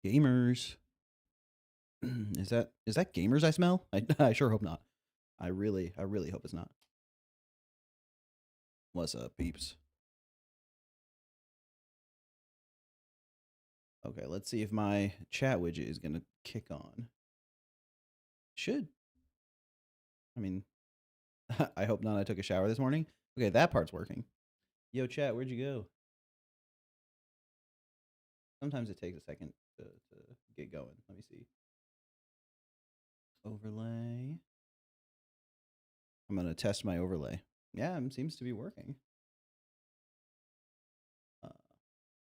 Gamers. Is that gamers I smell? I sure hope not. I really hope it's not. What's up, peeps? Okay, let's see if my chat widget is gonna kick on. Should. I mean, I hope not. I took a shower this morning. Okay, that part's working. Yo, chat, where'd you go? Sometimes it takes a second to get going. Let me see. Overlay. I'm gonna test my overlay. Yeah, it seems to be working.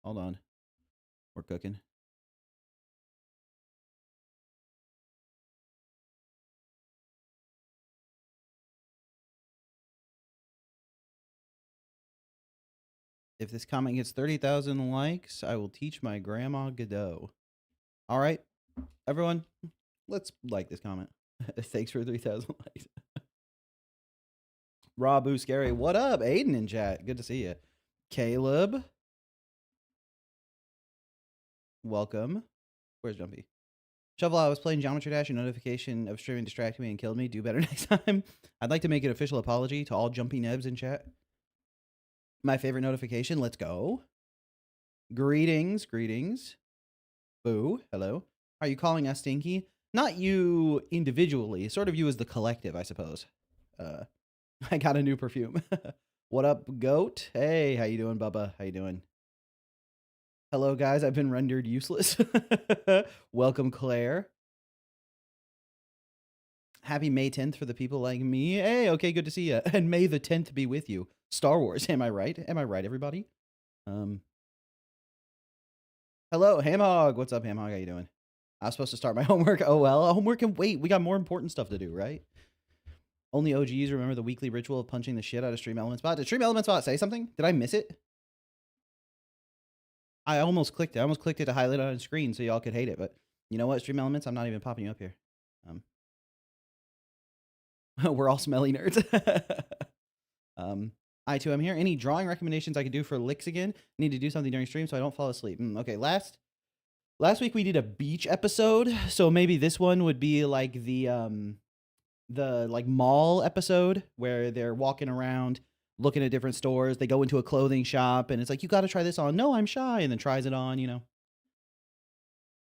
Hold on. We're cooking. If this comment gets 30,000 likes, I will teach my grandma Godot. All right, everyone, let's like this comment. Thanks for 3,000 likes. Rabu Scary, what up? Aiden in chat, good to see you. Caleb, welcome. Where's Jumpy? Shovel, I was playing Geometry Dash. A notification of streaming distracted me and killed me. Do better next time. I'd like to make an official apology to all Jumpy Nebs in chat. My favorite notification. Let's go. Greetings. Boo. Hello. Are you calling us stinky? Not you individually. Sort of you as the collective, I suppose. I got a new perfume. What up, goat? Hey, how you doing, Bubba? How you doing? Hello, guys. I've been rendered useless. Welcome, Claire. Happy May 10th for the people like me. Hey, okay, good to see you. And May the 10th be with you. Star Wars, am I right? Am I right, everybody? Hello, Hamhog. What's up, Hamhog? How you doing? I was supposed to start my homework. Oh, well, homework can wait. We got more important stuff to do, right? Only OGs remember the weekly ritual of punching the shit out of Stream Element Spot. Did Stream Element Spot say something? Did I miss it? I almost clicked it. I almost clicked it to highlight it on screen so y'all could hate it. But you know what, Stream Elements? I'm not even popping you up here. We're all smelly nerds. I too am here. Any drawing recommendations I could do for licks again? Need to do something during stream so I don't fall asleep. Okay, last week we did a beach episode, so maybe this one would be like the like mall episode where they're walking around looking at different stores. They go into a clothing shop and it's like, you got to try this on. No, I'm shy, and then tries it on. You know,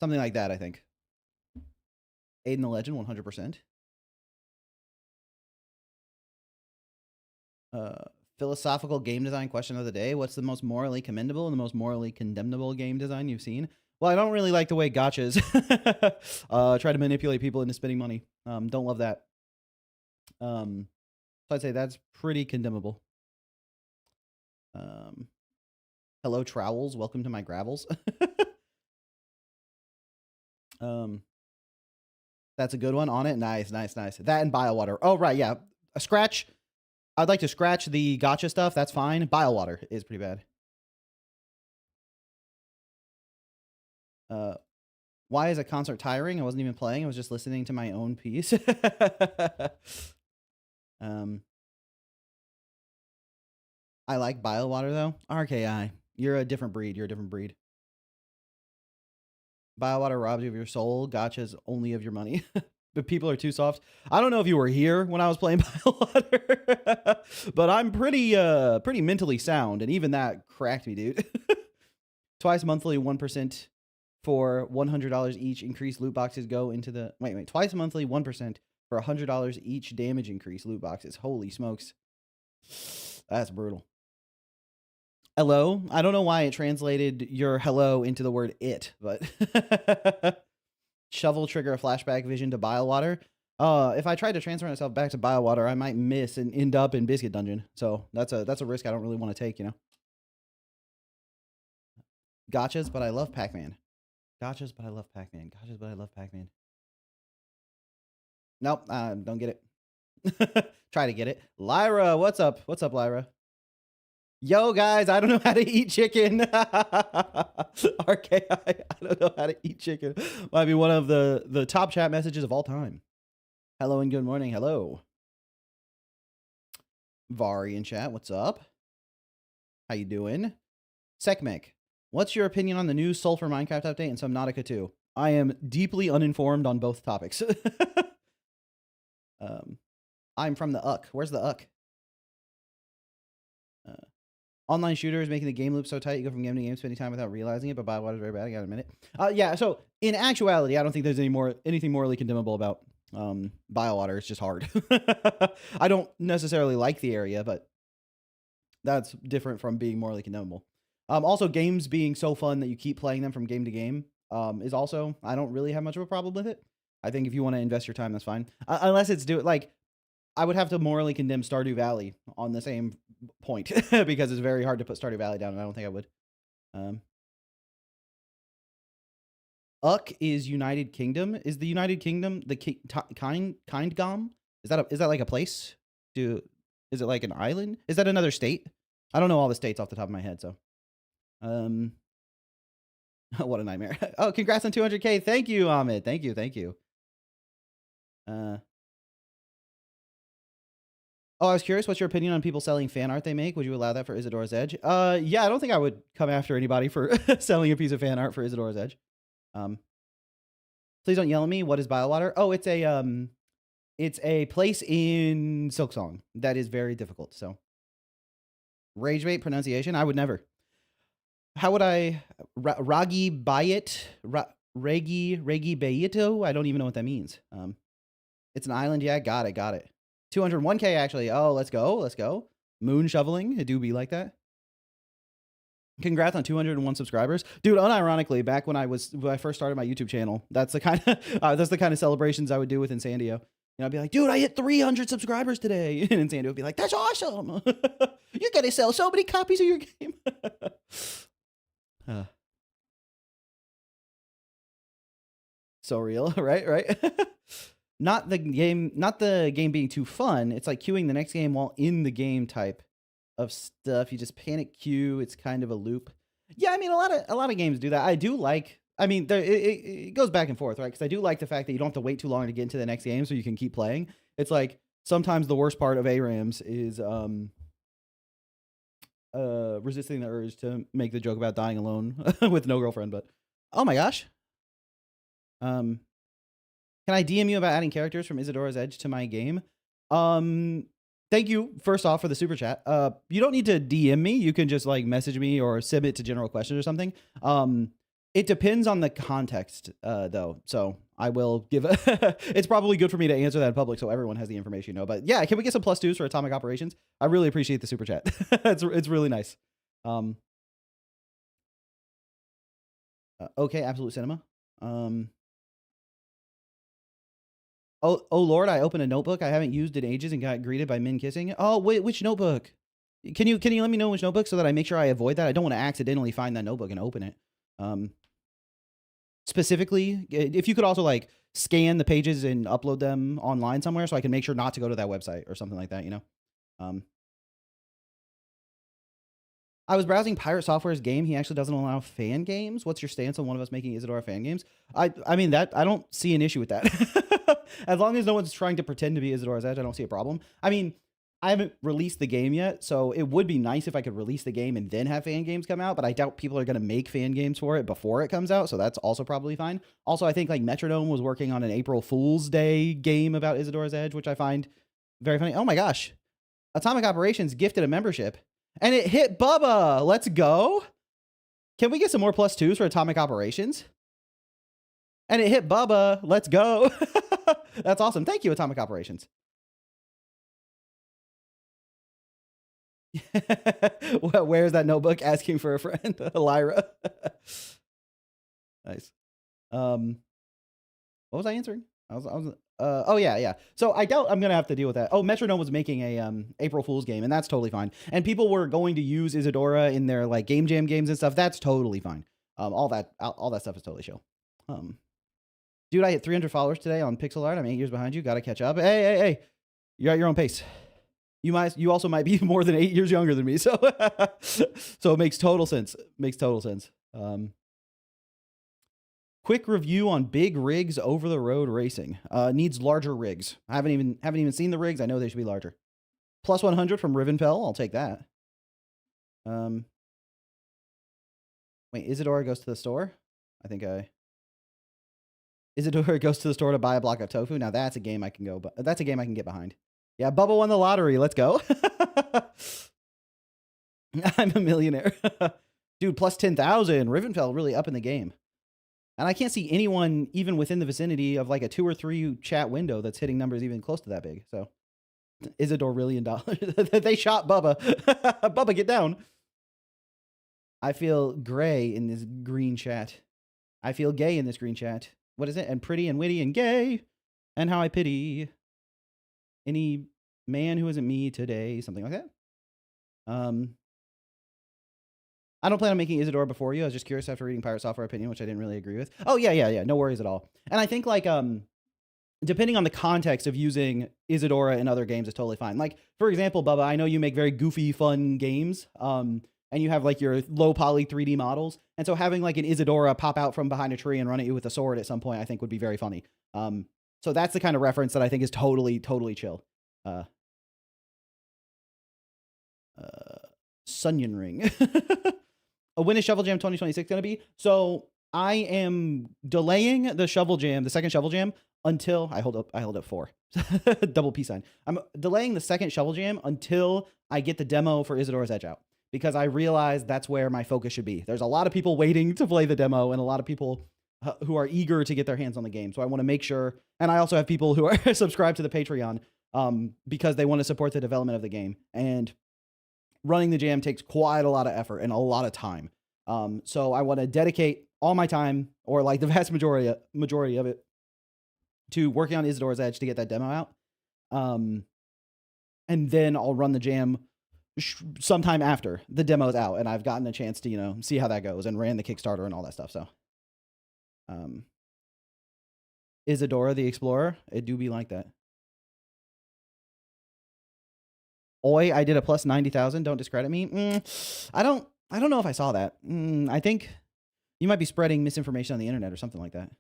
something like that. I think. Aiden the Legend, 100%. Philosophical game design question of the day. What's the most morally commendable and the most morally condemnable game design you've seen? Well, I don't really like the way gotchas try to manipulate people into spending money. Don't love that. So I'd say that's pretty condemnable. Hello, Trowels. Welcome to my gravels. That's a good one. On it. Nice. That and Biowater. Oh, right. Yeah. A scratch. I'd like to scratch the gotcha stuff. That's fine. Biowater is pretty bad. Why is a concert tiring? I wasn't even playing. I was just listening to my own piece. I like Biowater, though. RKI. You're a different breed. Biowater robs you of your soul. Gotcha's only of your money. But people are too soft. I don't know if you were here when I was playing Biowater, but I'm pretty mentally sound, and even that cracked me, dude. Twice monthly, 1% for $100 each increased loot boxes go into the... Wait. Twice monthly, 1% for $100 each damage increase loot boxes. Holy smokes. That's brutal. Hello? I don't know why it translated your hello into the word it, but... Shovel trigger a flashback vision to Biowater. If I tried to transfer myself back to Biowater, I might miss and end up in Biscuit Dungeon. So that's a risk I don't really want to take, you know. Gotchas, but I love Pac-Man. Nope, don't get it. Try to get it. Lyra, what's up? What's up, Lyra? Yo, guys, I don't know how to eat chicken. RKI, I don't know how to eat chicken. Might be one of the top chat messages of all time. Hello and good morning. Hello. Vari in chat, what's up? How you doing? Sekmek, what's your opinion on the new Sulfur Minecraft update and Subnautica 2? I am deeply uninformed on both topics. I'm from the UC. Where's the UC? Online shooters making the game loop so tight you go from game to game spending time without realizing it, but Biowater is very bad. I gotta admit it. Yeah, so in actuality, I don't think there's anything morally condemnable about Biowater. It's just hard. I don't necessarily like the area, but that's different from being morally condemnable. Also, games being so fun that you keep playing them from game to game is also, I don't really have much of a problem with it. I think if you want to invest your time, that's fine. Unless it's like, I would have to morally condemn Stardew Valley on the same point because it's very hard to put Stardew Valley down, and I don't think I would. UC is United Kingdom. Is the United Kingdom the Kindgom? Is that like a place? Is it like an island? Is that another state? I don't know all the states off the top of my head, so. What a nightmare. Oh, congrats on 200K. Thank you, Ahmed. Thank you. Oh, I was curious, what's your opinion on people selling fan art they make? Would you allow that for Isadora's Edge? Yeah, I don't think I would come after anybody for selling a piece of fan art for Isadora's Edge. Please don't yell at me. What is Biowater? Oh, it's a place in Silksong that is very difficult. So, rage bait pronunciation. I would never. How would I Ragi Bayit? Regi Bayito? I don't even know what that means. It's an island. Yeah, got it. 201K actually. Oh, let's go. Moon shoveling. It do be like that. Congrats on 201 subscribers, dude. Unironically, back when I first started my YouTube channel, that's the kind of celebrations I would do with Insandio. You know, I'd be like, dude, I hit 300 subscribers today, and Insandio would be like, that's awesome. You're gonna sell so many copies of your game. So real, right? Not the game being too fun. It's like queuing the next game while in the game type of stuff. You just panic queue. It's kind of a loop. Yeah, I mean, a lot of games do that. I do like. I mean, it goes back and forth, right? Because I do like the fact that you don't have to wait too long to get into the next game, so you can keep playing. It's like sometimes the worst part of ARAMs is resisting the urge to make the joke about dying alone with no girlfriend. But oh my gosh, can I DM you about adding characters from Isadora's Edge to my game? Thank you, first off, for the super chat. You don't need to DM me. You can just like message me or submit to general questions or something. It depends on the context, though. So I will give it's probably good for me to answer that in public so everyone has the information, you know. But yeah, can we get some +2s for Atomic Operations? I really appreciate the super chat. It's really nice. Okay, Absolute Cinema. Oh Lord, I opened a notebook I haven't used in ages and got greeted by men kissing. Oh, wait, which notebook? Can you let me know which notebook so that I make sure I avoid that? I don't want to accidentally find that notebook and open it. Specifically, if you could also like scan the pages and upload them online somewhere so I can make sure not to go to that website or something like that, you know? I was browsing Pirate Software's game. He actually doesn't allow fan games. What's your stance on one of us making Isadora fan games? I mean, that I don't see an issue with that. As long as no one's trying to pretend to be Isadora's Edge, I don't see a problem. I mean, I haven't released the game yet, so it would be nice if I could release the game and then have fan games come out, but I doubt people are going to make fan games for it before it comes out, so that's also probably fine. Also, I think like Metronome was working on an April Fool's Day game about Isadora's Edge, which I find very funny. Oh my gosh. Atomic Operations gifted a membership. And it hit Bubba. Let's go. Can we get some more +2s for Atomic Operations? And it hit Bubba. Let's go. That's awesome. Thank you, Atomic Operations. Where's that notebook? Asking for a friend. Lyra. Nice. What was I answering? Oh yeah. So I doubt I'm gonna have to deal with that. Oh, Metronome was making a April Fool's game, and that's totally fine. And people were going to use Isadora in their like game jam games and stuff. That's totally fine. All that stuff is totally chill. Dude, I hit 300 followers today on pixel art. I'm 8 years behind you. Gotta catch up. Hey, you're at your own pace. You also might be more than 8 years younger than me, so so it makes total sense. Quick review on big rigs over the road racing. Needs larger rigs. I haven't even seen the rigs. I know they should be larger. +100 from Rivenfell. I'll take that. Wait, Isadora goes to the store? I think Isadora goes to the store to buy a block of tofu. Now that's a game I can but that's a game I can get behind. Yeah, Bubba won the lottery. Let's go. I'm a millionaire. Dude, plus 10,000. Rivenfell really up in the game. And I can't see anyone even within the vicinity of like a 2 or 3 chat window that's hitting numbers even close to that big. So Isadora really in dollars. They shot Bubba. Bubba, get down. I feel gray in this green chat. I feel gay in this green chat. What is it? And pretty and witty and gay. And how I pity any man who isn't me today. Something like that. I don't plan on making Isadora before you. I was just curious after reading Pirate Software Opinion, which I didn't really agree with. Oh, yeah. No worries at all. And I think, like, depending on the context of using Isadora in other games is totally fine. Like, for example, Bubba, I know you make very goofy, fun games, and you have, like, your low-poly 3D models. And so having, like, an Isadora pop out from behind a tree and run at you with a sword at some point, I think would be very funny. So that's the kind of reference that I think is totally, totally chill. Sunyon Ring. When is Shovel Jam 2026 going to be? So I am delaying the Shovel Jam, the second Shovel Jam, until I hold up 4. Double peace sign. I'm delaying the second Shovel Jam until I get the demo for Isadora's Edge out, because I realize that's where my focus should be. There's a lot of people waiting to play the demo and a lot of people who are eager to get their hands on the game. So I want to make sure, and I also have people who are subscribed to the Patreon because they want to support the development of the game. And running the jam takes quite a lot of effort and a lot of time. So I want to dedicate all my time, or like the vast majority of it, to working on Isadora's Edge to get that demo out. And then I'll run the jam sometime after the demo's out and I've gotten a chance to, you know, see how that goes and ran the Kickstarter and all that stuff. So Isadora the Explorer, it do be like that. Oi, I did a plus 90,000. Don't discredit me. I don't know if I saw that. I think you might be spreading misinformation on the internet or something like that.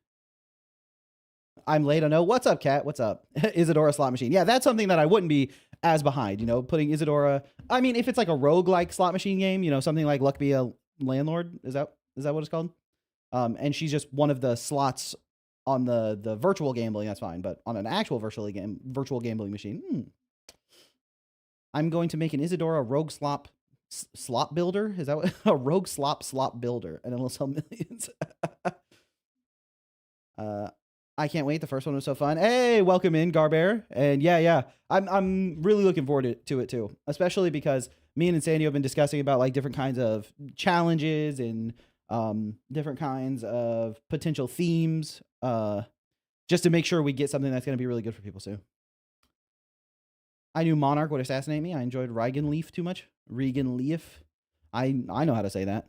I'm late. I know. What's up, Cat? What's up? Isadora slot machine. Yeah, that's something that I wouldn't be as behind, you know, putting Isadora. I mean, if it's like a roguelike slot machine game, you know, something like Luck Be a Landlord. Is that what it's called? And she's just one of the slots on the virtual gambling, that's fine. But on an actual virtual gambling machine, I'm going to make an Isadora rogue slop builder. Is that what? A rogue slop builder, and it'll sell millions. I can't wait. The first one was so fun. Hey, welcome in, Garbear. And yeah, I'm really looking forward to it too, especially because me and Insandio have been discussing about like different kinds of challenges and different kinds of potential themes, just to make sure we get something that's going to be really good for people soon. I knew Monarch would assassinate me. I enjoyed Regan Leaf too much. Regan Leaf. I know how to say that.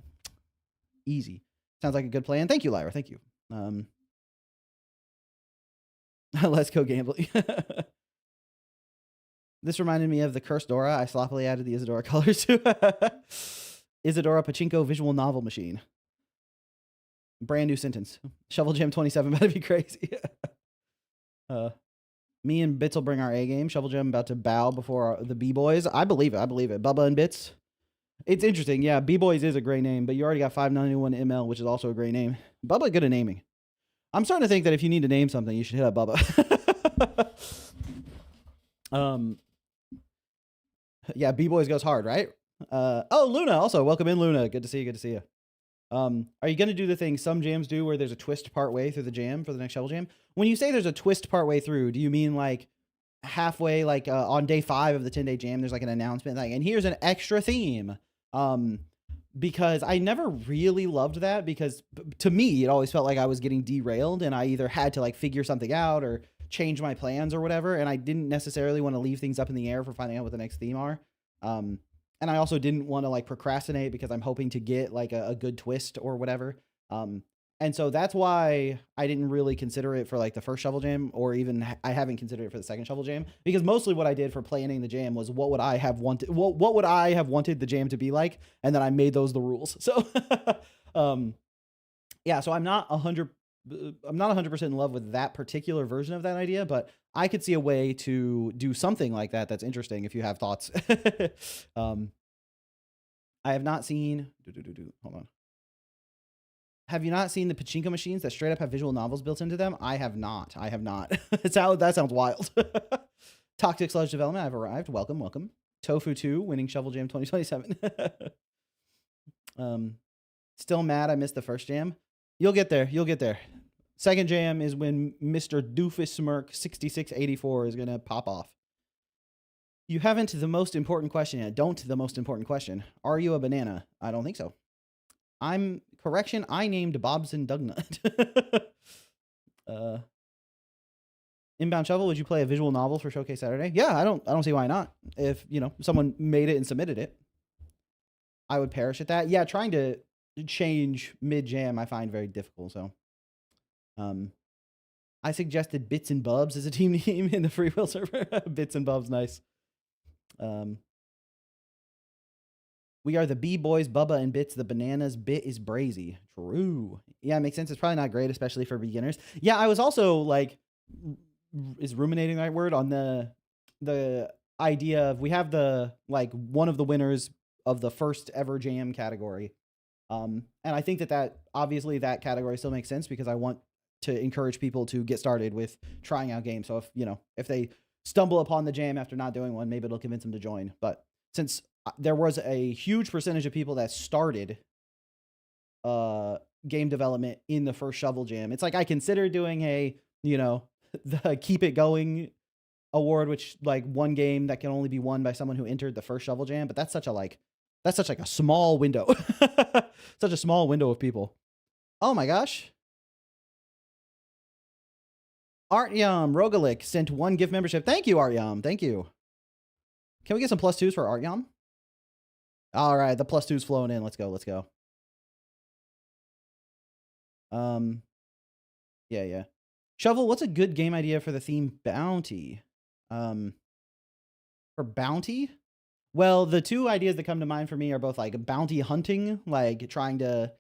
Easy. Sounds like a good plan. Thank you, Lyra. Thank you. Let's go gambling. This reminded me of the Cursed Dora. I sloppily added the Isadora colors to Isadora Pachinko visual novel machine. Brand new sentence. Shovel Jam 27 better be crazy. Me and Bits will bring our A game. Shovel Jam about to bow before the B-Boys. I believe it. Bubba and Bits. It's interesting. Yeah, B-Boys is a great name, but you already got 591 ML, which is also a great name. Bubba, good at naming. I'm starting to think that if you need to name something, you should hit up Bubba. Yeah, B-Boys goes hard, right? Oh, Luna also. Welcome in, Luna. Good to see you. Are you going to do the thing some jams do where there's a twist part way through the jam for the next Shovel Jam? When you say there's a twist part way through, do you mean like halfway, like on day 5 of the 10-day jam, there's like an announcement like, and here's an extra theme? Because I never really loved that, because to me, it always felt like I was getting derailed and I either had to like figure something out or change my plans or whatever. And I didn't necessarily want to leave things up in the air for finding out what the next theme are. And I also didn't want to like procrastinate because I'm hoping to get like a good twist or whatever. And so that's why I didn't really consider it for like the first Shovel Jam, or even I haven't considered it for the second Shovel Jam, because mostly what I did for planning the jam was what would I have wanted the jam to be like, and then I made those the rules. So yeah, so I'm not 100% in love with that particular version of that idea, but I could see a way to do something like that that's interesting if you have thoughts. I have not seen hold on. Have you not seen the pachinko machines that straight up have visual novels built into them? I have not. I have not. That sounds wild. Toxic Sludge Development, I've arrived. Welcome, welcome. Tofu 2, winning Shovel Jam 2027. Still mad I missed the first jam. You'll get there. You'll get there. Second jam is when Mr. Doofus Smirk 6684 is going to pop off. You haven't the most important question yet. Don't the most important question. Are you a banana? I don't think so. Correction, I named Bobson Dugnut. Inbound Shovel, would you play a visual novel for Showcase Saturday? Yeah, I don't see why not. If, someone made it and submitted it, I would perish at that. Yeah, trying to change mid-jam I find very difficult, so. I suggested Bits and Bubs as a team name in the free will server. Bits and Bubs, nice. We are the B-boys, Bubba and Bits. The bananas bit is brazy. True. Yeah, it makes sense. It's probably not great, especially for beginners. Yeah, I was also like, is ruminating the right word on the idea of we have one of the winners of the first ever jam category. And I think that obviously that category still makes sense because I want to encourage people to get started with trying out games. So if they stumble upon the jam after not doing one, maybe it'll convince them to join. But since there was a huge percentage of people that started game development in the first Shovel Jam, it's like I consider doing the Keep It Going award, which one game that can only be won by someone who entered the first Shovel Jam, but that's such a small window. Such a small window of people. Oh my gosh. Artyom Rogalik sent 1 gift membership. Thank you, Artyom. Thank you. Can we get some +2s for Artyom? All right, the +2's flowing in. Let's go. Let's go. Yeah. Shovel, what's a good game idea for the theme Bounty? For Bounty? Well, the 2 ideas that come to mind for me are both bounty hunting, trying to,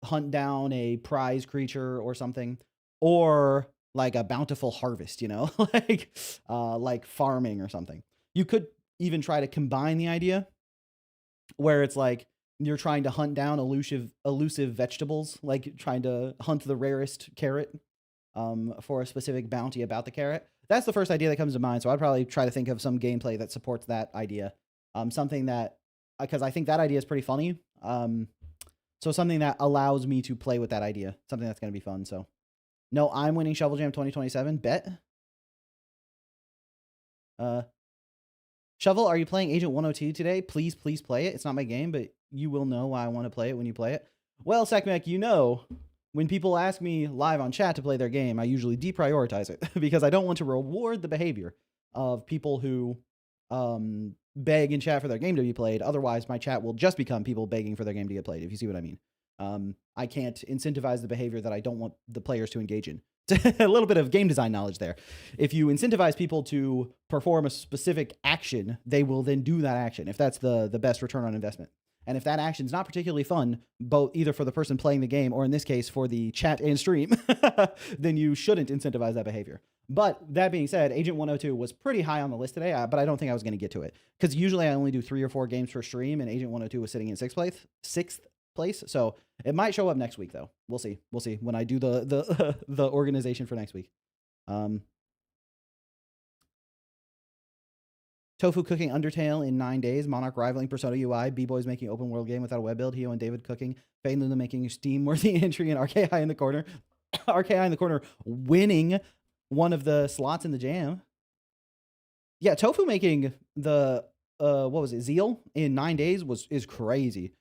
hunt down a prize creature or something, or a bountiful harvest, like farming or something. You could even try to combine the idea where it's you're trying to hunt down elusive vegetables, trying to hunt the rarest carrot for a specific bounty about the carrot. That's the first idea that comes to mind. So I'd probably try to think of some gameplay that supports that idea. Something that, because I think that idea is pretty funny. So something that allows me to play with that idea, something that's going to be fun. So no, I'm winning Shovel Jam 2027. Bet. Shovel, are you playing Agent 102 today? Please play it. It's not my game, but you will know why I want to play it when you play it. Well, Sakmek, when people ask me live on chat to play their game, I usually deprioritize it because I don't want to reward the behavior of people who beg in chat for their game to be played. Otherwise, my chat will just become people begging for their game to get played, if you see what I mean. I can't incentivize the behavior that I don't want the players to engage in. A little bit of game design knowledge there. If you incentivize people to perform a specific action, they will then do that action if that's the best return on investment. And if that action is not particularly fun, both either for the person playing the game or in this case for the chat and stream, then you shouldn't incentivize that behavior. But that being said, Agent 102 was pretty high on the list today, but I don't think I was going to get to it because usually I only do 3 or 4 games per stream, and Agent 102 was sitting in 6th place. So it might show up next week though. We'll see. We'll see when I do the the organization for next week. Tofu cooking Undertale in 9 days. Monarch rivaling Persona UI. B-Boys making open world game without a web build. Hio and David cooking. Fane Luna making Steam worthy entry, and RKI in the corner. RKI in the corner winning one of the slots in the jam. Yeah, Tofu making the what was it, Zeal in 9 days is crazy.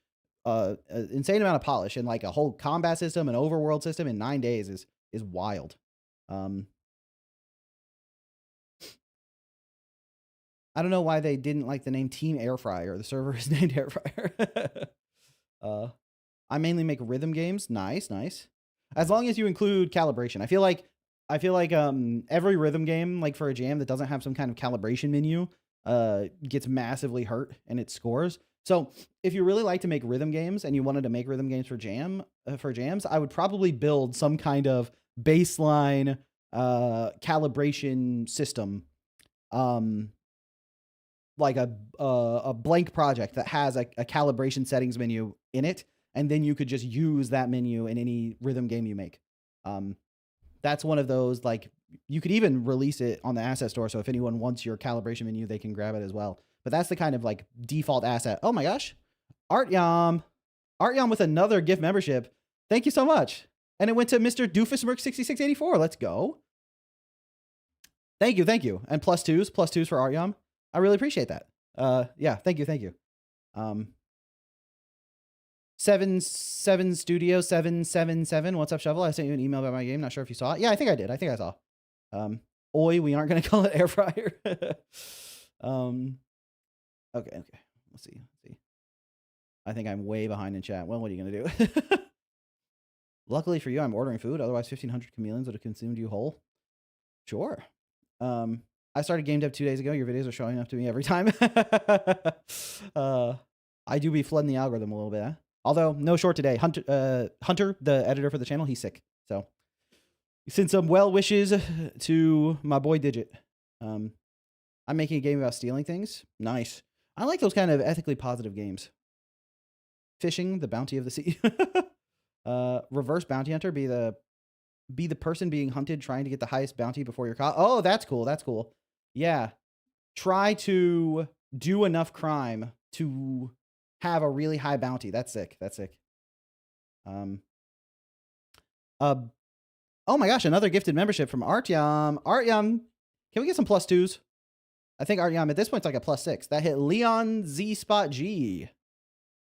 Insane amount of polish and a whole combat system and overworld system in 9 days is wild. I don't know why they didn't like the name Team Air Fryer. The server is named Air Fryer. I mainly make rhythm games. Nice. As long as you include calibration. I feel like every rhythm game, for a jam that doesn't have some kind of calibration menu, gets massively hurt in its scores. So if you really like to make rhythm games and you wanted to make rhythm games for jams, I would probably build some kind of baseline calibration system. Like a blank project that has a calibration settings menu in it and then you could just use that menu in any rhythm game you make. That's one of those, like, you could even release it on the asset store. So if anyone wants your calibration menu, they can grab it as well. But that's the kind of like default asset. Oh my gosh. Artyom with another gift membership. Thank you so much. And it went to Mr. Doofusmerc6684. Let's go. Thank you. Thank you. And plus twos for Artyom. I really appreciate that. Yeah, thank you. Thank you. 77 Studio 777. What's up, Shovel? I sent you an email about my game. Not sure if you saw it. Yeah, I think I did. I think I saw. Oi, we aren't gonna call it air fryer. Okay. Let's see. I think I'm way behind in chat. Well, what are you gonna do? Luckily for you, I'm ordering food. Otherwise, 1,500 chameleons would have consumed you whole. Sure. I started game dev 2 days ago. Your videos are showing up to me every time. I do be flooding the algorithm a little bit. Huh? Although no short today. Hunter, the editor for the channel, he's sick. So send some well wishes to my boy Digit. I'm making a game about stealing things. Nice. I like those kind of ethically positive games. Fishing, the bounty of the sea. Reverse bounty hunter, be the person being hunted trying to get the highest bounty before you're caught. Oh, that's cool. That's cool. Yeah. Try to do enough crime to have a really high bounty. That's sick. That's sick. Oh my gosh, another gifted membership from Artyom. Artyom, can we get some plus twos? I think Artyom at this point is like a +6. That hit Leon Z Spot G.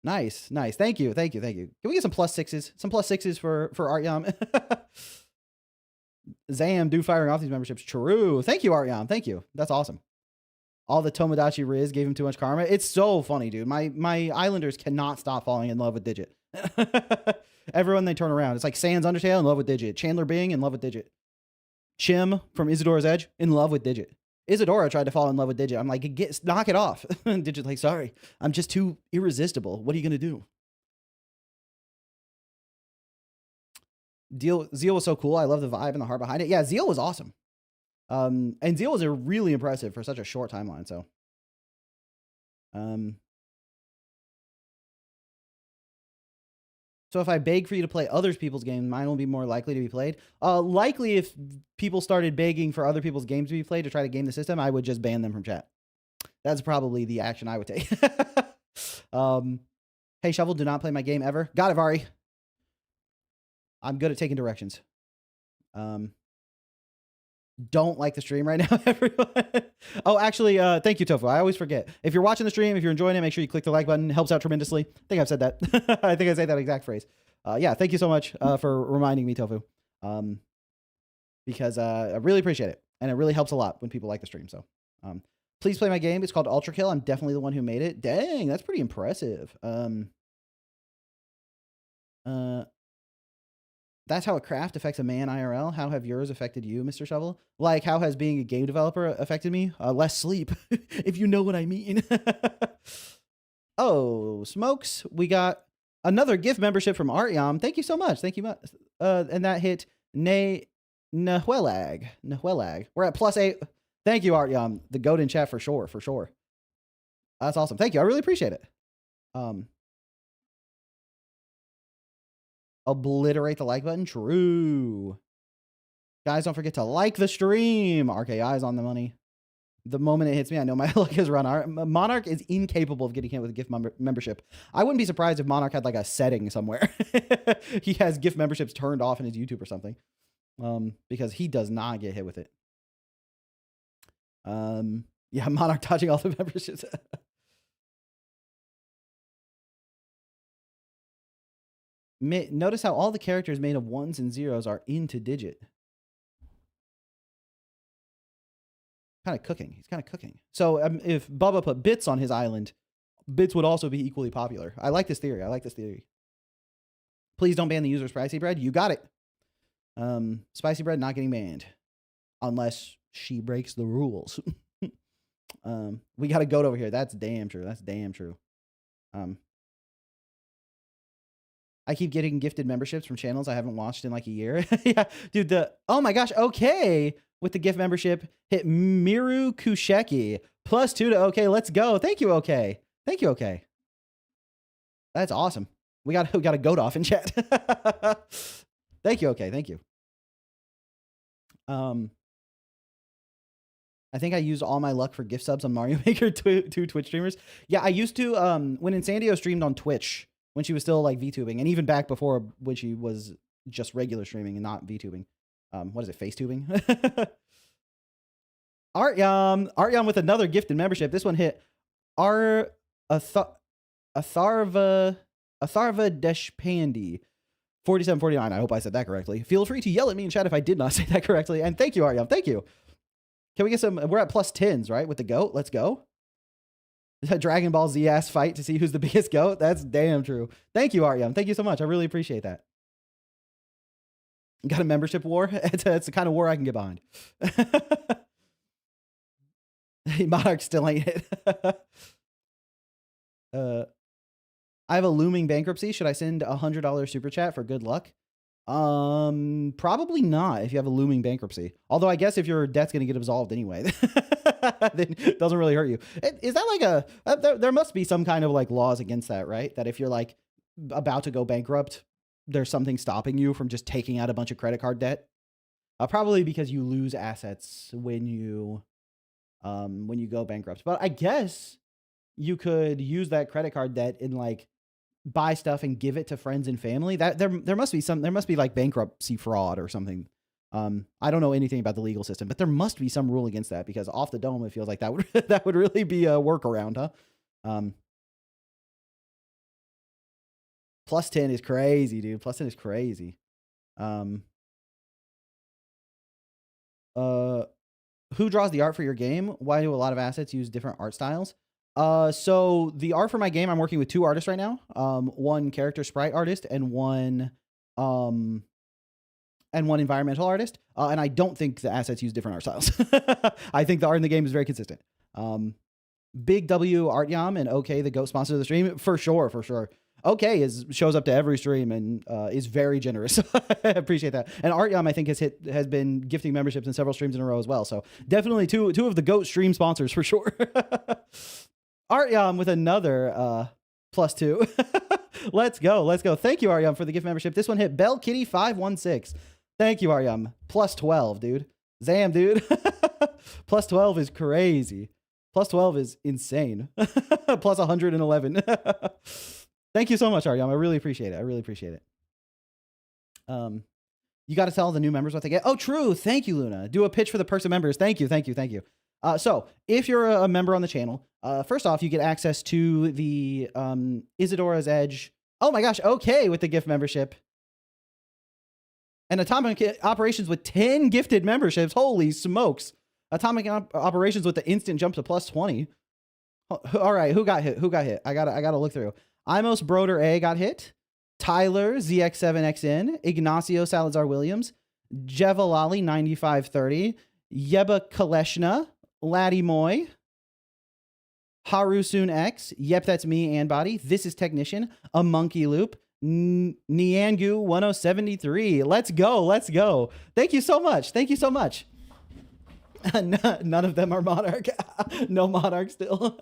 Nice. Thank you. Can we get some +6s? Some +6s for Artyom. Zam, do firing off these memberships. True. Thank you, Artyom. Thank you. That's awesome. All the Tomodachi Riz gave him too much karma. It's so funny, dude. My Islanders cannot stop falling in love with Digit. Everyone they turn around. It's like Sans Undertale in love with Digit. Chandler Bing in love with Digit. Chim from Isadora's Edge in love with Digit. Isadora tried to fall in love with Digit. I'm like, knock it off. Digit's like, sorry, I'm just too irresistible. What are you going to do? Zeal was so cool. I love the vibe and the heart behind it. Yeah, Zeal was awesome. And Zeal was really impressive for such a short timeline. So, so if I beg for you to play other people's games, mine will be more likely to be played. Likely if people started begging for other people's games to be played to try to game the system, I would just ban them from chat. That's probably the action I would take. Hey, Shovel, do not play my game ever. Got it, Vari. I'm good at taking directions. Don't like the stream right now, everyone. Oh, actually, thank you, Tofu. I always forget. If you're watching the stream, if you're enjoying it, make sure you click the like button. It helps out tremendously. I think I've said that. I think I say that exact phrase. Yeah, thank you so much for reminding me, Tofu. Because I really appreciate it. And it really helps a lot when people like the stream. So please play my game. It's called Ultra Kill. I'm definitely the one who made it. Dang, that's pretty impressive. That's how a craft affects a man IRL. How have yours affected you, Mr. Shovel? Like, how has being a game developer affected me? Less sleep, if you know what I mean. Oh, smokes. We got another gift membership from Artyom. Thank you so much. Thank you. And that hit Nahuelag. We're at +8. Thank you, Artyom. The goat in chat for sure. That's awesome. Thank you. I really appreciate it. Obliterate the like button. True. Guys, don't forget to like the stream. RKI is on the money. The moment it hits me, I know my luck has run out. Monarch is incapable of getting hit with a gift membership. I wouldn't be surprised if Monarch had like a setting somewhere. He has gift memberships turned off in his YouTube or something. Because he does not get hit with it. Yeah, Monarch dodging all the memberships. Notice how all the characters made of 1s and 0s are into Digit. Kind of cooking. He's kind of cooking. So if Bubba put bits on his island, bits would also be equally popular. I like this theory. Please don't ban the user Spicy Bread. You got it. Spicy Bread not getting banned. Unless she breaks the rules. We got a goat over here. That's damn true. I keep getting gifted memberships from channels I haven't watched in like a year. Yeah, dude, oh my gosh, okay. With the gift membership, hit Miru Kusheki. +2 to okay, let's go. Thank you, okay. That's awesome. We got a Godot in chat. Thank you. Okay, thank you. I think I used all my luck for gift subs on Mario Maker 2 Twitch streamers. Yeah, I used to when Insandio streamed on Twitch when she was still like VTubing, and even back before when she was just regular streaming and not VTubing. What is it, FaceTubing? Artyom with another gifted membership. This one hit Atharva Deshpandi 4749. I hope I said that correctly. Feel free to yell at me in chat if I did not say that correctly. And thank you, Artyom. Thank you. Can we get some? We're at plus 10s, right? With the goat. Let's go. A Dragon Ball Z ass fight to see who's the biggest goat. That's damn true. Thank you, Artyom. Thank you so much. I really appreciate that. Got a membership war? It's the kind of war I can get behind. Monarch still ain't it. I have a looming bankruptcy. Should I send $100 super chat for good luck? Probably not if you have a looming bankruptcy. Although I guess if your debt's going to get absolved anyway, then it doesn't really hurt you. Is that like there must be some kind of like laws against that, right? That if you're like about to go bankrupt, there's something stopping you from just taking out a bunch of credit card debt. Probably because you lose assets when you go bankrupt. But I guess you could use that credit card debt and like buy stuff and give it to friends and family. That there must be like bankruptcy fraud or something. I don't know anything about the legal system, but there must be some rule against that, because off the dome it feels like that would that would really be a workaround, huh? Plus 10 is crazy, dude. Plus 10 is crazy. Who draws the art for your game? Why do a lot of assets use different art styles? So the art for my game, I'm working with 2 artists right now. One character sprite artist and one environmental artist. And I don't think the assets use different art styles. I think the art in the game is very consistent. Big W Artyom and OK, the goat sponsor of the stream, for sure. OK shows up to every stream and is very generous. I appreciate that. And Artyom, I think, has been gifting memberships in several streams in a row as well. So definitely two of the goat stream sponsors for sure. Artyom with another plus 2. Let's go. Thank you, Artyom, for the gift membership. This one hit Bell Kitty 516. Thank you, Artyom. Plus 12, dude. Zam, dude. Plus 12 is crazy. Plus 12 is insane. Plus 111. Thank you so much, Artyom. I really appreciate it. You got to tell the new members what they get. Oh, true. Thank you, Luna. Do a pitch for the perks of members. Thank you. So if you're a member on the channel, first off, you get access to the Isadora's Edge. Oh my gosh. Okay. With the gift membership. And Atomic Operations with 10 gifted memberships. Holy smokes. Atomic Operations with the instant jump to plus 20. All right. Who got hit? I gotta look through. Imos Broder A got hit. Tyler ZX7XN. Ignacio Salazar Williams. Jevalali 9530. Yeba Kaleshna. Laddie Moy. Harusun X. Yep, that's me and Body. This is Technician. A Monkey Loop. Niangu 1073. Let's go. Thank you so much. None of them are Monarch. No Monarch still.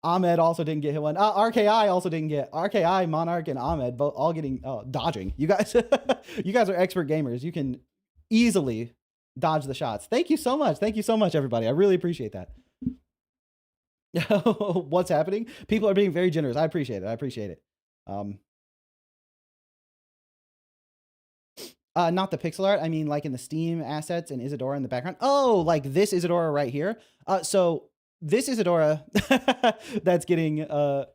Ahmed also didn't get hit one. RKI also didn't get. RKI, Monarch, and Ahmed both all getting dodging. You guys are expert gamers. You can easily dodge the shots. Thank you so much, everybody. I really appreciate that. What's happening? People are being very generous. I appreciate it. Not the pixel art. I mean, like in the Steam assets and Isadora in the background. Oh, like this Isadora right here. So this Isadora that's getting another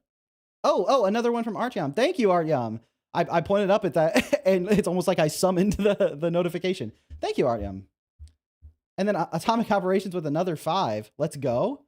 one from Artyom. Thank you, Artyom. I pointed up at that and it's almost like I summoned the notification. Thank you, Artyom. And then Atomic Operations with another 5. Let's go.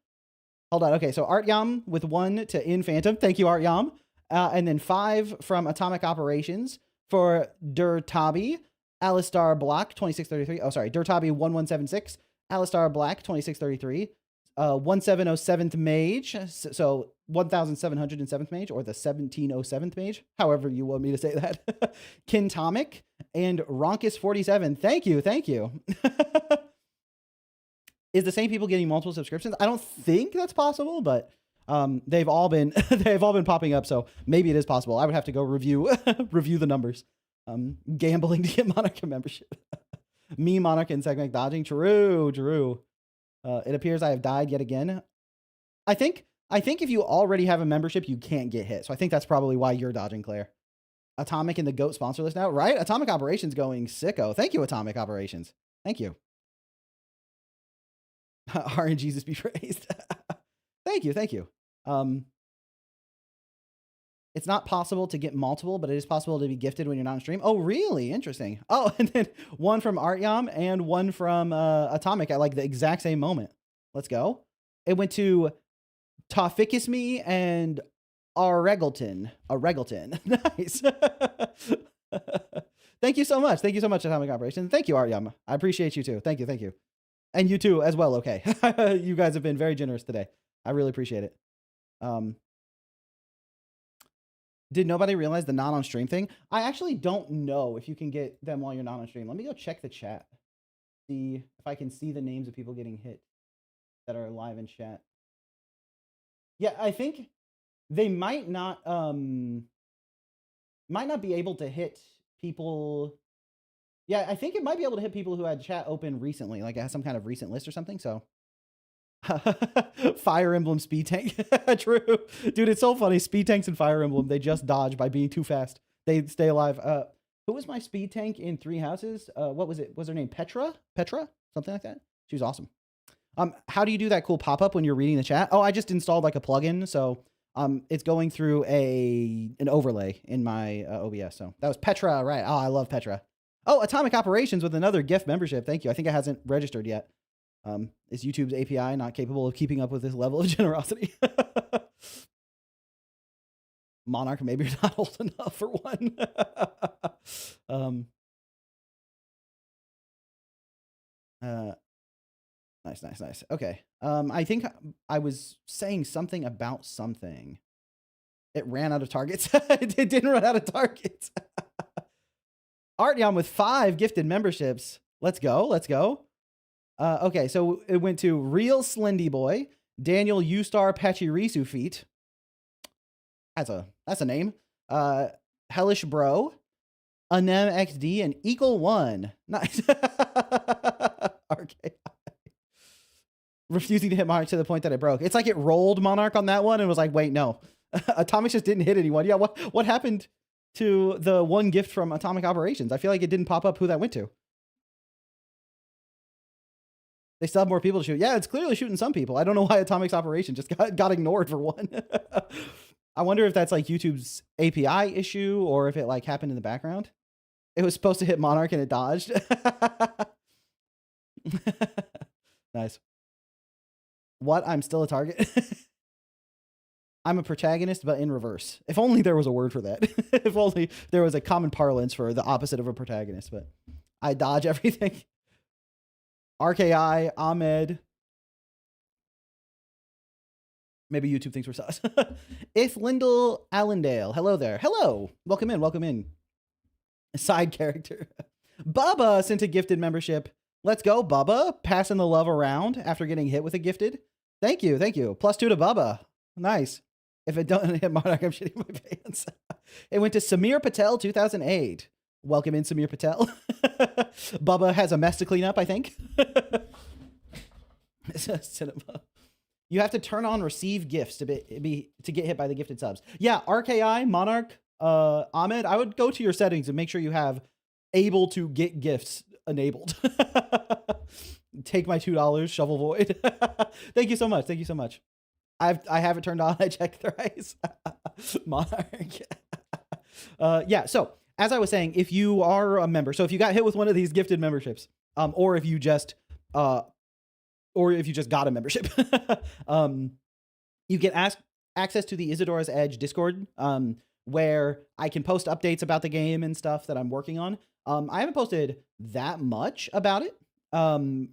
Hold on. Okay, so Artyom with 1 to In Phantom. Thank you, Artyom. And then 5 from Atomic Operations for Durtabi, Alistar Block 2633. Oh, sorry, Durtabi 1176, Alistar Black 2633, 1707th Mage. So 1707th Mage, or the 1707th Mage, however you want me to say that. Kintomic and Ronkus 47. Thank you. Is the same people getting multiple subscriptions? I don't think that's possible, but They've all been popping up, so maybe it is possible. I would have to go review review the numbers. Gambling to get Monarch a membership. Me, Monarch, and Segment dodging. True. It appears I have died yet again. I think if you already have a membership, you can't get hit. So I think that's probably why you're dodging, Claire. Atomic and the GOAT sponsor list now, right? Atomic Operations going sicko. Thank you, Atomic Operations. Thank you. RNGesus be praised. Thank you. It's not possible to get multiple, but it is possible to be gifted when you're not on stream. Oh, really? Interesting. Oh, and then one from Artyom and one from Atomic at like the exact same moment. Let's go. It went to Taufikisme and Regleton. Nice. Thank you so much. Atomic Operation. Thank you, Artyom. I appreciate you too. Thank you. And you too as well. Okay. You guys have been very generous today. I really appreciate it. Did nobody realize the not on stream thing? I actually don't know if you can get them while you're not on stream. Let me go check the chat. See if I can see the names of people getting hit that are live in chat. Yeah, I think they might not be able to hit people. Yeah, I think it might be able to hit people who had chat open recently, like it has some kind of recent list or something. So Fire Emblem speed tank. True. Dude, it's so funny. Speed tanks and Fire Emblem, they just dodge by being too fast. They stay alive. Who was my speed tank in Three Houses? What was it? Was her name Petra? Something like that? She was awesome. How do you do that cool pop-up when you're reading the chat? Oh, I just installed like a plugin, so it's going through an overlay in my OBS. So that was Petra, right? Oh, I love Petra. Oh, Atomic Operations with another gift membership. Thank you. I think it hasn't registered yet. Is YouTube's API not capable of keeping up with this level of generosity? Monarch, maybe you're not old enough for one. Nice. Okay. I think I was saying something about something. It ran out of targets. It didn't run out of targets. Artyom with 5 gifted memberships. Let's go. Okay, so it went to Real Slendy Boy, Daniel Ustar Pachirisu Feet. That's a name. Hellish Bro, Anem XD, and Equal One. Nice. RK. Refusing to hit Monarch to the point that it broke. It's like it rolled Monarch on that one and was like, wait, no. Atomic just didn't hit anyone. Yeah, what happened to the one gift from Atomic Operations? I feel like it didn't pop up who that went to. They still have more people to shoot. Yeah, it's clearly shooting some people. I don't know why Atomic's Operation just got ignored for one. I wonder if that's like YouTube's API issue or if it like happened in the background. It was supposed to hit Monarch and it dodged. Nice. What? I'm still a target? I'm a protagonist, but in reverse. If only there was a word for that. If only there was a common parlance for the opposite of a protagonist, but I dodge everything. RKI, Ahmed. Maybe YouTube thinks we're sus. If Lyndall Allendale. Hello there. Hello. Welcome in. A side character. Bubba sent a gifted membership. Let's go, Bubba. Passing the love around after getting hit with a gifted. Thank you. +2 to Bubba. Nice. If it doesn't hit Monarch, I'm shitting my pants. It went to Samir Patel, 2008. Welcome in, Samir Patel. Bubba has a mess to clean up, I think. Cinema. You have to turn on receive gifts to get hit by the gifted subs. Yeah, RKI, Monarch, Ahmed, I would go to your settings and make sure you have able to get gifts enabled. Take my $2, shovel void. Thank you so much. I have it turned on. I checked thrice. Monarch. Yeah, so as I was saying, if you are a member, so if you got hit with one of these gifted memberships, or if you just got a membership, you get access to the Isadora's Edge Discord, where I can post updates about the game and stuff that I'm working on. I haven't posted that much about it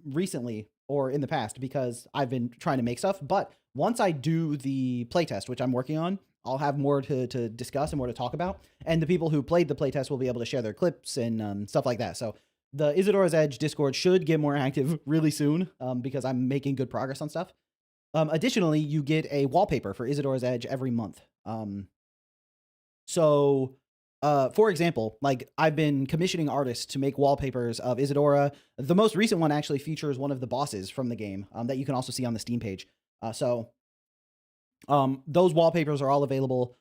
recently or in the past because I've been trying to make stuff. But once I do the playtest, which I'm working on, I'll have more to discuss and more to talk about. And the people who played the playtest will be able to share their clips and stuff like that. So the Isadora's Edge Discord should get more active really soon because I'm making good progress on stuff. Additionally, you get a wallpaper for Isadora's Edge every month. For example, like I've been commissioning artists to make wallpapers of Isadora. The most recent one actually features one of the bosses from the game that you can also see on the Steam page. Those wallpapers are all available.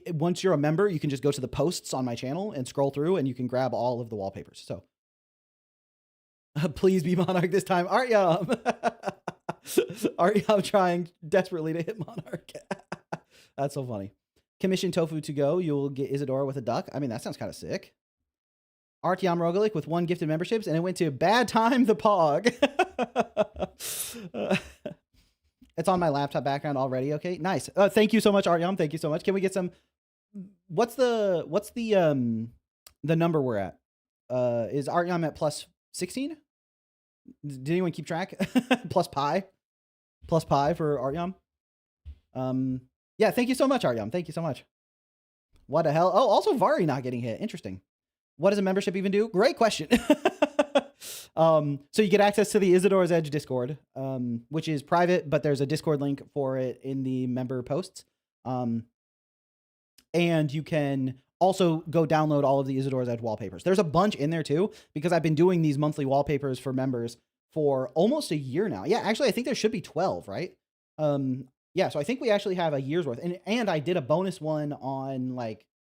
Once you're a member, you can just go to the posts on my channel and scroll through, and you can grab all of the wallpapers. So please be Monarch this time. Aryam. Aryam trying desperately to hit Monarch. That's so funny. Commission Tofu to go. You'll get Isadora with a duck. I mean, that sounds kind of sick. Artyom Rogulik with 1 gifted memberships, and it went to Bad Time the Pog. It's on my laptop background already. Okay, nice. Thank you so much, Artyom. Thank you so much. Can we get some? What's the number we're at? Is Artyom at plus 16? Did anyone keep track? Plus pi for Artyom. Yeah, thank you so much, Aryam. Thank you so much. What the hell? Oh, also Vari not getting hit. Interesting. What does a membership even do? Great question. So you get access to the Isadora's Edge Discord, which is private, but there's a Discord link for it in the member posts. And you can also go download all of the Isadora's Edge wallpapers. There's a bunch in there too, because I've been doing these monthly wallpapers for members for almost a year now. Yeah, actually, I think there should be 12, right? Yeah, so I think we actually have a year's worth. And I did a bonus one on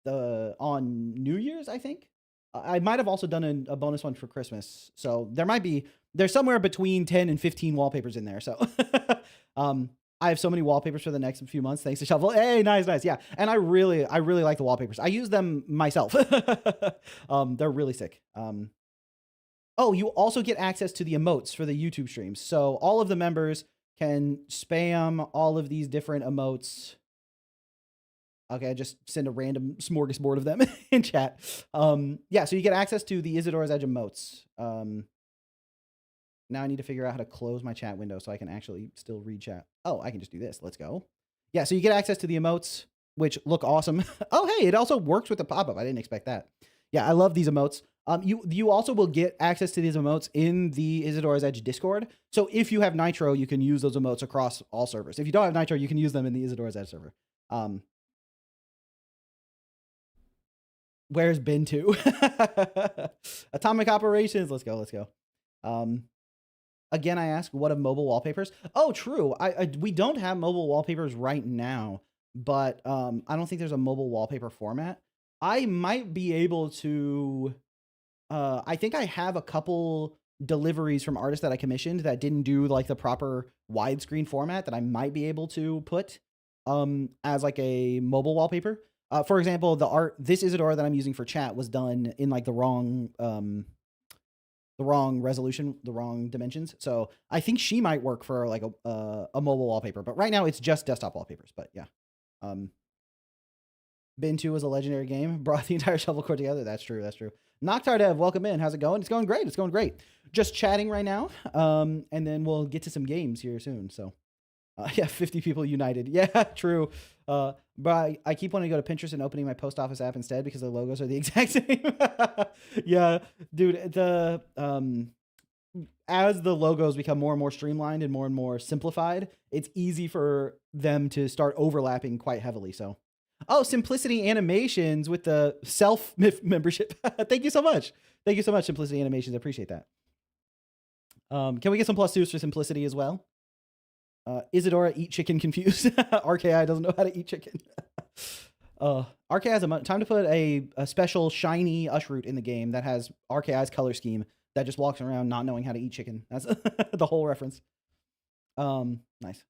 on New Year's, I think. I might have also done a bonus one for Christmas. So there's somewhere between 10 and 15 wallpapers in there. So I have so many wallpapers for the next few months, thanks to Shovel. Hey, nice. Yeah. And I really like the wallpapers. I use them myself. They're really sick. Oh, you also get access to the emotes for the YouTube streams. So all of the members can spam all of these different emotes. Okay, I just send a random smorgasbord of them in chat. Yeah, so you get access to the Isadora's Edge emotes. Now I need to figure out how to close my chat window so I can actually still read chat. Oh, I can just do this. Let's go. Yeah, so you get access to the emotes, which look awesome. Oh, hey, it also works with the pop-up. I didn't expect that. Yeah, I love these emotes. You also will get access to these emotes in the Isadora's Edge Discord. So if you have Nitro, you can use those emotes across all servers. If you don't have Nitro, you can use them in the Isadora's Edge server. Where's Bintu? Atomic Operations. Let's go. Again, I ask, what of mobile wallpapers? Oh, true. We don't have mobile wallpapers right now, but I don't think there's a mobile wallpaper format. I might be able to. I think I have a couple deliveries from artists that I commissioned that didn't do like the proper widescreen format that I might be able to put as like a mobile wallpaper. For example, this Isadora that I'm using for chat was done in like the wrong resolution, the wrong dimensions. So I think she might work for like a mobile wallpaper, but right now it's just desktop wallpapers. But yeah, Bintu was a legendary game, brought the entire Shovel Corps together. That's true. Noctar Dev, welcome in. How's it going? It's going great. Just chatting right now. And then we'll get to some games here soon. So yeah, 50 people united. Yeah, true. But I keep wanting to go to Pinterest and opening my post office app instead because the logos are the exact same. Yeah, dude, as the logos become more and more streamlined and more simplified, it's easy for them to start overlapping quite heavily. So, oh, Simplicity Animations with the self membership. Thank you so much. Simplicity Animations. I appreciate that. Can we get some +2s for Simplicity as well? Isadora, eat chicken confused. RKI doesn't know how to eat chicken. RKI has time to put a special shiny Ushroot in the game that has RKI's color scheme that just walks around not knowing how to eat chicken. That's the whole reference. Nice.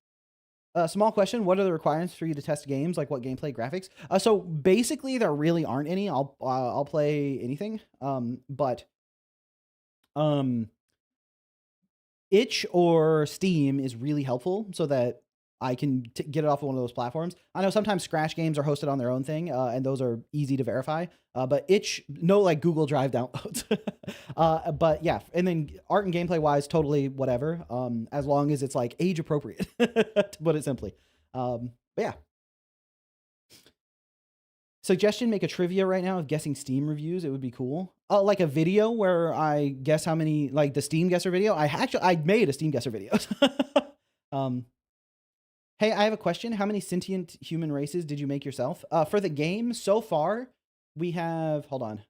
Small question. What are the requirements for you to test games? Like what gameplay, graphics? So basically there really aren't any. I'll play anything. But Itch or Steam is really helpful so that I can get it off of one of those platforms. I know sometimes Scratch games are hosted on their own thing, and those are easy to verify. But Itch, no like Google Drive downloads. But yeah, and then art and gameplay wise, totally whatever. As long as it's like age appropriate, to put it simply. But yeah. Suggestion, make a trivia right now of guessing Steam reviews. It would be cool. Like a video where I guess how many, like the Steam guesser video. I made a Steam guesser video. Hey, I have a question. How many sentient human races did you make yourself? For the game, so far, we have... Hold on.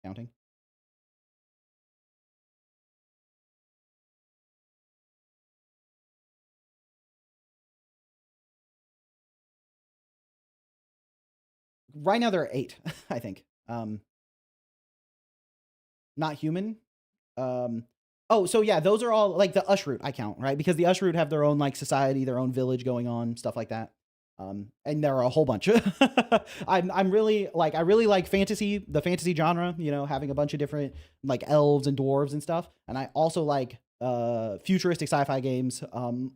Counting. Right now, there are 8, I think. Not human. Oh, so yeah, those are all like the Ushroot I count, right? Because the Ushroot have their own like society, their own village going on, stuff like that. And there are a whole bunch. I'm really like, I really like fantasy, the fantasy genre, you know, having a bunch of different like elves and dwarves and stuff. And I also like futuristic sci-fi games,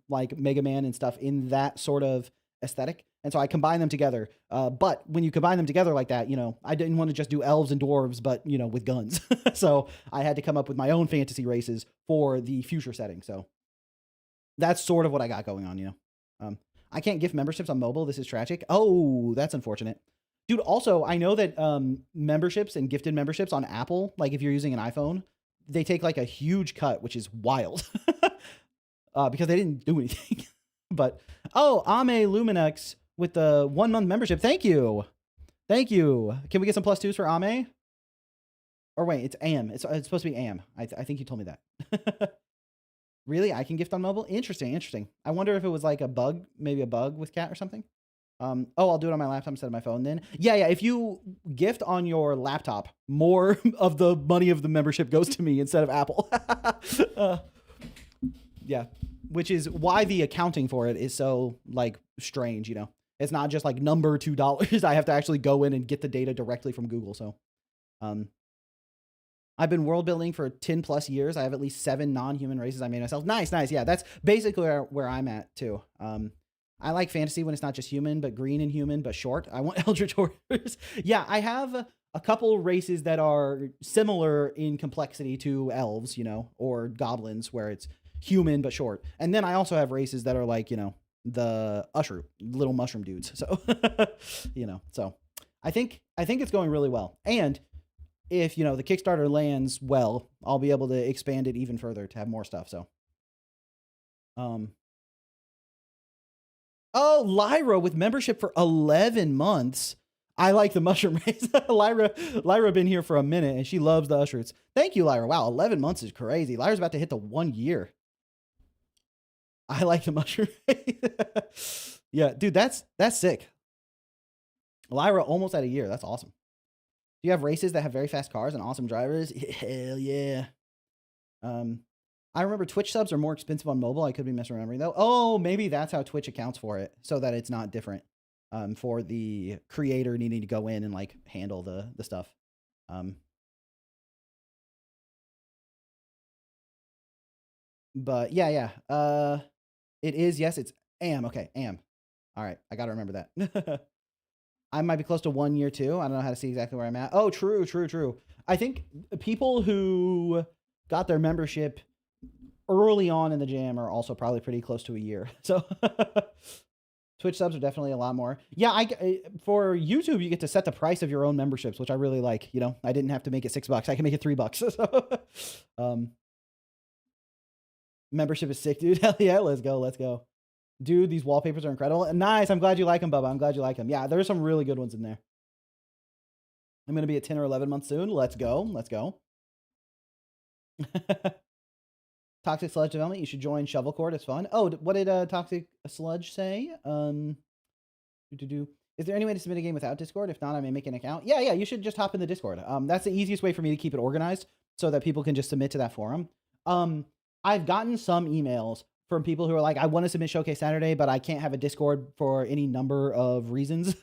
like Mega Man and stuff in that sort of aesthetic. And so I combine them together. But when you combine them together like that, you know, I didn't want to just do elves and dwarves, but, you know, with guns. So I had to come up with my own fantasy races for the future setting. So that's sort of what I got going on, you know. I can't gift memberships on mobile. This is tragic. Oh, that's unfortunate. Dude, also, I know that memberships and gifted memberships on Apple, like if you're using an iPhone, they take like a huge cut, which is wild. Because they didn't do anything. But, oh, Ame Luminex with the 1 month membership. Thank you. Thank you. Can we get some +2s for Ame? Or wait, it's AM. It's supposed to be AM. I think you told me that. Really? I can gift on mobile? Interesting, interesting. I wonder if it was like a bug, maybe a bug with cat or something. Oh, I'll do it on my laptop instead of my phone then. Yeah, if you gift on your laptop, more of the money of the membership goes to me instead of Apple. Yeah, which is why the accounting for it is so like strange, you know. It's not just like number $2. I have to actually go in and get the data directly from Google. So I've been world building for 10 plus years. I have at least 7 non-human races I made myself. Nice. Yeah, that's basically where I'm at too. I like fantasy when it's not just human, but green and human, but short. I want Eldritch Horrors. Yeah, I have a couple races that are similar in complexity to elves, you know, or goblins, where it's human but short. And then I also have races that are like, you know, the Usher, little mushroom dudes. So, you know, so I think it's going really well. And if, you know, the Kickstarter lands well, I'll be able to expand it even further to have more stuff. So, oh, Lyra with membership for 11 months. I like the mushroom race. Lyra been here for a minute and she loves the Ushroots. Thank you, Lyra. Wow, 11 months is crazy. Lyra's about to hit the 1 year. I like the mushroom race. Yeah, dude, that's sick. Lyra almost at a year. That's awesome. Do you have races that have very fast cars and awesome drivers? Hell yeah. I remember Twitch subs are more expensive on mobile. I could be misremembering though. Oh, maybe that's how Twitch accounts for it, so that it's not different for the creator needing to go in and like handle the stuff. But yeah. It is, yes, it's AM. Okay, AM. All right, I gotta remember that. I might be close to 1 year too. I don't know how to see exactly where I'm at. Oh, true. I think people who got their membership early on in the jam are also probably pretty close to a year. So Twitch subs are definitely a lot more. Yeah, for YouTube, you get to set the price of your own memberships, which I really like. You know, I didn't have to make it $6. I can make it $3. So, membership is sick, dude. Hell yeah, let's go. Dude, these wallpapers are incredible. Nice. I'm glad you like them, Bubba. I'm glad you like them. Yeah, there's some really good ones in there. I'm going to be at 10 or 11 months soon. Let's go. Toxic Sludge development. You should join Shovel Court. It's fun. Oh, what did Toxic Sludge say? Is there any way to submit a game without Discord? If not, I may make an account. Yeah, you should just hop in the Discord. That's the easiest way for me to keep it organized so that people can just submit to that forum. I've gotten some emails from people who are like, I want to submit Showcase Saturday, but I can't have a Discord for any number of reasons.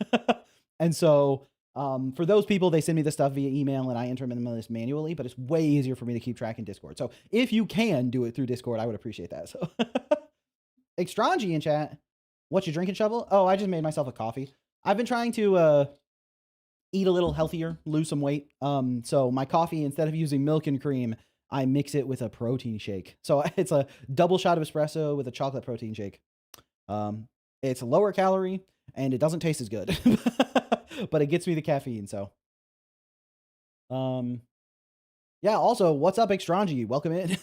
And so for those people, they send me the stuff via email and I enter them in the list manually, but it's way easier for me to keep track in Discord. So if you can do it through Discord, I would appreciate that. So Extrangi in chat. What you drinking, Shovel? Oh, I just made myself a coffee. I've been trying to eat a little healthier, lose some weight. So my coffee, instead of using milk and cream, I mix it with a protein shake. So it's a double shot of espresso with a chocolate protein shake. It's lower calorie and it doesn't taste as good, but it gets me the caffeine. So, yeah. Also, what's up, Extrangi? Welcome in.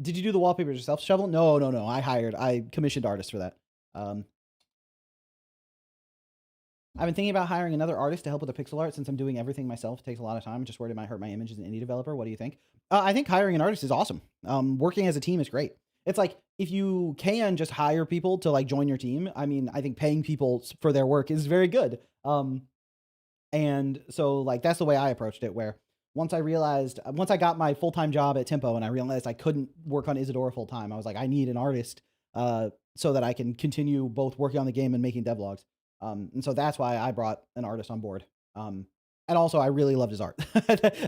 Did you do the wallpapers yourself, Shovel? No. I commissioned artists for that. I've been thinking about hiring another artist to help with the pixel art since I'm doing everything myself. It takes a lot of time. I'm just worried it might hurt my image as an indie developer. What do you think? I think hiring an artist is awesome. Working as a team is great. It's like, if you can just hire people to like join your team, I mean, I think paying people for their work is very good. And so like, that's the way I approached it, where once I got my full-time job at Tempo and I realized I couldn't work on Isadora full-time, I was like, I need an artist so that I can continue both working on the game and making devlogs. And so that's why I brought an artist on board. And also I really loved his art.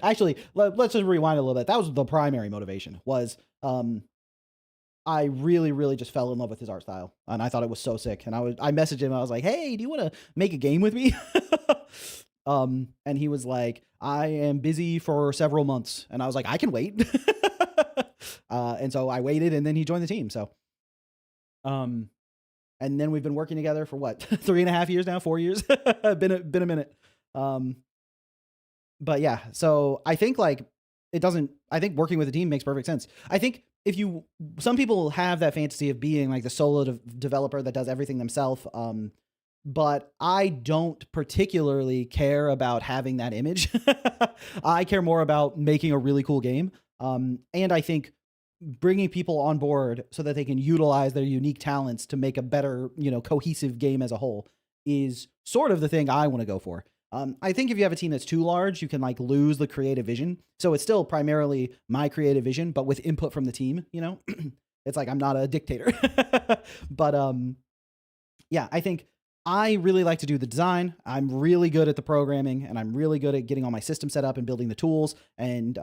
Actually, let's just rewind a little bit. That was the primary motivation, was I really, really just fell in love with his art style, and I thought it was so sick. And I messaged him. I was like, "Hey, do you want to make a game with me?" And he was like, "I am busy for several months," and I was like, "I can wait." And so I waited, and then he joined the team. So, and then we've been working together for what, 3.5 years now, 4 years. been a minute. But yeah, so I think like I think working with a team makes perfect sense. I think some people have that fantasy of being like the solo developer that does everything themselves. But I don't particularly care about having that image. I care more about making a really cool game. And I think bringing people on board so that they can utilize their unique talents to make a better, cohesive game as a whole is sort of the thing I want to go for. I think if you have a team that's too large, you can like lose the creative vision. So it's still primarily my creative vision, but with input from the team, it's like, I'm not a dictator. But yeah, I think I really like to do the design. I'm really good at the programming, and I'm really good at getting all my system set up and building the tools. And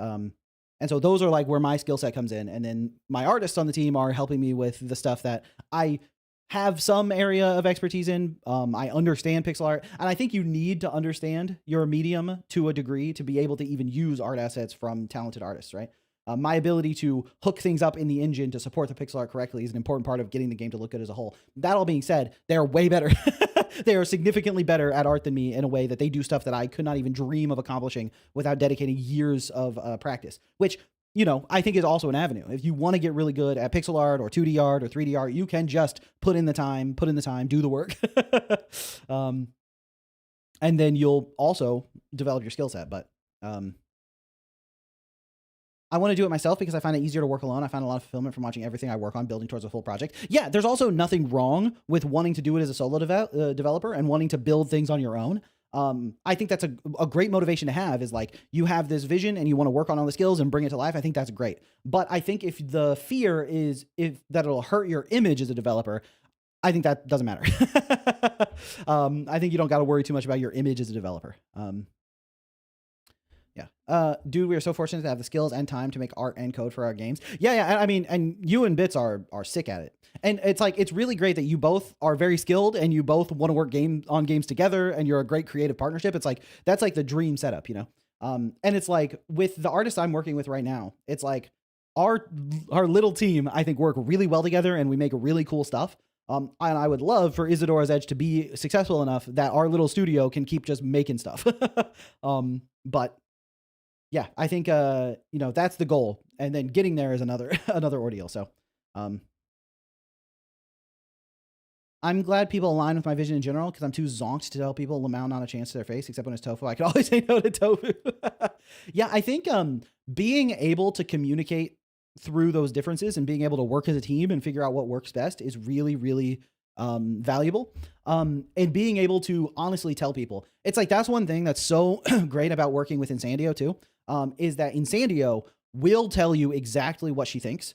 so those are like where my skill set comes in. And then my artists on the team are helping me with the stuff that I have some area of expertise in. I understand pixel art, and I think you need to understand your medium to a degree to be able to even use art assets from talented artists, right? My ability to hook things up in the engine to support the pixel art correctly is an important part of getting the game to look good as a whole. That all being said, they're way better. They are significantly better at art than me in a way that they do stuff that I could not even dream of accomplishing without dedicating years of practice, which, I think is also an avenue. If you want to get really good at pixel art or 2D art or 3D art, you can just put in the time, do the work. And then you'll also develop your skill set. But I want to do it myself because I find it easier to work alone. I find a lot of fulfillment from watching everything I work on building towards a full project. Yeah, there's also nothing wrong with wanting to do it as a solo developer and wanting to build things on your own. I think that's a great motivation to have, is like, you have this vision and you want to work on all the skills and bring it to life. I think that's great. But I think if the fear is that it'll hurt your image as a developer, I think that doesn't matter. I think you don't got to worry too much about your image as a developer. Yeah. Dude, we are so fortunate to have the skills and time to make art and code for our games. Yeah. I mean, and you and Bits are sick at it. And it's like, it's really great that you both are very skilled and you both want to work on games together, and you're a great creative partnership. It's like, that's like the dream setup, And it's like, with the artist I'm working with right now, it's like our little team, I think, work really well together and we make really cool stuff. And I would love for Isadora's Edge to be successful enough that our little studio can keep just making stuff. But yeah, I think, that's the goal. And then getting there is another ordeal. So, I'm glad people align with my vision in general, because I'm too zonked to tell people Lamau not a chance to their face, except when it's tofu. I can always say no to tofu. Yeah, I think being able to communicate through those differences and being able to work as a team and figure out what works best is really, really valuable. And being able to honestly tell people. It's like, that's one thing that's so great about working with Insandio too, is that Insandio will tell you exactly what she thinks.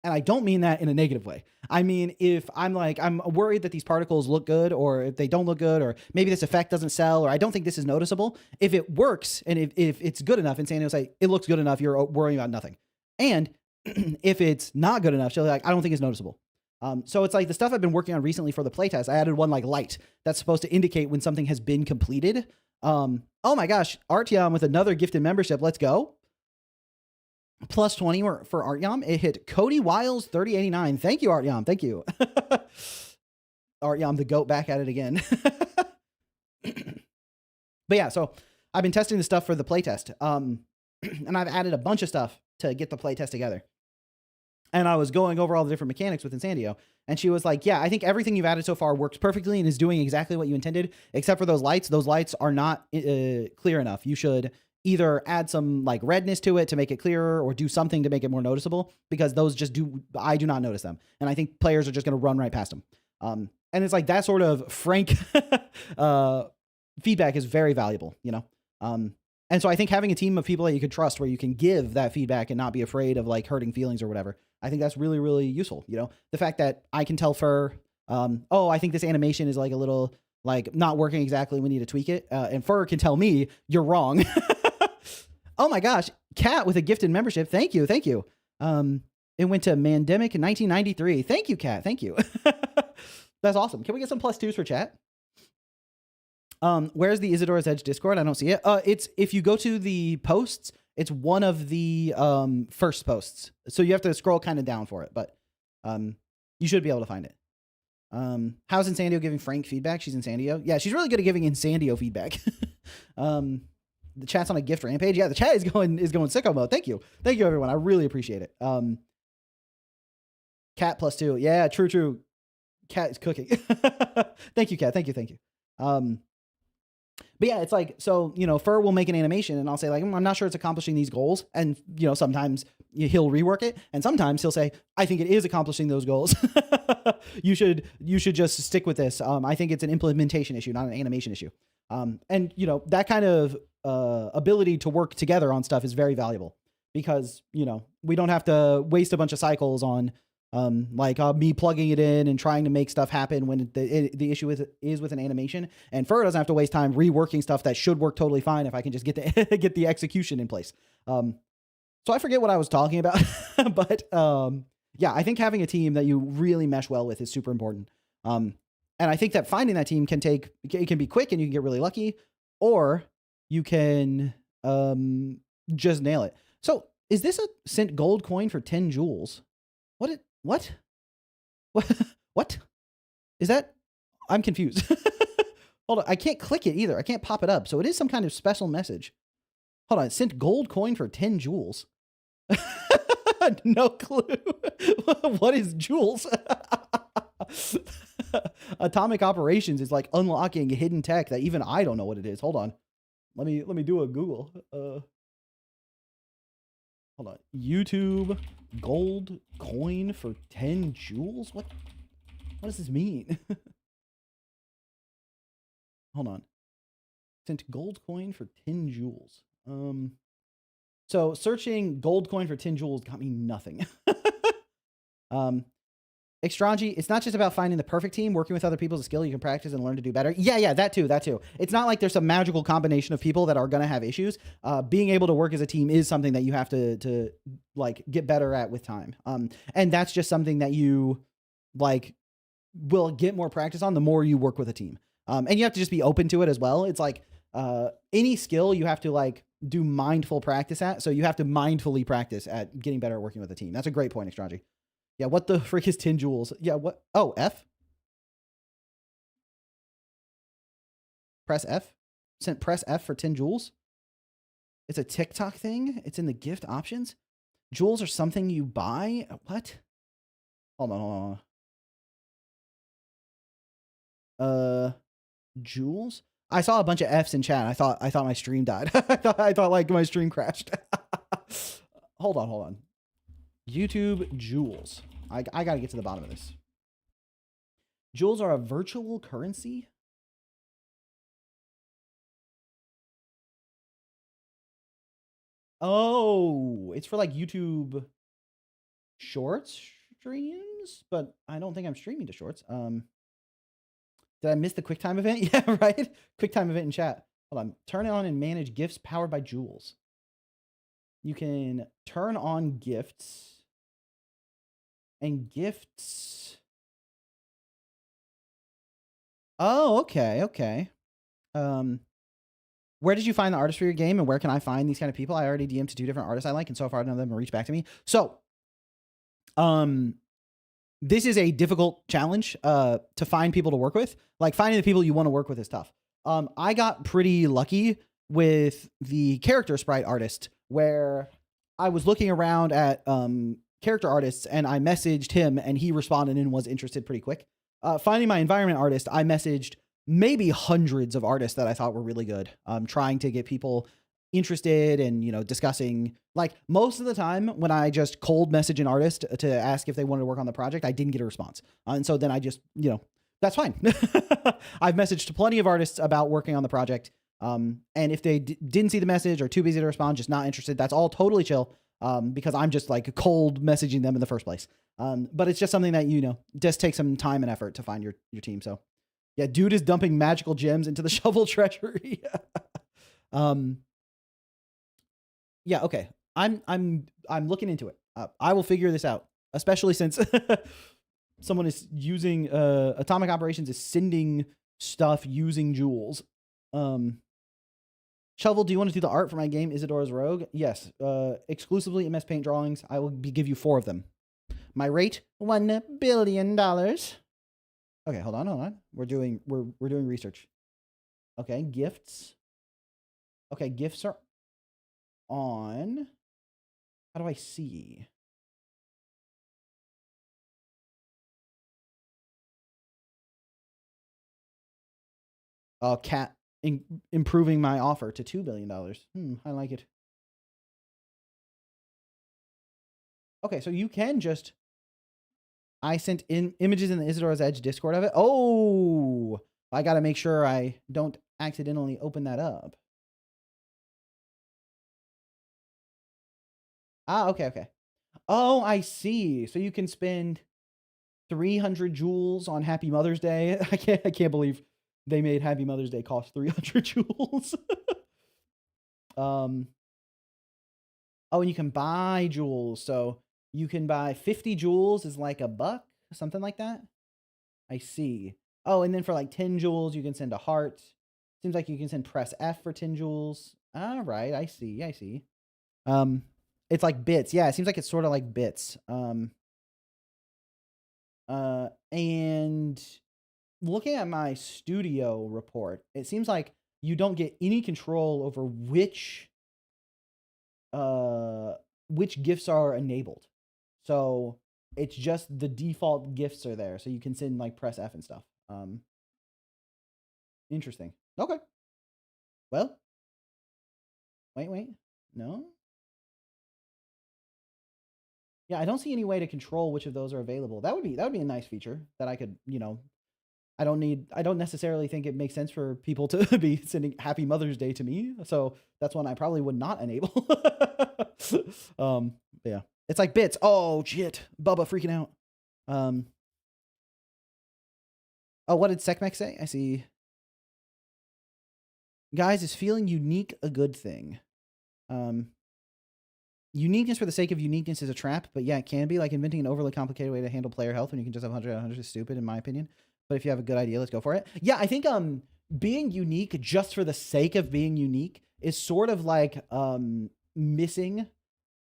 And I don't mean that in a negative way. I mean, if I'm worried that these particles look good, or if they don't look good, or maybe this effect doesn't sell, or I don't think this is noticeable, if it works and if it's good enough, Insandio will say, it looks good enough, you're worrying about nothing. And if it's not good enough, she'll be like, I don't think it's noticeable. So it's like the stuff I've been working on recently for the playtest. I added one like light that's supposed to indicate when something has been completed. Oh my gosh, Artyom with another gifted membership. Let's go. Plus 20 for Artyom. It hit Cody Wiles 3089. Thank you, Artyom. Thank you. Artyom the goat back at it again. But yeah, so I've been testing the stuff for the playtest. And I've added a bunch of stuff to get the playtest together. and I was going over all the different mechanics with Insandio. And she was like, yeah, I think everything you've added so far works perfectly and is doing exactly what you intended, except for those lights. Those lights are not clear enough. You should either add some like redness to it to make it clearer or do something to make it more noticeable, because those just I do not notice them. And I think players are just going to run right past them. And it's like that sort of frank feedback is very valuable, you know? And so I think having a team of people that you could trust where you can give that feedback and not be afraid of like hurting feelings or whatever, I think that's really, really useful. You know, the fact that I can tell Fur, oh, I think this animation is like a little like not working exactly. We need to tweak it. And Fur can tell me you're wrong. Oh my gosh. Kat with a gifted membership. Thank you. Thank you. It went to Mandemic in 1993. Thank you, Kat. Thank you. That's awesome. Can we get some +2s for chat? Where's the Isadora's Edge Discord? I don't see it. It's if you go to the posts, it's one of the first posts. So you have to scroll kind of down for it, but you should be able to find it. How's Insandio giving Frank feedback? She's Insandio. Yeah, she's really good at giving Insandio feedback. The chat's on a gift rampage. Yeah, the chat is going sicko mode. Thank you. Thank you, everyone. I really appreciate it. Cat +2. Yeah, true. Cat is cooking. Thank you, Cat. Thank you. But yeah, it's like, so, you know, Fur will make an animation and I'll say like, I'm not sure it's accomplishing these goals. And, you know, sometimes he'll rework it. And sometimes he'll say, I think it is accomplishing those goals. You should just stick with this. I think it's an implementation issue, not an animation issue. And, you know, that kind of ability to work together on stuff is very valuable because, you know, we don't have to waste a bunch of cycles on me plugging it in and trying to make stuff happen when the issue is with an animation, and Fur doesn't have to waste time reworking stuff that should work totally fine if I can just get the execution in place. So I forget what I was talking about, but yeah, I think having a team that you really mesh well with is super important. And I think that finding that team it can be quick and you can get really lucky, or you can just nail it. So is this a sent gold coin for 10 jewels? What? What? Is that? I'm confused. Hold on. I can't click it either. I can't pop it up. So it is some kind of special message. Hold on. It sent gold coin for 10 jewels. No clue. What is jewels? Atomic operations is like unlocking hidden tech that even I don't know what it is. Hold on. Let me do a Google. Hold on. YouTube gold coin for 10 jewels? What does this mean? Hold on. Sent gold coin for 10 jewels. So searching gold coin for 10 jewels got me nothing. Extranji, it's not just about finding the perfect team. Working with other people is a skill you can practice and learn to do better. Yeah, that too. It's not like there's some magical combination of people that are going to have issues. Being able to work as a team is something that you have to like get better at with time. And that's just something that you like will get more practice on the more you work with a team. And you have to just be open to it as well. It's like any skill you have to like do mindful practice at. So you have to mindfully practice at getting better at working with a team. That's a great point, Extranji. Yeah, what the frick is 10 jewels? Yeah, what? Oh, F? Press F? Press F for 10 jewels? It's a TikTok thing? It's in the gift options? Jewels are something you buy? What? Hold on. Jewels? I saw a bunch of Fs in chat. I thought my stream died. I thought like my stream crashed. Hold on. YouTube jewels. I gotta get to the bottom of this. Jewels are a virtual currency? Oh, it's for like YouTube shorts streams, but I don't think I'm streaming to shorts. Did I miss the QuickTime event? Yeah, right. QuickTime event in chat. Hold on. Turn on and manage gifts powered by jewels. You can turn on gifts. And gifts. Oh, okay. Where did you find the artists for your game, and where can I find these kind of people? I already DM'd to 2 different artists I like, and so far none of them have reached back to me. So, this is a difficult challenge to find people to work with. Like, finding the people you want to work with is tough. I got pretty lucky with the character sprite artist, where I was looking around at character artists, and I messaged him, and he responded and was interested pretty quick. Finding my environment artist, I messaged maybe hundreds of artists that I thought were really good. Trying to get people interested and, discussing. Like, most of the time when I just cold message an artist to ask if they wanted to work on the project, I didn't get a response. And so then I just, that's fine. I've messaged plenty of artists about working on the project. And if they didn't see the message or too busy to respond, just not interested, that's all totally chill. Because I'm just like cold messaging them in the first place. But it's just something that, just takes some time and effort to find your team. So yeah, dude is dumping magical gems into the shovel treasury. Yeah. Okay. I'm looking into it. I will figure this out, especially since someone is using, Atomic Operations is sending stuff using jewels. Shovel, do you want to do the art for my game, Isadora's Rogue? Yes. Exclusively MS Paint drawings. I will give you 4 of them. My rate, $1 billion. Okay, hold on. We're doing research. Okay, gifts. Okay, gifts are on. How do I see? Cat improving my offer to $2 billion. I like it. Okay, so you can just. I sent in images in the Isadora's Edge Discord of it. Oh, I got to make sure I don't accidentally open that up. Okay. Oh, I see. So you can spend 300 jewels on Happy Mother's Day. I can't believe they made Happy Mother's Day cost 300 jewels. Oh, and you can buy jewels. So you can buy 50 jewels is like $1, something like that. I see. Oh, and then for like 10 jewels, you can send a heart. Seems like you can send press F for 10 jewels. All right, I see. It's like bits. Yeah, it seems like it's sort of like bits. And looking at my studio report, it seems like you don't get any control over which gifts are enabled. So it's just the default gifts are there. So you can send like press F and stuff. Interesting. Okay. Well, wait. No. Yeah, I don't see any way to control which of those are available. That would be a nice feature that I could, I don't necessarily think it makes sense for people to be sending Happy Mother's Day to me. So that's one I probably would not enable. Yeah. It's like bits. Oh shit. Bubba freaking out. Oh, what did Sekmek say? I see. Guys, is feeling unique a good thing? Uniqueness for the sake of uniqueness is a trap, but yeah, it can be. Like inventing an overly complicated way to handle player health when you can just have 100 is stupid, in my opinion. But if you have a good idea, let's go for it. Yeah, I think being unique just for the sake of being unique is sort of like missing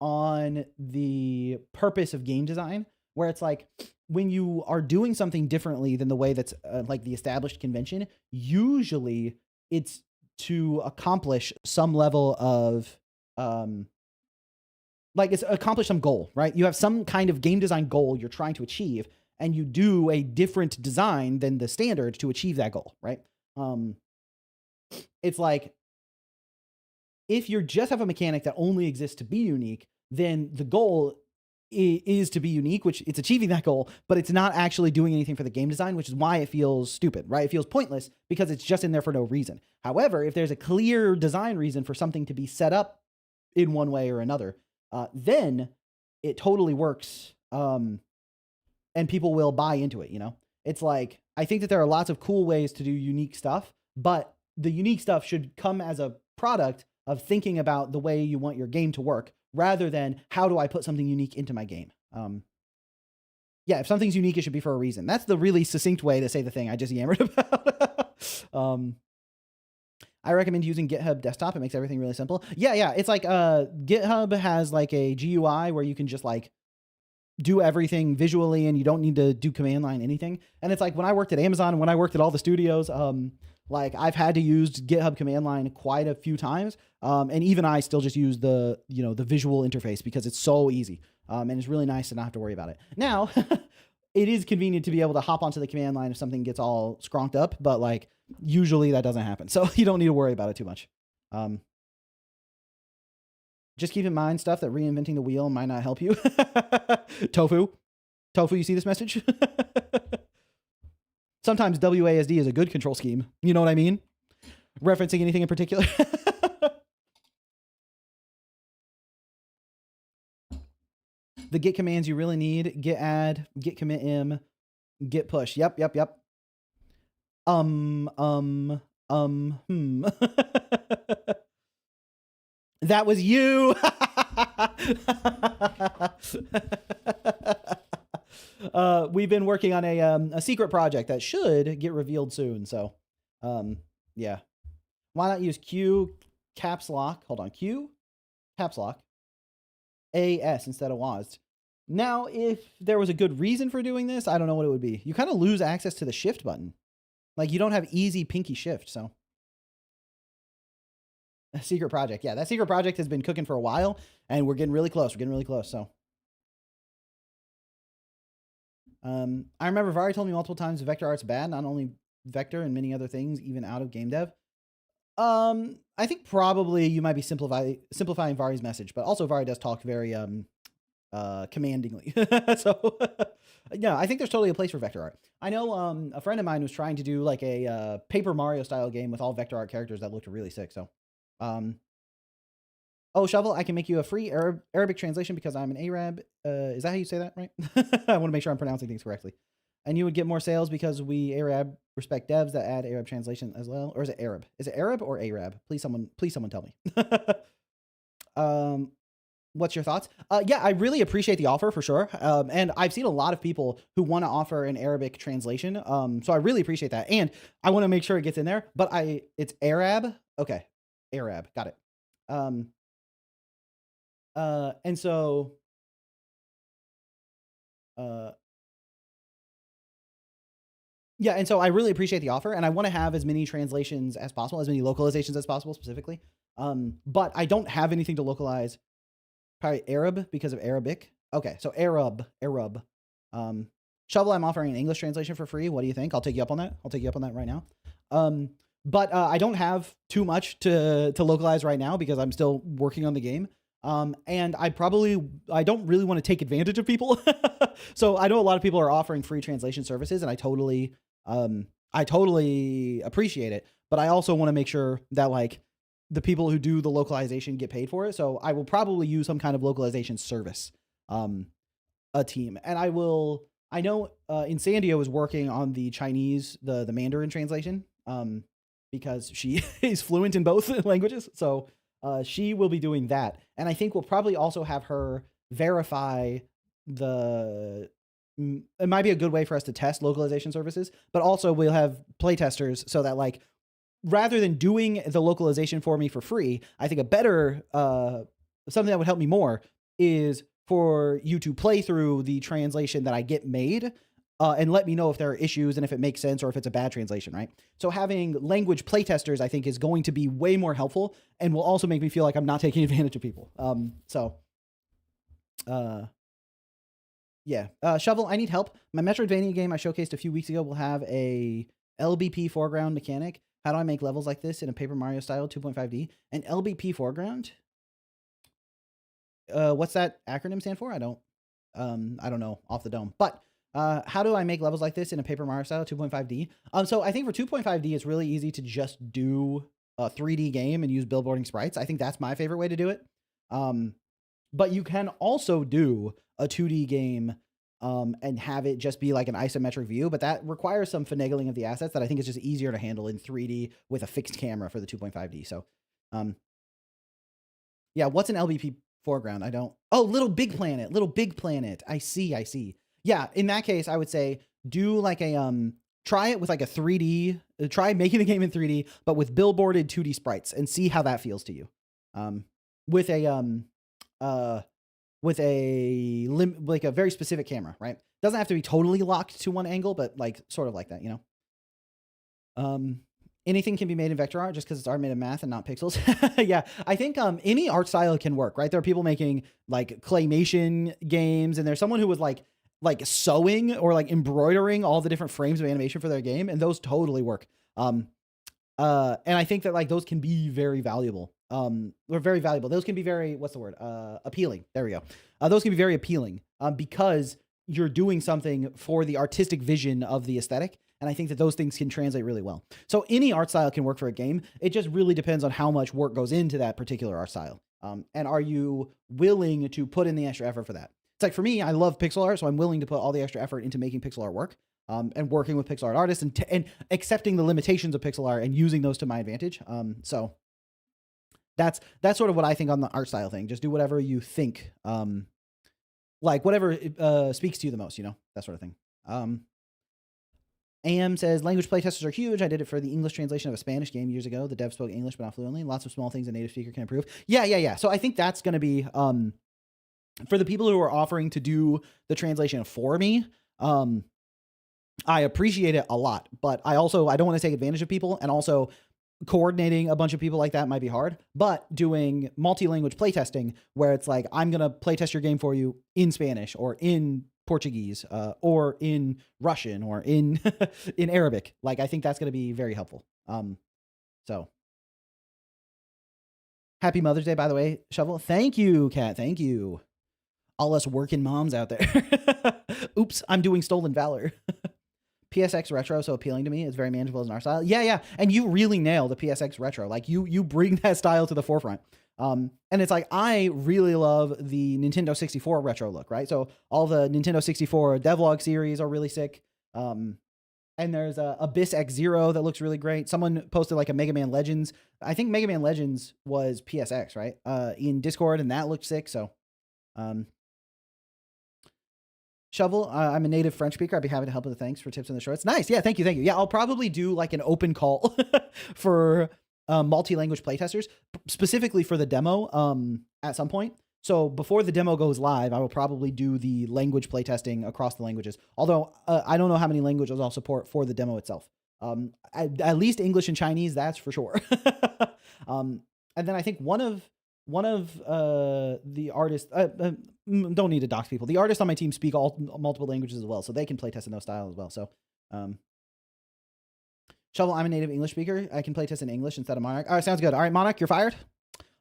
on the purpose of game design, where it's like when you are doing something differently than the way that's like the established convention, usually it's to accomplish some level of like it's accomplish some goal, right? You have some kind of game design goal you're trying to achieve, and you do a different design than the standard to achieve that goal, right? It's like if you just have a mechanic that only exists to be unique, then the goal is to be unique, which it's achieving that goal, but it's not actually doing anything for the game design, which is why it feels stupid, right? It feels pointless because it's just in there for no reason. However, if there's a clear design reason for something to be set up in one way or another, then it totally works. And people will buy into it, It's like, I think that there are lots of cool ways to do unique stuff, but the unique stuff should come as a product of thinking about the way you want your game to work, rather than how do I put something unique into my game. Yeah, if something's unique, it should be for a reason. That's the really succinct way to say the thing I just yammered about. I recommend using GitHub Desktop. It makes everything really simple. Yeah. It's like GitHub has like a GUI where you can just like do everything visually and you don't need to do command line anything. And it's like when I worked at Amazon and when I worked at all the studios, like I've had to use GitHub command line quite a few times. And even I still just use the visual interface because it's so easy. And it's really nice to not have to worry about it. Now, it is convenient to be able to hop onto the command line if something gets all scronked up, but like usually that doesn't happen. So you don't need to worry about it too much. Just keep in mind stuff that reinventing the wheel might not help you. Tofu, you see this message? Sometimes WASD is a good control scheme. You know what I mean? Referencing anything in particular? The git commands you really need: git add, git commit m, git push. Yep. That was you. We've been working on a secret project that should get revealed soon. So, yeah. Why not use Q caps lock? Hold on, Q caps lock AS instead of WASD. Now, if there was a good reason for doing this, I don't know what it would be. You kind of lose access to the shift button. Like you don't have easy pinky shift. So a secret project. Yeah, that secret project has been cooking for a while and we're getting really close. So I remember Vari told me multiple times vector art's bad, not only vector and many other things, even out of game dev. I think probably you might be simplifying Vari's message, but also Vari does talk very commandingly. So yeah, I think there's totally a place for vector art. I know a friend of mine was trying to do like a Paper Mario style game with all vector art characters that looked really sick. So oh, Shovel, I can make you a free Arabic translation because I'm an Arab. Is that how you say that, right? I want to make sure I'm pronouncing things correctly. And you would get more sales because we Arab respect devs that add Arab translation as well. Or is it Arab? Is it Arab or Arab? Please someone tell me. What's your thoughts? Yeah, I really appreciate the offer for sure. And I've seen a lot of people who want to offer an Arabic translation. So I really appreciate that. And I want to make sure it gets in there, but it's Arab. Okay. Arab. Got it. And so, yeah, and so I really appreciate the offer, and I want to have as many translations as possible, as many localizations as possible specifically. But I don't have anything to localize. Probably Arab because of Arabic. Okay, so Arab. Shovel, I'm offering an English translation for free. What do you think? I'll take you up on that. Right now. But I don't have too much to localize right now because I'm still working on the game. And I don't really want to take advantage of people. So I know a lot of people are offering free translation services, and I totally appreciate it. But I also want to make sure that like the people who do the localization get paid for it. So I will probably use some kind of localization service, a team. And I know Insandio is working on the Chinese, the Mandarin translation, because she is fluent in both languages. So she will be doing that. And I think we'll probably also have her verify it might be a good way for us to test localization services, but also we'll have playtesters so that like, rather than doing the localization for me for free, I think a better, something that would help me more is for you to play through the translation that I get made, and let me know if there are issues and if it makes sense or if it's a bad translation, right? So having language playtesters, I think, is going to be way more helpful and will also make me feel like I'm not taking advantage of people. Yeah. Shovel, I need help. My Metroidvania game I showcased a few weeks ago will have a LBP foreground mechanic. How do I make levels like this in a Paper Mario style 2.5D? An LBP foreground? What's that acronym stand for? I don't know off the dome. But how do I make levels like this in a Paper Mario style 2.5D? So I think for 2.5D, it's really easy to just do a 3D game and use billboarding sprites. I think that's my favorite way to do it. But you can also do a 2D game and have it just be like an isometric view, but that requires some finagling of the assets that I think is just easier to handle in 3D with a fixed camera for the 2.5D. So, yeah, what's an LBP foreground? Oh, Little Big Planet. I see. Yeah, in that case, I would say do like a, try it with like a 3D, try making the game in 3D, but with billboarded 2D sprites and see how that feels to you. With like a very specific camera, right? Doesn't have to be totally locked to one angle, but like sort of like that, you know? Anything can be made in vector art just because it's art made of math and not pixels. Yeah, I think any art style can work, right? There are people making like claymation games, and there's someone who was like sewing or like embroidering all the different frames of animation for their game, and those totally work. And I think that like those can be very valuable. Or very valuable. Those can be very, what's the word? Appealing. There we go. Those can be very appealing because you're doing something for the artistic vision of the aesthetic. And I think that those things can translate really well. So any art style can work for a game. It just really depends on how much work goes into that particular art style. And are you willing to put in the extra effort for that? It's like for me, I love pixel art, so I'm willing to put all the extra effort into making pixel art work. And working with pixel art artists and accepting the limitations of pixel art and using those to my advantage. So that's sort of what I think on the art style thing. Just do whatever you think, like whatever speaks to you the most, you know, that sort of thing. AM says, language playtesters are huge. I did it for the English translation of a Spanish game years ago. The dev spoke English, but not fluently. Lots of small things a native speaker can improve. Yeah. So I think that's going to be, for the people who are offering to do the translation for me, I appreciate it a lot, but I don't want to take advantage of people. And also coordinating a bunch of people like that might be hard, but doing multi-language playtesting where it's like, I'm going to playtest your game for you in Spanish or in Portuguese, or in Russian or in, in Arabic. Like, I think that's going to be very helpful. So happy Mother's Day, by the way, Shovel. Thank you, Kat. Thank you. All us working moms out there. Oops, I'm doing Stolen Valor. PSX Retro so appealing to me. It's very manageable as an art style. Yeah. And you really nail the PSX Retro. Like you bring that style to the forefront. And it's like, I really love the Nintendo 64 retro look, right? So all the Nintendo 64 devlog series are really sick. And there's a Abyss X-Zero that looks really great. Someone posted like a Mega Man Legends. I think Mega Man Legends was PSX, right? In Discord, and that looked sick. So, Shovel, I'm a native French speaker. I'd be happy to help with the thanks for tips in the shorts. Nice. Yeah, thank you. Yeah, I'll probably do like an open call for multi-language playtesters, specifically for the demo at some point. So before the demo goes live, I will probably do the language playtesting across the languages. Although I don't know how many languages I'll support for the demo itself. At least English and Chinese, that's for sure. And then I think one of the artists, don't need to dox people. The artists on my team speak multiple languages as well, so they can playtest in those styles as well. So, Shovel, I'm a native English speaker. I can playtest in English instead of Monarch. All right, sounds good. All right, Monarch, you're fired.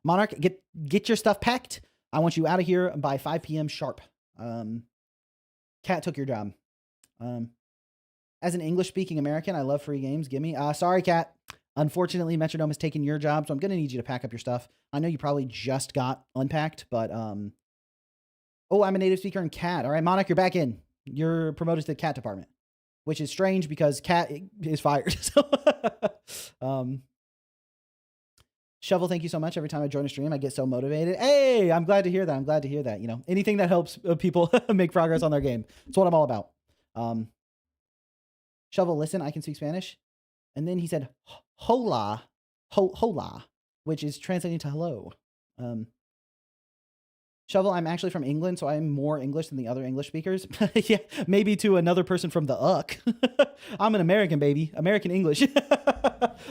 Monarch, get your stuff packed. I want you out of here by 5 p.m. sharp. Kat took your job. As an English-speaking American, I love free games. Gimme. Sorry, Kat. Unfortunately, Metronome has taken your job, so I'm going to need you to pack up your stuff. I know you probably just got unpacked, but oh, I'm a native speaker in Cat. All right, Monarch, you're back in. You're promoted to the Cat department, which is strange because Cat is fired. So, Shovel, thank you so much. Every time I join a stream, I get so motivated. Hey, I'm glad to hear that. I'm glad to hear that. You know, anything that helps people make progress on their game. That's what I'm all about. Shovel, listen, I can speak Spanish. And then he said, hola, hola, which is translating to hello. Shovel, I'm actually from England, so I'm more English than the other English speakers. Yeah, maybe to another person from the UC. I'm an American, baby. American English.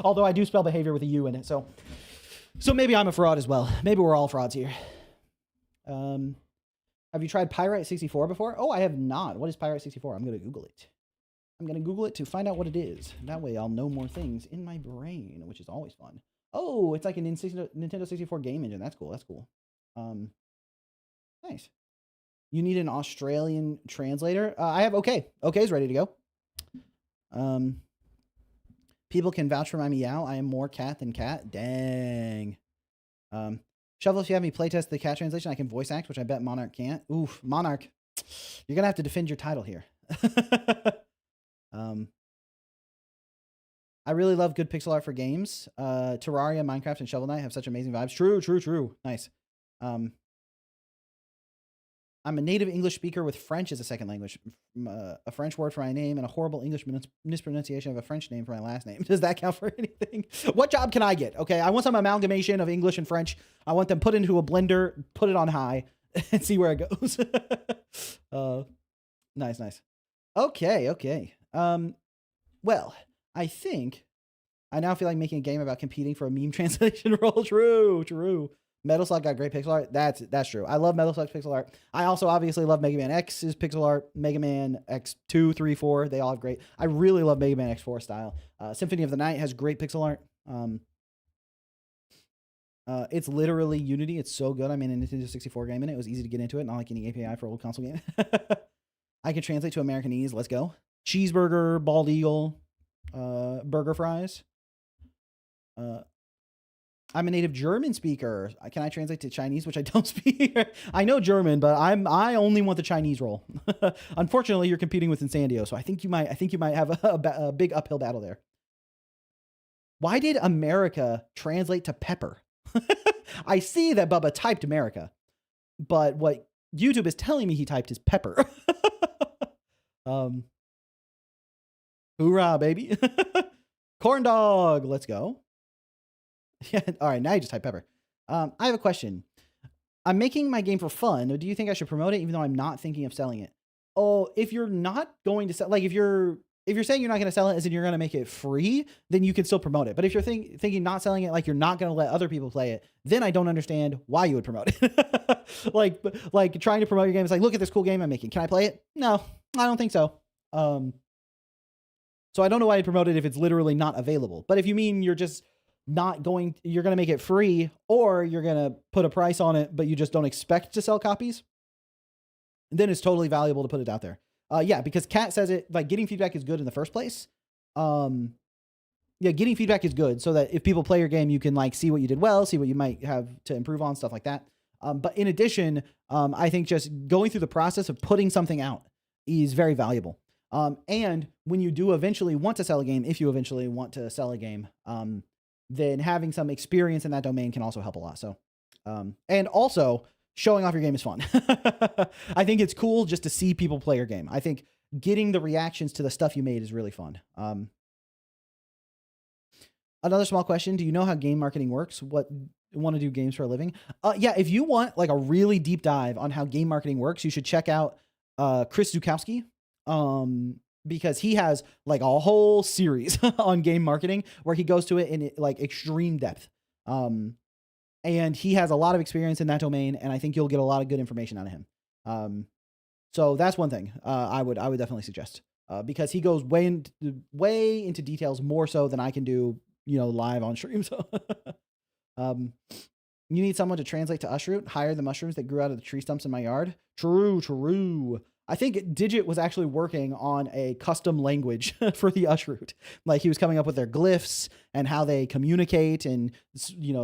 Although I do spell behavior with a U in it. So maybe I'm a fraud as well. Maybe we're all frauds here. Have you tried Pyrite 64 before? Oh, I have not. What is Pyrite 64? I'm going to Google it. I'm going to Google it to find out what it is. That way I'll know more things in my brain, which is always fun. Oh, it's like an Nintendo 64 game engine. That's cool. That's cool. Nice. You need an Australian translator? I have OK. OK is ready to go. People can vouch for my meow. I am more cat than cat. Dang. Shovel, if you have me playtest the cat translation, I can voice act, which I bet Monarch can't. Oof, Monarch. You're going to have to defend your title here. I really love good pixel art for games. Terraria, Minecraft, and Shovel Knight have such amazing vibes. True. Nice. I'm a native English speaker with French as a second language. A French word for my name and a horrible English mispronunciation of a French name for my last name. Does that count for anything? What job can I get? Okay, I want some amalgamation of English and French. I want them put into a blender, put it on high, and see where it goes. Nice. Okay. Well, I think I now feel like making a game about competing for a meme translation role. True. Metal Slug got great pixel art. That's true. I love Metal Slug's pixel art. I also obviously love Mega Man X's pixel art. Mega Man X2, 3, 4. They all have great. I really love Mega Man X4 style. Symphony of the Night has great pixel art. It's literally Unity. It's so good. I made a Nintendo 64 game in it. It was easy to get into it. Not like any API for old console game. I can translate to Americanese. Let's go. Cheeseburger, bald eagle, burger fries. I'm a native German speaker. Can I translate to Chinese, which I don't speak? I know German, but I only want the Chinese role. Unfortunately, you're competing with Insandio, so I think you might have a big uphill battle there. Why did America translate to pepper? I see that Bubba typed America, but what YouTube is telling me he typed is pepper. Hoorah, baby. Corn dog. Let's go. Yeah. All right. Now you just type pepper. I have a question. I'm making my game for fun. Do you think I should promote it even though I'm not thinking of selling it? Oh, if you're not going to sell, like if you're saying you're not going to sell it as in you're going to make it free, then you can still promote it. But if you're thinking not selling it, like you're not going to let other people play it, then I don't understand why you would promote it. like trying to promote your game. It's like, look at this cool game I'm making. Can I play it? No, I don't think so. So I don't know why I'd promote it if it's literally not available. But if you mean you're just you're going to make it free, or you're going to put a price on it, but you just don't expect to sell copies, then it's totally valuable to put it out there. Yeah, because Kat says it, like, getting feedback is good in the first place. Yeah, getting feedback is good so that if people play your game, you can like see what you did well, see what you might have to improve on, stuff like that. But in addition, I think just going through the process of putting something out is very valuable. And when you do eventually want to sell a game, if you eventually want to sell a game, then having some experience in that domain can also help a lot. So, and also showing off your game is fun. I think it's cool just to see people play your game. I think getting the reactions to the stuff you made is really fun. Another small question. Do you know how game marketing works? What want to do games for a living? Yeah. If you want like a really deep dive on how game marketing works, you should check out, Chris Zukowski. Because he has like a whole series on game marketing where he goes to it in like extreme depth. And he has a lot of experience in that domain, and I think you'll get a lot of good information out of him. So that's one thing I would definitely suggest, because he goes way into details more so than I can do, live on stream. So, you need someone to translate to Ushroot. Hire the mushrooms that grew out of the tree stumps in my yard. True. I think Digit was actually working on a custom language for the Ushroot. Like he was coming up with their glyphs and how they communicate and,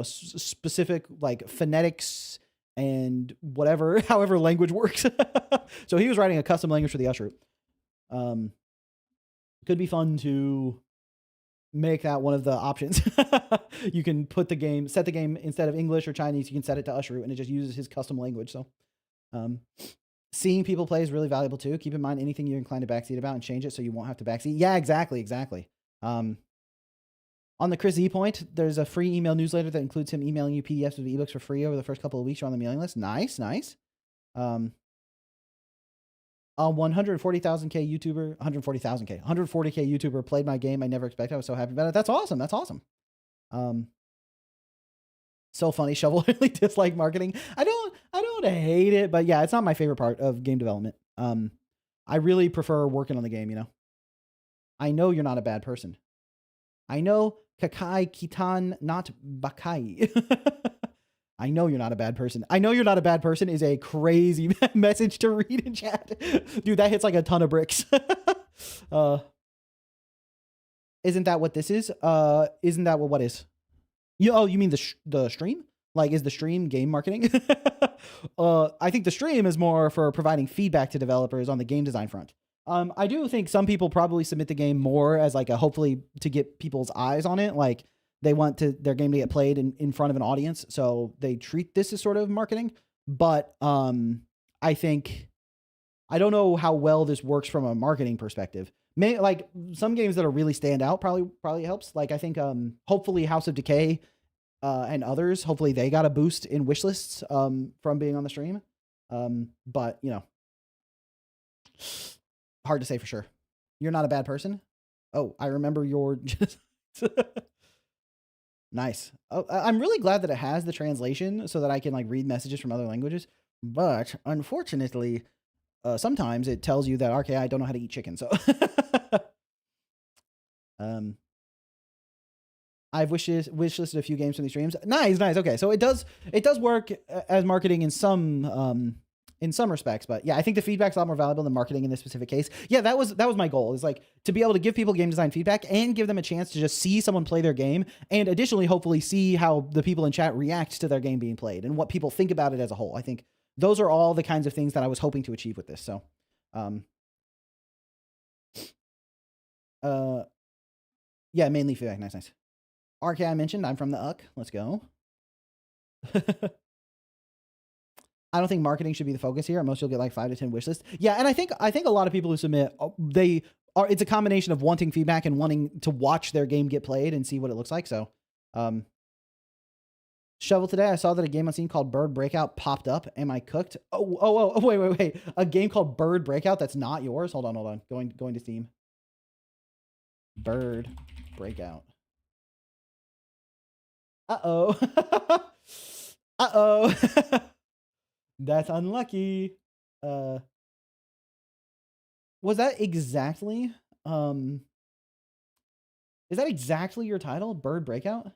specific like phonetics and whatever, however language works. So he was writing a custom language for the Ushroot. Could be fun to make that one of the options. You can set the game instead of English or Chinese, you can set it to Ushroot and it just uses his custom language. So, seeing people play is really valuable too. Keep in mind anything you're inclined to backseat about and change it so you won't have to backseat. Yeah, exactly. On the Chris E point, there's a free email newsletter that includes him emailing you PDFs of ebooks for free over the first couple of weeks you're on the mailing list. Nice. 140,000K YouTuber, 140K YouTuber played my game. I never expected. I was so happy about it. That's awesome. So funny. Shovel really dislike marketing. I don't hate it, but yeah, it's not my favorite part of game development. I really prefer working on the game, I know you're not a bad person. I know Kakai Kitan, not Bakai. I know you're not a bad person. I know you're not a bad person is a crazy message to read in chat. Dude, that hits like a ton of bricks. Isn't that what this is? Isn't that what is? You mean the stream? Like, is the stream game marketing? I think the stream is more for providing feedback to developers on the game design front. I do think some people probably submit the game more as like hopefully to get people's eyes on it. Like they want their game to get played in front of an audience. So they treat this as sort of marketing. But I think, I don't know how well this works from a marketing perspective. Like some games that are really stand out probably helps. Like I think hopefully House of Decay and others, hopefully they got a boost in wish lists from being on the stream. But hard to say for sure. You're not a bad person. Oh, I remember your Nice. Oh, I'm really glad that it has the translation so that I can like read messages from other languages. But unfortunately, sometimes it tells you that RKI don't know how to eat chicken. So um, I've wishlisted a few games from these streams. Nice. Okay, so it does work as marketing in some respects, but yeah, I think the feedback's a lot more valuable than marketing in this specific case. Yeah, that was my goal, is like to be able to give people game design feedback and give them a chance to just see someone play their game, and additionally, hopefully, see how the people in chat react to their game being played and what people think about it as a whole. I think those are all the kinds of things that I was hoping to achieve with this. So, yeah, mainly feedback. Nice. RK, I mentioned I'm from the UC. Let's go. I don't think marketing should be the focus here. At most, you'll get like 5 to 10 wish lists. Yeah, and I think a lot of people who submit, it's a combination of wanting feedback and wanting to watch their game get played and see what it looks like. So, Shovel, today I saw that a game on Steam called Bird Breakout popped up. Am I cooked? Oh, wait. A game called Bird Breakout that's not yours? Hold on. Going to Steam. Bird Breakout. Uh-oh. That's unlucky. Was that exactly is that exactly your title? Bird Breakout?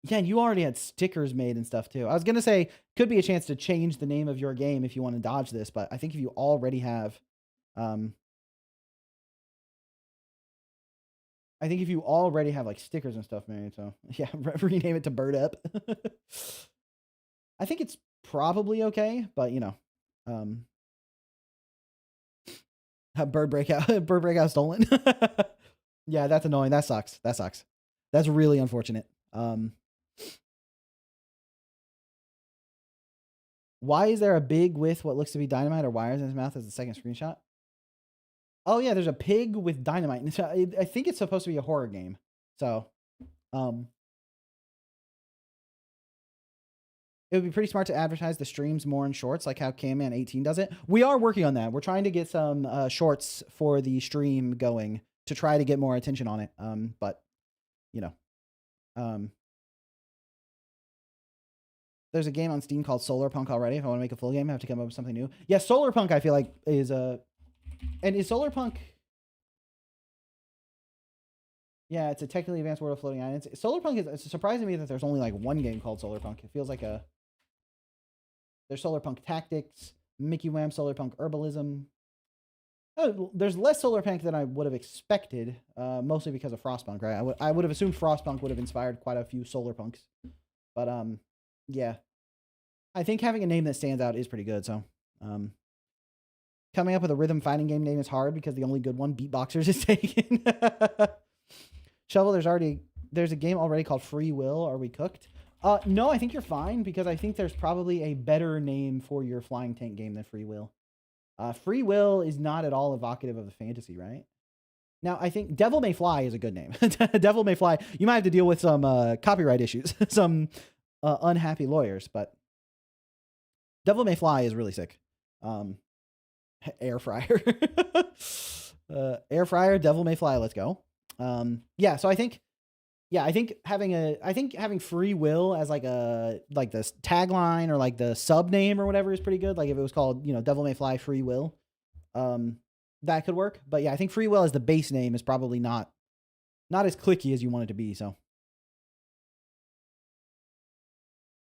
Yeah, and you already had stickers made and stuff too. I was gonna say, could be a chance to change the name of your game if you want to dodge this, but I think if you already have like stickers and stuff made, so yeah, rename it to Bird Up. I think it's probably okay, but you know, Bird Breakout stolen. Yeah, that's annoying. That sucks. That's really unfortunate. Why is there a pig with what looks to be dynamite or wires in his mouth as the second screenshot? Oh yeah, there's a pig with dynamite. I think it's supposed to be a horror game. So, it would be pretty smart to advertise the streams more in shorts, like how Camman 18 does it. We are working on that. We're trying to get some shorts for the stream going to try to get more attention on it. But you know, there's a game on Steam called Solarpunk already. If I want to make a full game, I have to come up with something new. Yeah, Solarpunk I feel like is and is Solarpunk. Yeah, it's a technically advanced world of floating islands. Solarpunk is, it's surprising to me that there's only like one game called Solarpunk. It feels like there's Solarpunk Tactics, Mickey Wham, Solarpunk Herbalism. Oh, there's less Solarpunk than I would have expected, mostly because of Frostpunk, right? I would have assumed Frostpunk would have inspired quite a few Solarpunks. But yeah. I think having a name that stands out is pretty good, so coming up with a rhythm fighting game name is hard because the only good one, Beatboxers, is taken. Shovel, there's a game already called Free Will. Are we cooked? No, I think you're fine because I think there's probably a better name for your flying tank game than Free Will. Free Will is not at all evocative of the fantasy, right? Now, I think Devil May Fly is a good name. Devil May Fly. You might have to deal with some copyright issues, some unhappy lawyers, but Devil May Fly is really sick. Air fryer. Air fryer, Devil May Fly, let's go. Yeah, so I think having Free Will as like this tagline or like the sub name or whatever is pretty good. Like if it was called, Devil May Fly Free Will, that could work. But yeah, I think Free Will as the base name is probably not as clicky as you want it to be. So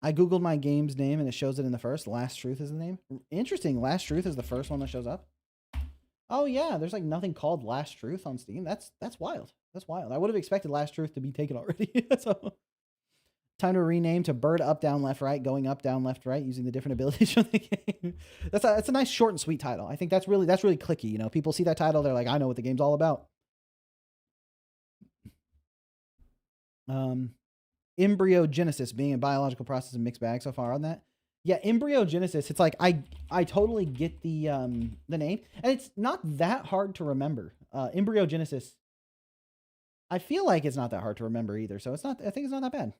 I Googled my game's name and it shows it in the first. Last Truth is the name. Interesting. Last Truth is the first one that shows up. Oh yeah, there's like nothing called Last Truth on Steam. That's wild. That's wild. I would have expected Last Truth to be taken already. So time to rename to Bird Up Down Left Right, going up down left right using the different abilities from the game. That's a nice short and sweet title. I think that's really clicky. People see that title, they're like, I know what the game's all about. Embryogenesis being a biological process of mixed bag so far on that. Yeah, embryogenesis. It's like I totally get the name, and it's not that hard to remember. Embryogenesis. I feel like it's not that hard to remember either, so it's not. I think it's not that bad.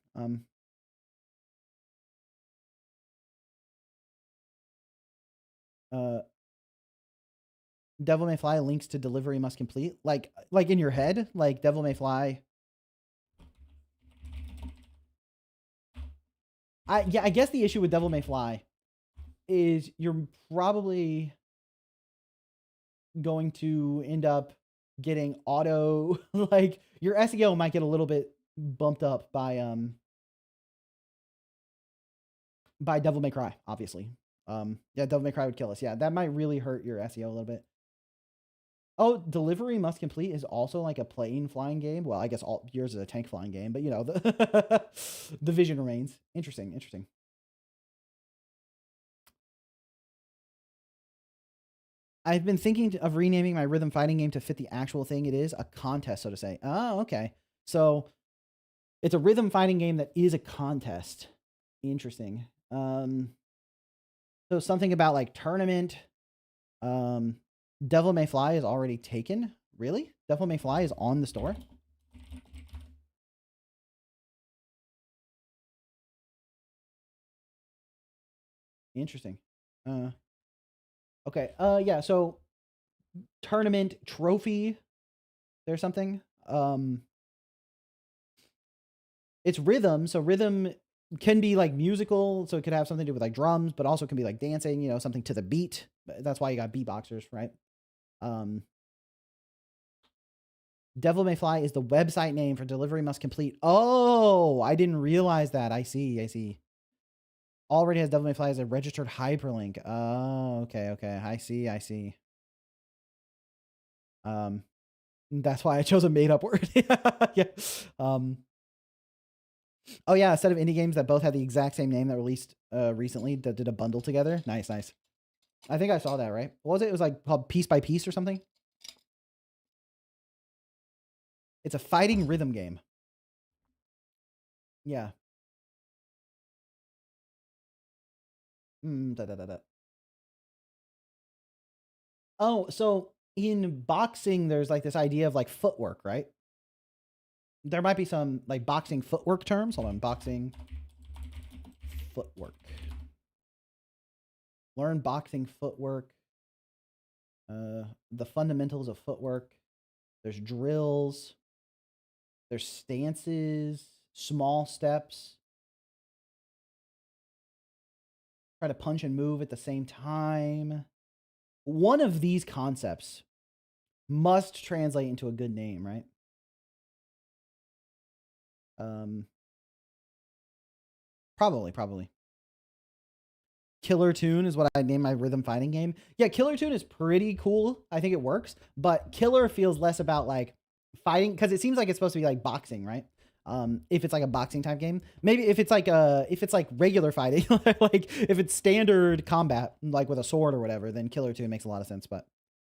Devil May Fly links to delivery must complete. Like in your head, like Devil May Fly. I guess the issue with Devil May Fly is you're probably going to end up getting auto like your SEO might get a little bit bumped up by Devil May Cry, obviously. Yeah, Devil May Cry would kill us. Yeah, that might really hurt your SEO a little bit. Oh, Delivery Must Complete is also like a plane flying game. Well, I guess all yours is a tank flying game, but you know, the the vision remains. Interesting, interesting. I've been thinking of renaming my rhythm fighting game to fit the actual thing it is, a contest, so to say. Oh, okay. So it's a rhythm fighting game that is a contest. Interesting. So something about like tournament. Devil May Fly is already taken. Really? Devil May Fly is on the store? Interesting. Okay. Yeah, so tournament trophy. There's something. It's rhythm, so rhythm can be like musical, so it could have something to do with like drums, but also can be like dancing, you know, something to the beat. That's why you got beatboxers, right? Devil May Fly is the website name for Delivery Must Complete. Oh, I didn't realize that. I see. I see. Already has Devil May Fly as a registered hyperlink. Oh, okay. Okay. I see. I see. That's why I chose a made up word. Yeah. Oh yeah, a set of indie games that both had the exact same name that released recently that did a bundle together. Nice, nice. I think I saw that, right? What was it? It was like called Piece by Piece or something. It's a fighting rhythm game. Yeah. Da, da, da, da. Oh, so in boxing, there's like this idea of like footwork, right? There might be some like boxing footwork terms. Hold on, boxing footwork. Learn boxing footwork. The fundamentals of footwork. There's drills. There's stances, small steps. Try to punch and move at the same time. One of these concepts must translate into a good name, right? Probably. Killer Tune is what I name my rhythm fighting game. Yeah, Killer Tune is pretty cool. I think it works, but Killer feels less about like fighting because it seems like it's supposed to be like boxing, right? If it's like a boxing type game, maybe if it's like regular fighting, like if it's standard combat, like with a sword or whatever, then Killer Tune makes a lot of sense. But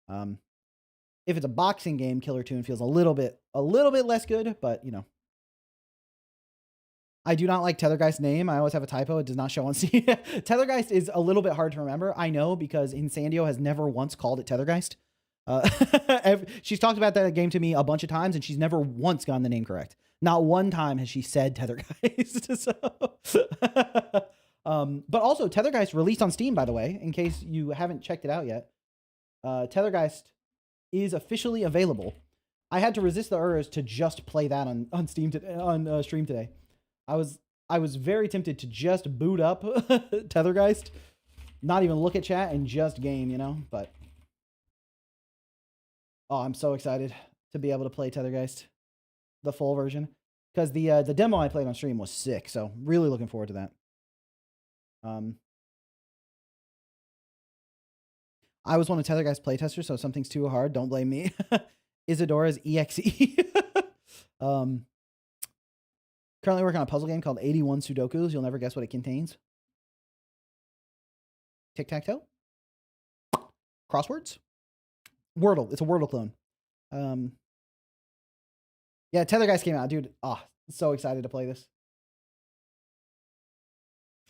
if it's a boxing game, Killer Tune feels a little bit less good. But you know, I do not like Tethergeist's name. I always have a typo. It does not show on Steam. Tethergeist is a little bit hard to remember. I know because Insandio has never once called it Tethergeist. She's talked about that game to me a bunch of times, and she's never once gotten the name correct. Not one time has she said Tethergeist. But also, Tethergeist released on Steam, by the way, in case you haven't checked it out yet. Tethergeist is officially available. I had to resist the urge to just play that on Steam on stream today. I was very tempted to just boot up Tethergeist, not even look at chat and just game, you know, but oh, I'm so excited to be able to play Tethergeist, the full version, because the demo I played on stream was sick, so really looking forward to that. I was one of Tethergeist's playtesters, so if something's too hard, don't blame me. Isadora's EXE. Currently working on a puzzle game called 81 Sudokus. You'll never guess what it contains. Tic-tac-toe? Crosswords? Wordle. It's a Wordle clone. Yeah, Tethergeist came out. Dude, so excited to play this.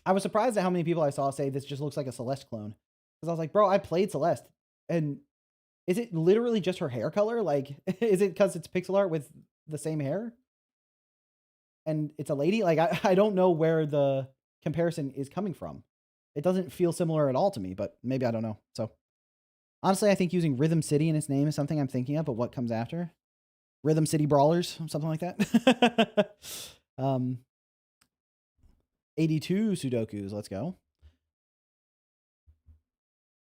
I was surprised at how many people I saw say this just looks like a Celeste clone. Because I was like, bro, I played Celeste. And is it literally just her hair color? Like, is it because it's pixel art with the same hair? And it's a lady? Like, I don't know where the comparison is coming from. It doesn't feel similar at all to me, but maybe I don't know. So, honestly, I think using Rhythm City in its name is something I'm thinking of, but what comes after? Rhythm City Brawlers, something like that. 82 Sudokus. Let's go.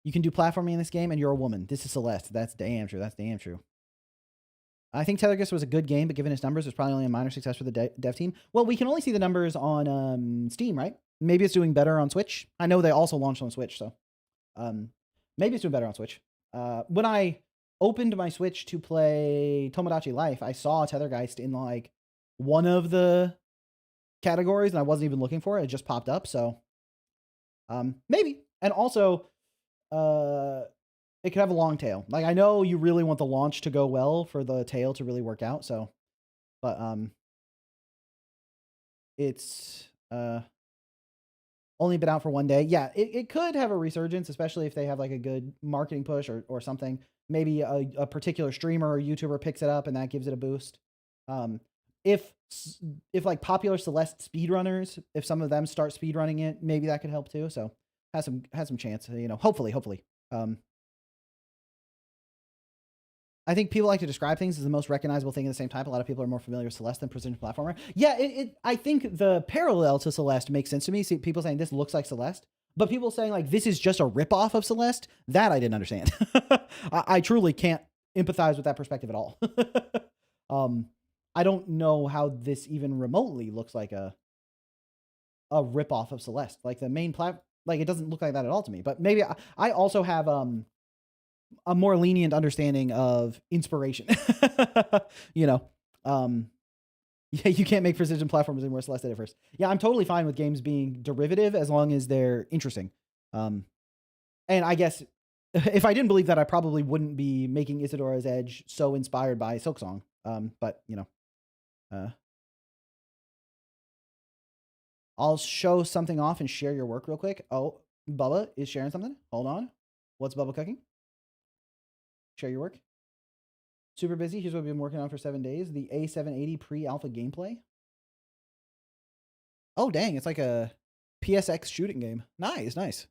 You can do platforming in this game, and you're a woman. This is Celeste. That's damn true. That's damn true. I think Tethergist was a good game, but given its numbers, it was probably only a minor success for the dev team. Well, we can only see the numbers on Steam, right? Maybe it's doing better on Switch. I know they also launched on Switch, so maybe it's doing better on Switch. When I opened my Switch to play Tomodachi Life, I saw Tethergeist in like one of the categories, and I wasn't even looking for it. It just popped up, so maybe. And also, it could have a long tail. Like, I know you really want the launch to go well for the tail to really work out, so, but it's only been out for one day. Yeah, it could have a resurgence, especially if they have like a good marketing push or something. Maybe a particular streamer or YouTuber picks it up and that gives it a boost. If like popular Celeste speedrunners, if some of them start speedrunning it, maybe that could help too. So has some chance, you know, hopefully. I think people like to describe things as the most recognizable thing at the same time. A lot of people are more familiar with Celeste than Precision Platformer. Yeah, I think the parallel to Celeste makes sense to me. See, people saying this looks like Celeste, but people saying like this is just a ripoff of Celeste, that I didn't understand. I truly can't empathize with that perspective at all. I don't know how this even remotely looks like a ripoff of Celeste. Like the main like it doesn't look like that at all to me. But maybe I also have a more lenient understanding of inspiration. You know, yeah, you can't make precision platformers anymore. Celeste did it first. Yeah, I'm totally fine with games being derivative as long as they're interesting. And I guess if I didn't believe that, I probably wouldn't be making Isadora's Edge so inspired by Silksong. But you know, I'll show something off and share your work real quick. Oh, Bubba is sharing something. Hold on. What's Bubba cooking? Share your work. Super busy. Here's what we've been working on for 7 days. The A780 pre-alpha gameplay. Oh, dang. It's like a PSX shooting game. Nice, nice.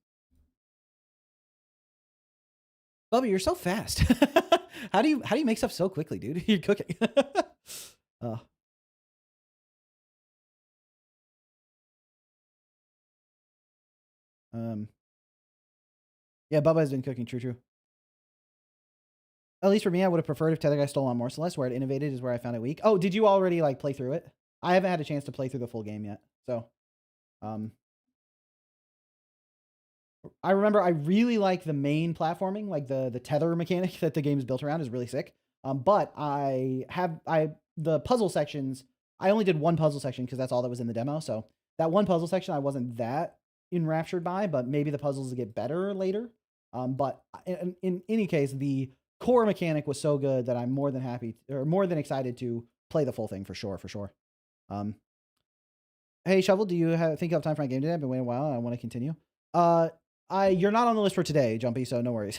Bubba, you're so fast. How do you make stuff so quickly, dude? You're cooking. Yeah, Bubba has been cooking. True. At least for me, I would have preferred if Tethergeist stole on more Celeste. Where it innovated is where I found it weak. Oh, did you already like play through it? I haven't had a chance to play through the full game yet. So, I remember I really like the main platforming, like the tether mechanic that the game is built around is really sick. But the puzzle sections, I only did one puzzle section because that's all that was in the demo. So that one puzzle section I wasn't that enraptured by, but maybe the puzzles get better later. But in any case, the core mechanic was so good that I'm more than happy or more than excited to play the full thing for sure. Hey Shovel, do you think you have time for my game today? I've been waiting a while and I want to continue. You're not on the list for today, Jumpy, so no worries.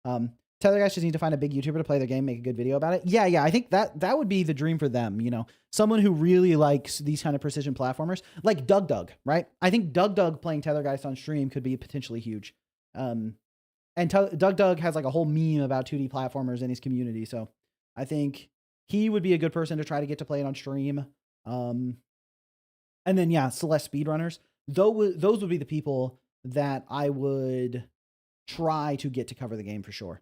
Tether guys just need to find a big YouTuber to play their game, make a good video about it. Yeah, I think that would be the dream for them, you know. Someone who really likes these kind of precision platformers, like Doug, right? I think Doug playing Tethergeist on stream could be potentially huge. And Doug has like a whole meme about 2D platformers in his community, so I think he would be a good person to try to get to play it on stream. And then yeah, Celeste speedrunners. Those would be the people that I would try to get to cover the game for sure.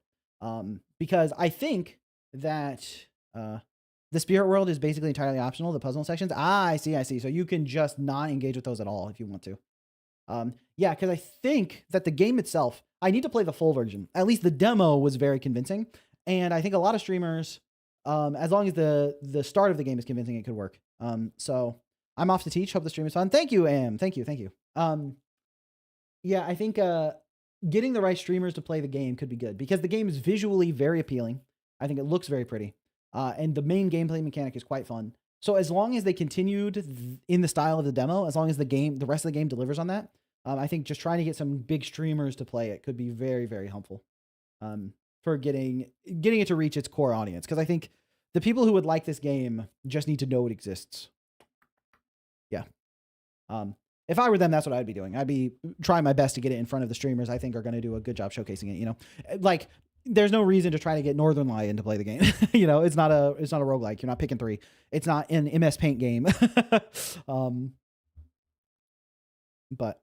Because I think that the spirit world is basically entirely optional. The puzzle sections. I see. So you can just not engage with those at all if you want to. Yeah, because I think that the game itself, I need to play the full version. At least the demo was very convincing. And I think a lot of streamers, as long as the start of the game is convincing, it could work. So I'm off to teach. Hope the stream is fun. Thank you, Am. Thank you. Yeah, I think getting the right streamers to play the game could be good because the game is visually very appealing. I think it looks very pretty. And the main gameplay mechanic is quite fun. So as long as they continued in the style of the demo, as long as the rest of the game delivers on that, I think just trying to get some big streamers to play it could be very, very helpful for getting it to reach its core audience. Because I think the people who would like this game just need to know it exists. Yeah. If I were them, that's what I'd be doing. I'd be trying my best to get it in front of the streamers I think are going to do a good job showcasing it. You know, like there's no reason to try to get Northern Lion to play the game. You know, it's not a roguelike. You're not picking 3. It's not an MS Paint game. But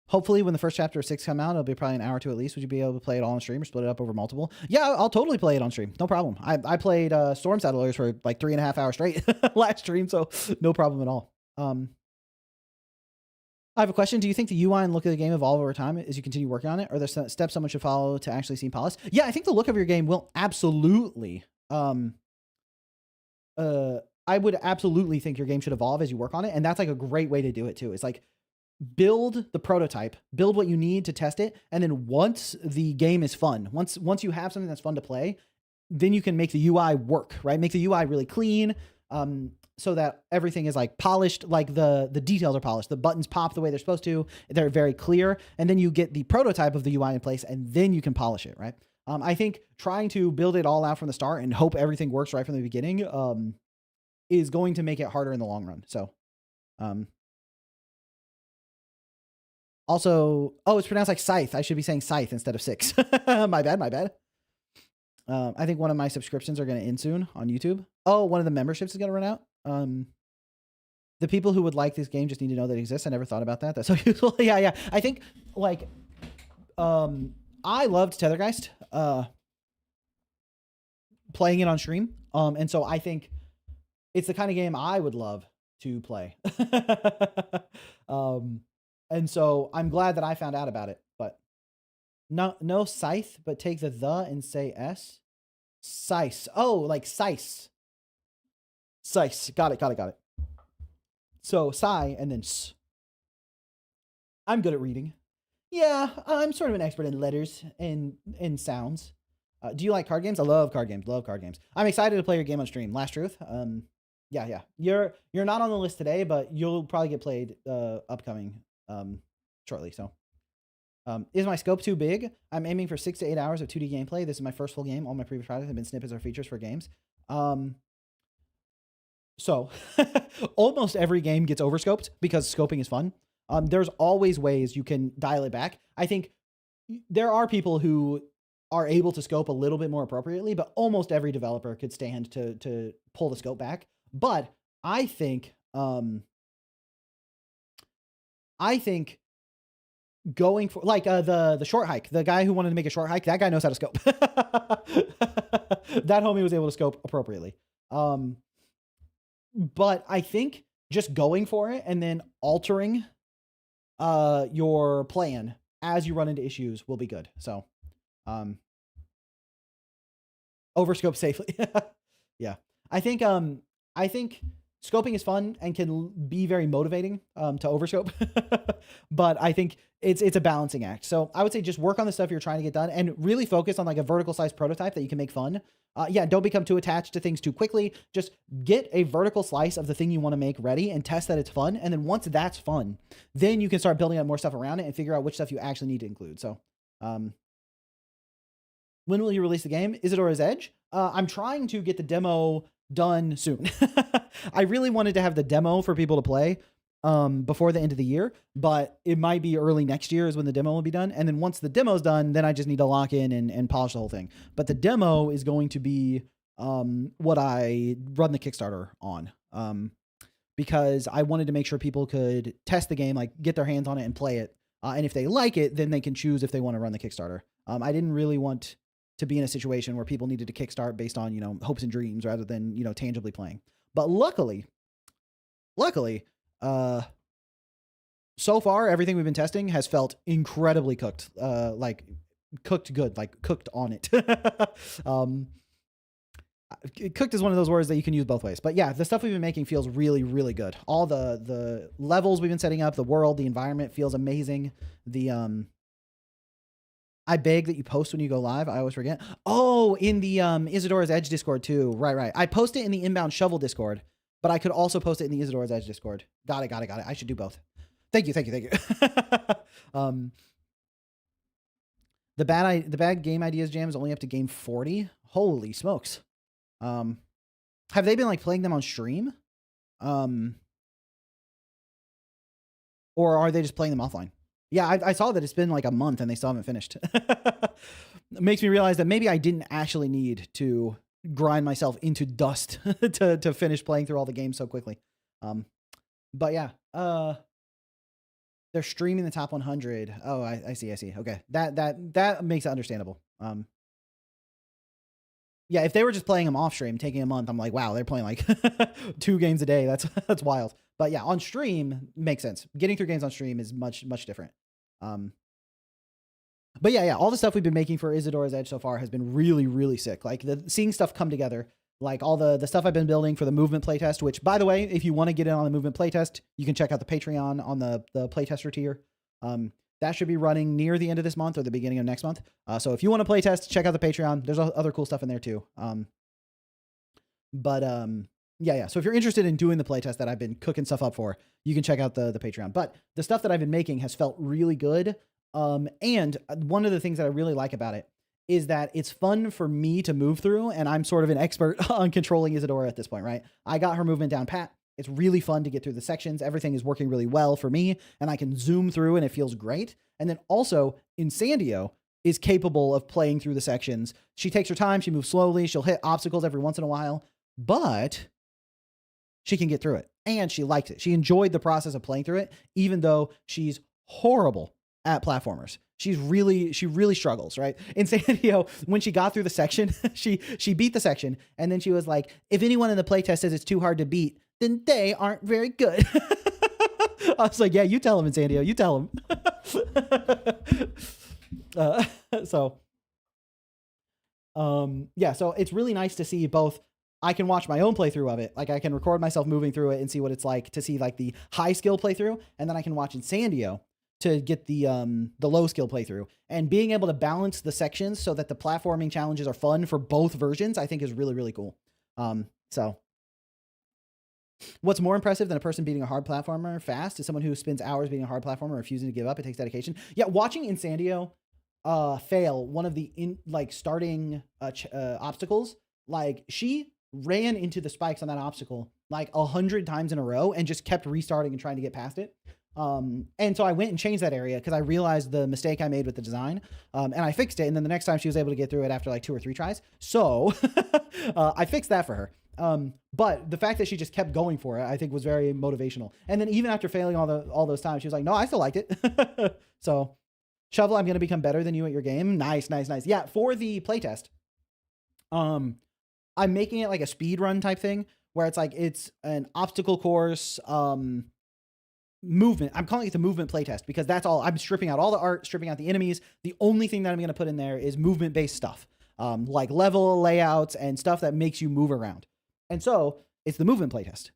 hopefully when the first chapter of 6 come out, it'll be probably an hour or two at least. Would you be able to play it all on stream or split it up over multiple? Yeah, I'll totally play it on stream. No problem. I played Storm Settlers for like 3.5 hours straight last stream, so no problem at all. I have a question. Do you think the UI and look of the game evolve over time as you continue working on it? Or are there steps someone should follow to actually seem polished? Yeah, I think the look of your game will absolutely... I would absolutely think your game should evolve as you work on it. And that's like a great way to do it too. It's like build the prototype, build what you need to test it. And then once the game is fun, once you have something that's fun to play, then you can make the UI work, right? Make the UI really clean. So that everything is like polished, like the details are polished. The buttons pop the way they're supposed to. They're very clear. And then you get the prototype of the UI in place and then you can polish it, right? I think trying to build it all out from the start and hope everything works right from the beginning is going to make it harder in the long run. So, also, oh, it's pronounced like scythe. I should be saying scythe instead of 6. My bad. I think one of my subscriptions are going to end soon on YouTube. Oh, one of the memberships is going to run out. The people who would like this game just need to know that it exists. I never thought about that. That's so useful. Yeah. I think like, I loved Tethergeist, playing it on stream. And so I think it's the kind of game I would love to play. And so I'm glad that I found out about it, but no scythe, but take the and say S. Sice. Oh, like sice. Sice. Got it. So sigh and then s. I'm good at reading. Yeah, I'm sort of an expert in letters and sounds. Do you like card games? I love card games. I'm excited to play your game on stream. Last Truth. Yeah. You're not on the list today, but you'll probably get played upcoming shortly. So, is my scope too big? I'm aiming for 6 to 8 hours of 2D gameplay. This is my first full game. All my previous projects have been snippets or features for games. So almost every game gets overscoped because scoping is fun. There's always ways you can dial it back. I think there are people who are able to scope a little bit more appropriately, but almost every developer could stand to pull the scope back. But I think going for like the short hike, the guy who wanted to make a short hike, that guy knows how to scope. That homie was able to scope appropriately. But I think just going for it and then altering your plan as you run into issues will be good. So, overscope safely. Yeah. I think scoping is fun and can be very motivating to overscope. But I think it's a balancing act. So I would say just work on the stuff you're trying to get done and really focus on like a vertical slice prototype that you can make fun. Yeah, don't become too attached to things too quickly. Just get a vertical slice of the thing you want to make ready and test that it's fun. And then once that's fun, then you can start building up more stuff around it and figure out which stuff you actually need to include. So when will you release the game? Isadora's Edge? I'm trying to get the demo done soon. I really wanted to have the demo for people to play before the end of the year, but it might be early next year is when the demo will be done. And then once the demo's done, then I just need to lock in and polish the whole thing. But the demo is going to be what I run the Kickstarter on, because I wanted to make sure people could test the game, like get their hands on it and play it. And if they like it, then they can choose if they want to run the Kickstarter. I didn't really want to be in a situation where people needed to kickstart based on, hopes and dreams rather than, tangibly playing. But luckily, so far, everything we've been testing has felt incredibly cooked, like cooked good, like cooked on it. Cooked is one of those words that you can use both ways, but yeah, the stuff we've been making feels really, really good. All the levels we've been setting up, the world, the environment feels amazing. I beg that you post when you go live. I always forget. Oh, in the Isadora's Edge Discord too. Right. I post it in the Inbound Shovel Discord, but I could also post it in the Isadora's Edge Discord. Got it. I should do both. Thank you. The bad game ideas jam is only up to game 40. Holy smokes. Have they been like playing them on stream? Or are they just playing them offline? Yeah, I saw that it's been like a month and they still haven't finished. It makes me realize that maybe I didn't actually need to grind myself into dust to finish playing through all the games so quickly. But yeah, They're streaming the top 100. Oh, I see. Okay, that makes it understandable. Yeah, if they were just playing them off stream, taking a month, I'm like, wow, they're playing like 2 games a day. That's wild. But yeah, on stream makes sense. Getting through games on stream is much different. But yeah, all the stuff we've been making for Isadora's Edge so far has been really sick. Like seeing stuff come together, like all the stuff I've been building for the movement playtest, which by the way, if you want to get in on the movement playtest, you can check out the Patreon on the playtester tier. That should be running near the end of this month or the beginning of next month. So if you want to playtest, check out the Patreon. There's other cool stuff in there too. Yeah. So if you're interested in doing the playtest that I've been cooking stuff up for, you can check out the Patreon. But the stuff that I've been making has felt really good. And one of the things that I really like about it is that it's fun for me to move through, and I'm sort of an expert on controlling Isadora at this point, right? I got her movement down pat. It's really fun to get through the sections. Everything is working really well for me, and I can zoom through and it feels great. And then also, INSANDIO is capable of playing through the sections. She takes her time, she moves slowly, she'll hit obstacles every once in a while, but she can get through it. And she liked it. She enjoyed the process of playing through it, even though she's horrible at platformers. She really struggles, right? INSANDIO, when she got through the section, she beat the section, and then she was like, if anyone in the playtest says it's too hard to beat, then they aren't very good. I was like, yeah, you tell him, INSANDIO, you tell him. Yeah, so it's really nice to see both. I can watch my own playthrough of it. Like I can record myself moving through it and see what it's like to see like the high skill playthrough. And then I can watch INSANDIO to get the low skill playthrough, and being able to balance the sections so that the platforming challenges are fun for both versions, I think is really cool. So what's more impressive than a person beating a hard platformer fast is someone who spends hours beating a hard platformer and refusing to give up. It takes dedication. Yeah. Watching INSANDIO fail one of the starting obstacles, like she ran into the spikes on that obstacle like 100 times in a row and just kept restarting and trying to get past it. And so I went and changed that area because I realized the mistake I made with the design, and I fixed it. And then the next time she was able to get through it after like 2 or 3 tries. So I fixed that for her. But the fact that she just kept going for it, I think was very motivational. And then even after failing all those times, she was like, no, I still liked it. So Shovel, I'm going to become better than you at your game. Nice. Yeah. For the playtest, I'm making it like a speed run type thing where it's like, it's an obstacle course, movement. I'm calling it the movement playtest because that's all. I'm stripping out all the art, stripping out the enemies. The only thing that I'm going to put in there is movement based stuff, like level layouts and stuff that makes you move around. And so it's the movement playtest,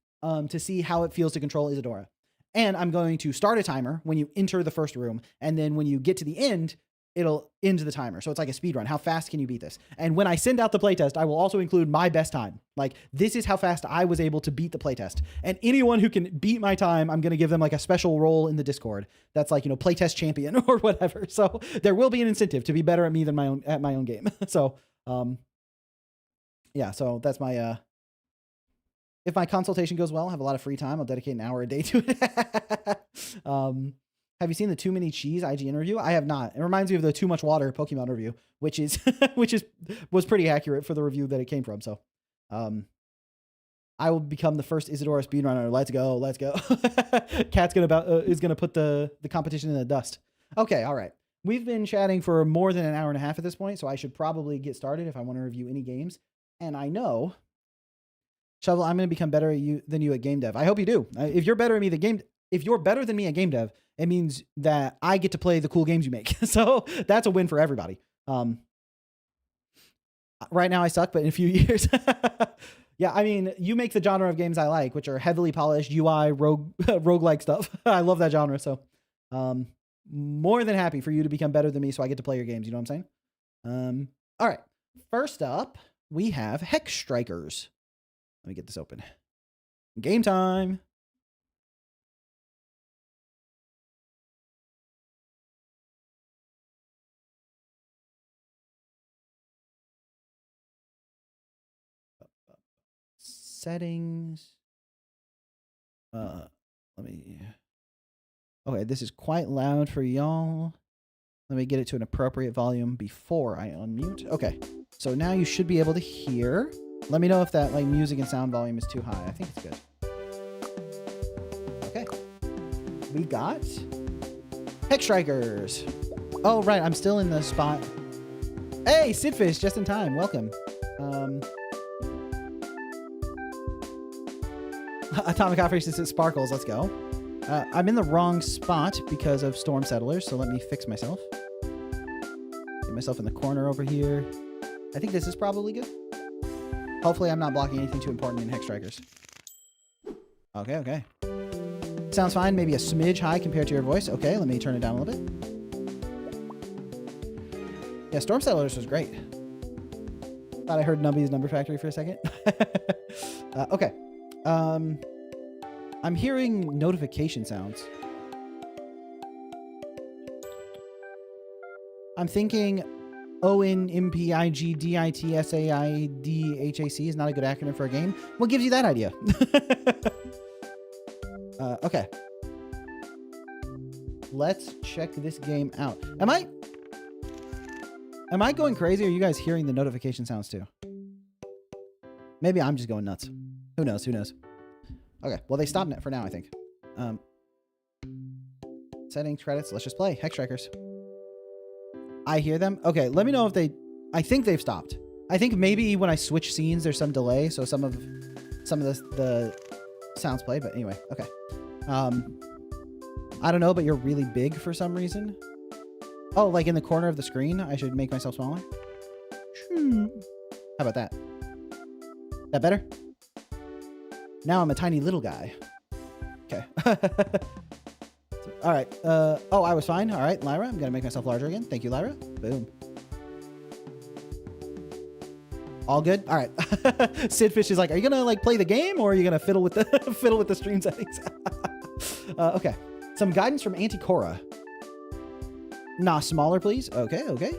to see how it feels to control Isadora. And I'm going to start a timer when you enter the first room. And then when you get to the end, it'll end the timer. So it's like a speed run. How fast can you beat this? And when I send out the playtest, I will also include my best time. Like, this is how fast I was able to beat the playtest. And anyone who can beat my time, I'm going to give them like a special role in the Discord. That's like, playtest champion or whatever. So there will be an incentive to be better at me than at my own game. So, yeah, so that's my, if my consultation goes well, I have a lot of free time, I'll dedicate an hour a day to it. Have you seen the Too Many Cheese IGN review? I have not. It reminds me of the Too Much Water Pokemon review, which was pretty accurate for the review that it came from. So, I will become the first Isadora speedrunner. Let's go. Cat's is gonna put the competition in the dust. Okay, all right. We've been chatting for more than an hour and a half at this point, so I should probably get started if I want to review any games. And I know, Shovel, I'm going to become better than you at game dev. I hope you do. If you're better than me at game dev, it means that I get to play the cool games you make. So that's a win for everybody. Right now I suck, but in a few years, yeah, I mean, you make the genre of games I like, which are heavily polished UI roguelike stuff. I love that genre. So, more than happy for you to become better than me so I get to play your games. You know what I'm saying? All right. First up, we have Hex Strikers. Let me get this open. Game time. Settings. Okay, this is quite loud for y'all. Let me get it to an appropriate volume before I unmute. Okay, so now you should be able to hear. Let me know if that like music and sound volume is too high. I think it's good. Okay. We got Hex Strikers. Oh, right. I'm still in the spot. Hey, Sidfish, just in time. Welcome. Atomic Operations at Sparkles. Let's go. I'm in the wrong spot because of Storm Settlers, so let me fix myself. Get myself in the corner over here. I think this is probably good. Hopefully I'm not blocking anything too important in Hex Strikers. Okay, okay. Sounds fine. Maybe a smidge high compared to your voice. Okay, let me turn it down a little bit. Yeah, Storm Settlers was great. Thought I heard Nubby's Number Factory for a second. Okay. I'm hearing notification sounds. I'm thinking ONMPIGDITSAIDHAC is not a good acronym for a game. What gives you that idea? Okay. Let's check this game out. Am I going crazy, or are you guys hearing the notification sounds too? Maybe I'm just going nuts. Who knows? Who knows? Okay. Well, they stopped it for now, I think. Settings, credits. Let's just play. Hex Strikers. I hear them. Okay. Let me know if they... I think they've stopped. I think maybe when I switch scenes, there's some delay, so some of the sounds play. But anyway, okay. I don't know, but you're really big for some reason. Oh, like in the corner of the screen? I should make myself smaller? How about that? That better? Now I'm a tiny little guy. Okay. All right. Oh, I was fine. All right, Lyra. I'm going to make myself larger again. Thank you, Lyra. Boom. All good? All right. Sidfish is like, are you going to like play the game, or are you going to fiddle with the fiddle with the stream settings? Okay. Some guidance from Auntie Cora. Nah, smaller, please. Okay, okay.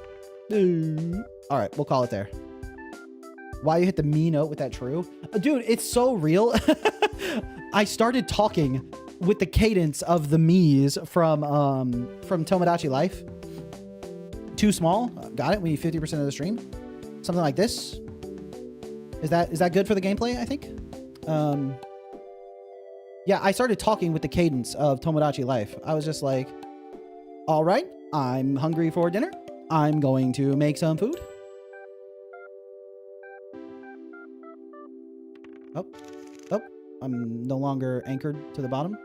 All right, we'll call it there. Why you hit the me note with that true? Dude, it's so real. I started talking with the cadence of the me's from Tomodachi Life. Too small. Got it. We need 50% of the stream. Something like this. Is that good for the gameplay, I think? Yeah, I started talking with the cadence of Tomodachi Life. I was just like, all right, I'm hungry for dinner. I'm going to make some food. Oh, I'm no longer anchored to the bottom.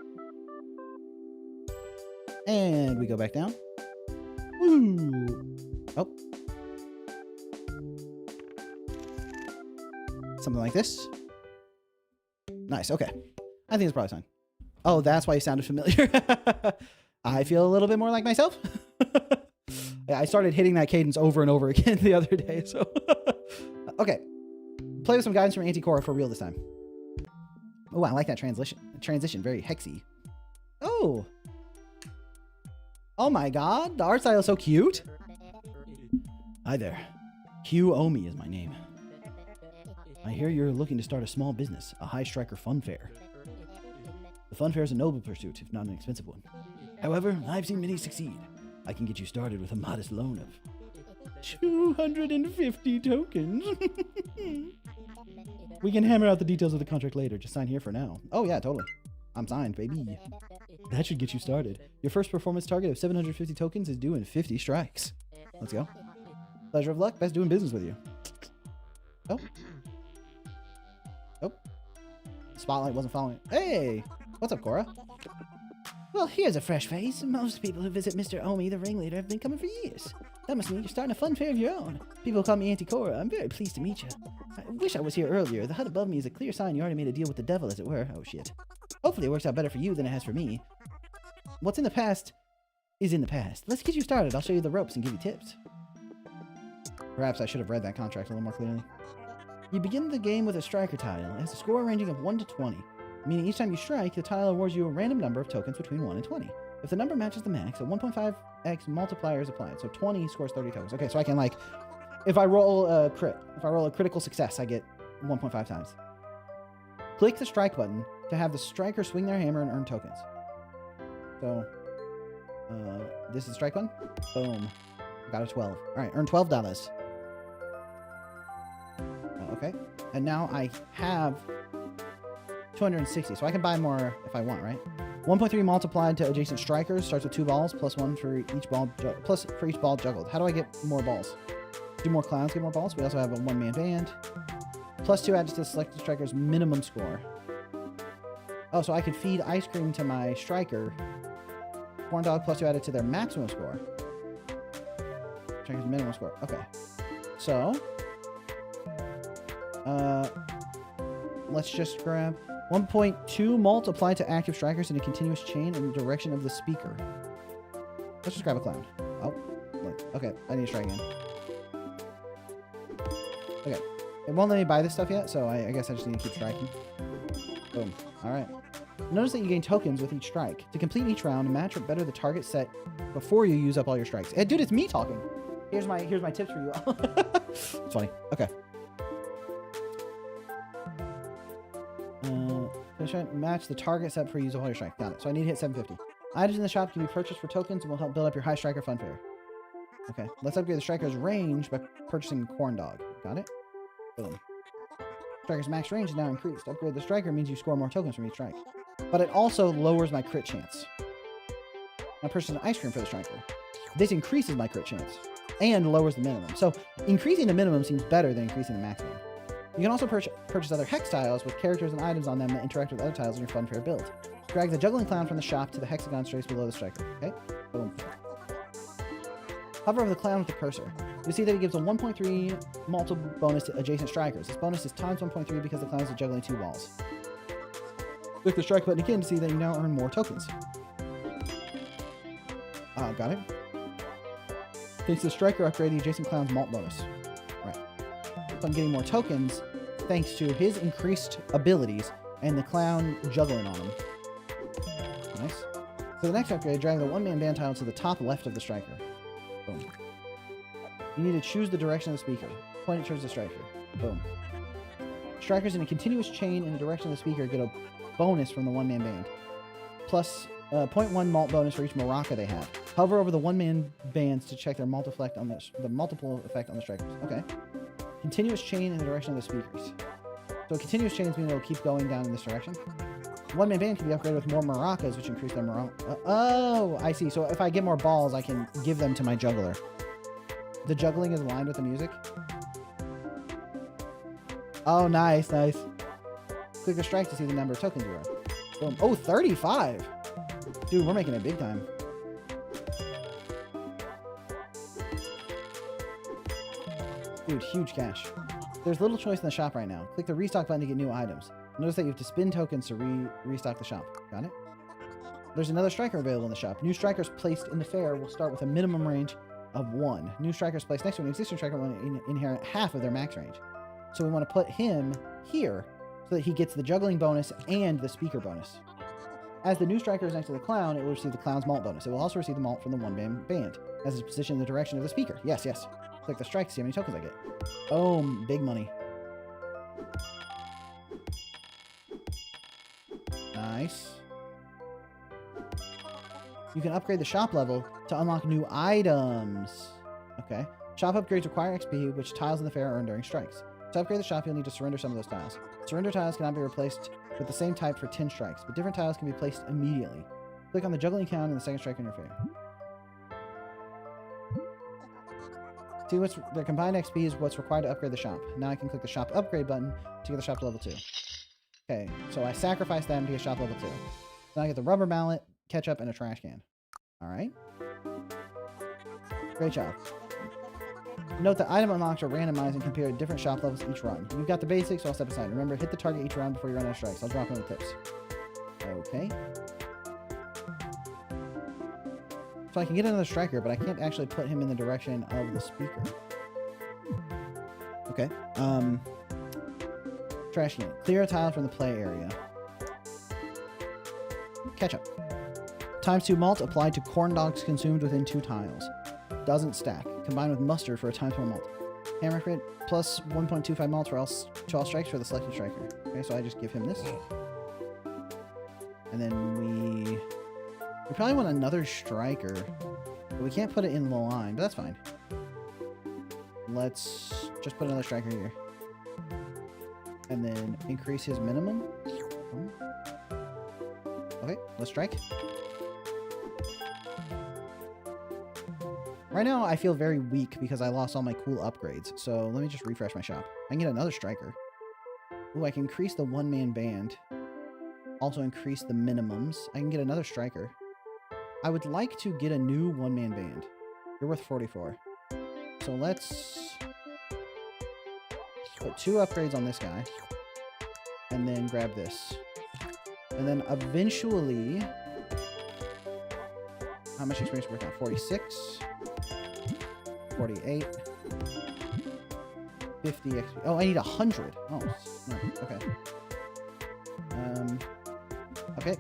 And we go back down. Woo. Oh. Something like this. Nice, okay. I think it's probably fine. Oh, that's why you sounded familiar. I feel a little bit more like myself. Yeah, I started hitting that cadence over and over again the other day, so... Okay. Play with some guidance from Auntie Cora for real this time. Oh, I like that transition. Very hexy. Oh. Oh my god. The art style is so cute. Hi there. Hugh Omi is my name. I hear you're looking to start a small business, a high striker fun fair. The fun fair is a noble pursuit, if not an expensive one. However, I've seen many succeed. I can get you started with a modest loan of 250 tokens. We can hammer out the details of the contract later. Just sign here for now. Oh yeah, totally. I'm signed, baby. That should get you started. Your first performance target of 750 tokens is due in 50 strikes. Let's go. Pleasure of luck. Best doing business with you. Oh. Oh. Spotlight wasn't following. Hey! What's up, Cora? Well, here's a fresh face. Most people who visit Mr. Omi, the ringleader, have been coming for years. That must mean you're starting a fun fair of your own. People call me Auntie Cora. I'm very pleased to meet you. I wish I was here earlier. The hut above me is a clear sign you already made a deal with the devil, as it were. Oh, shit. Hopefully it works out better for you than it has for me. What's in the past is in the past. Let's get you started. I'll show you the ropes and give you tips. Perhaps I should have read that contract a little more clearly. You begin the game with a striker tile. It has a score ranging of 1 to 20. Meaning each time you strike, the tile awards you a random number of tokens between 1 and 20. If the number matches the max, a 1.5x multiplier is applied. So 20 scores 30 tokens. Okay, so I can like, if I roll a critical success, I get 1.5 times. Click the strike button to have the striker swing their hammer and earn tokens. So, this is the strike button. Boom. Got a 12. All right, earn $12. Okay, and now I have 260, so I can buy more if I want, right? 1.3 multiplied to adjacent strikers. Starts with 2 balls, plus 1 for each ball, plus for each ball juggled. How do I get more balls? Do more clowns get more balls? We also have a 1-man band. Plus 2 adds to selected striker's minimum score. Oh, so I could feed ice cream to my striker. Corn dog plus 2 added to their maximum score. Striker's minimum score. Okay. So, let's just grab 1.2 mult applied to active strikers in a continuous chain in the direction of the speaker. Let's just grab a clown. Oh, look. Okay, I need to strike again. Okay, it won't let me buy this stuff yet, so I guess I just need to keep striking. Boom. All right. Notice that you gain tokens with each strike. To complete each round, match or better the target set before you use up all your strikes. Hey, dude, it's me talking. Here's my tips for you all. It's funny. Okay. Match the target set before you use up all your strikes. Got it. So I need to hit 750. Items in the shop can be purchased for tokens and will help build up your high striker fun fair. Okay. Let's upgrade the striker's range by purchasing corn dog. Got it? Boom. Striker's max range is now increased. Upgrade the striker means you score more tokens from each strike. But it also lowers my crit chance. Now purchase an ice cream for the striker. This increases my crit chance and lowers the minimum. So increasing the minimum seems better than increasing the maximum. You can also purchase other hex tiles with characters and items on them that interact with other tiles in your fun fair build. Drag the juggling clown from the shop to the hexagon space below the striker. Okay? Boom. Hover over the clown with the cursor. You'll see that it gives a 1.3 multiple bonus to adjacent strikers. This bonus is times 1.3 because the clown is juggling 2 balls. Click the strike button again to see that you now earn more tokens. Got it. Thanks to the striker upgrade, the adjacent clown's malt bonus. Right. So I'm getting more tokens thanks to his increased abilities and the clown juggling on him. Nice. For the next upgrade, drag the 1-man band tile to the top left of the striker. Boom. You need to choose the direction of the speaker. Point it towards the striker. Boom. Strikers in a continuous chain in the direction of the speaker get a bonus from the 1-man band. Plus 0.1 malt bonus for each maraca they have. Hover over the 1-man bands to check their multiple effect on the strikers. Okay. Continuous chain in the direction of the speakers. So continuous chains mean it'll keep going down in this direction. 1-man band can be upgraded with more maracas, which increase their maraca. Oh, I see. So if I get more balls, I can give them to my juggler. The juggling is aligned with the music. Oh, nice, nice. Click the strike to see the number of tokens you earn. Boom. Oh, 35. Dude, we're making it big time. Dude, huge cash. There's little choice in the shop right now. Click the restock button to get new items. Notice that you have to spend tokens to restock the shop. Got it? There's another striker available in the shop. New strikers placed in the fair will start with a minimum range of 1. New strikers placed next to an existing striker will inherit half of their max range. So we want to put him here so that he gets the juggling bonus and the speaker bonus. As the new striker is next to the clown, it will receive the clown's malt bonus. It will also receive the malt from the 1-man band, as it's positioned in the direction of the speaker. Yes, yes. Click the strike to see how many tokens I get. Boom. Big money. Nice. You can upgrade the shop level to unlock new items. Okay. Shop upgrades require XP, which tiles in the fair earn during strikes. To upgrade the shop, you'll need to surrender some of those tiles. Surrender tiles cannot be replaced with the same type for 10 strikes, but different tiles can be placed immediately. Click on the juggling clown and the second strike in your fair. See, the combined XP is what's required to upgrade the shop. Now I can click the shop upgrade button to get the shop to level 2. Okay, so I sacrificed them to get shop level 2. Now I get the rubber mallet, ketchup, and a trash can. Alright. Great job. Note that item unlocks are randomized and compare different shop levels each run. You've got the basics, so I'll step aside. Remember, hit the target each round before you run out of strikes. I'll drop in the tips. Okay. So I can get another striker, but I can't actually put him in the direction of the speaker. Okay. Trash can. Clear a tile from the play area. Ketchup. Times 2 malt applied to corn dogs consumed within 2 tiles. Doesn't stack. Combined with mustard for a times 4 malt. Hammer crit plus 1.25 malt for all strikes for the selected striker. Okay, so I just give him this. And then we probably want another striker. But we can't put it in the line, but that's fine. Let's just put another striker here. And then increase his minimum. Okay, let's strike. Right now, I feel very weak because I lost all my cool upgrades. So let me just refresh my shop. I can get another striker. Ooh, I can increase the one-man band. Also increase the minimums. I can get another striker. I would like to get a new one-man band. You're worth 44. So let's put 2 upgrades on this guy. And then grab this. And then eventually... How much experience working on? 46. 48. 50 XP. Oh, I need 100. Oh, smart. Okay. Okay.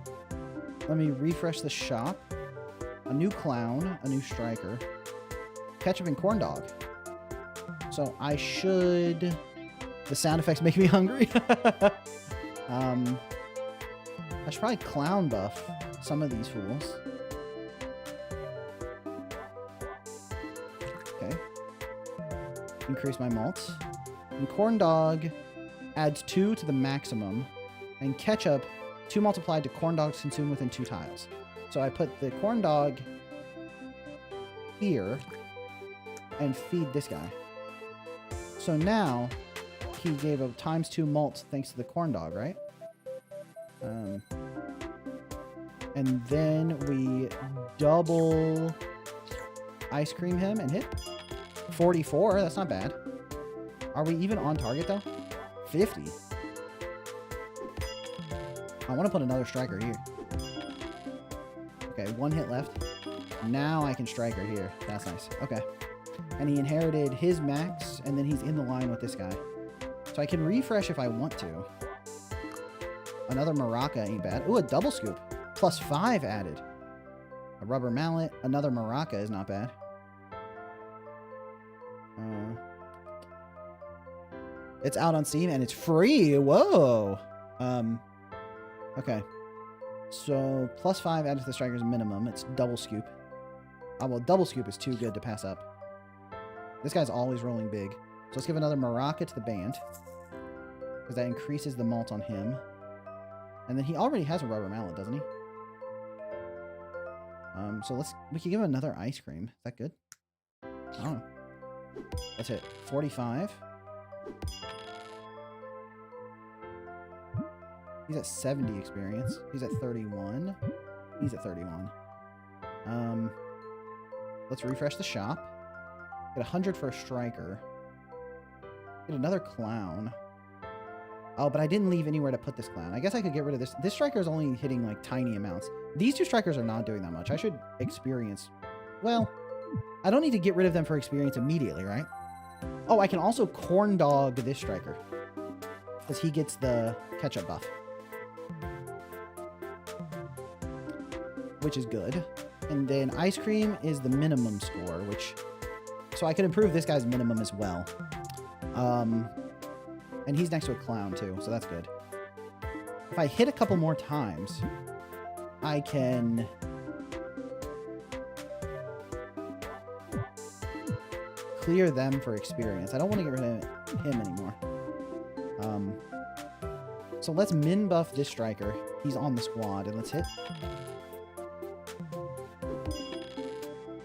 Let me refresh the shop. A new clown, a new striker. Ketchup and corn dog. So I should... The sound effects make me hungry. I should probably clown buff some of these fools. Okay. Increase my malts. And corn dog adds 2 to the maximum. And ketchup, 2 multiplied to corn dogs consumed within 2 tiles. So I put the corn dog here and feed this guy. So now he gave a ×2 malt thanks to the corn dog, right? And then we double ice cream him and hit 44. That's not bad. Are we even on target though? 50. I want to put another striker here. Okay, 1 hit left. Now I can striker here. That's nice. Okay. And he inherited his max, and then he's in the line with this guy. So I can refresh if I want to. Another maraca ain't bad. Ooh, a double scoop. +5 added. A rubber mallet. Another maraca is not bad. It's out on Steam, and it's free. Whoa. Okay. So, +5 added to the striker's minimum. It's double scoop. Oh, well, double scoop is too good to pass up. This guy's always rolling big. So let's give another maraca to the band. Because that increases the malt on him. And then he already has a rubber mallet, doesn't he? So we can give him another ice cream. Is that good? I don't know. Let's hit 45. He's at 70 experience. He's at 31. He's at 31. Let's refresh the shop. Get 100 for a striker. Get another clown. Oh, but I didn't leave anywhere to put this clown. I guess I could get rid of this. This striker is only hitting like tiny amounts. These 2 strikers are not doing that much. I should experience. Well, I don't need to get rid of them for experience immediately, right? Oh, I can also corn dog this striker. Because he gets the ketchup buff. Which is good. And then ice cream is the minimum score, which... So I could improve this guy's minimum as well. And he's next to a clown too, so that's good. If I hit a couple more times, I can... clear them for experience. I don't want to get rid of him anymore. So let's min buff this striker. He's on the squad, and let's hit.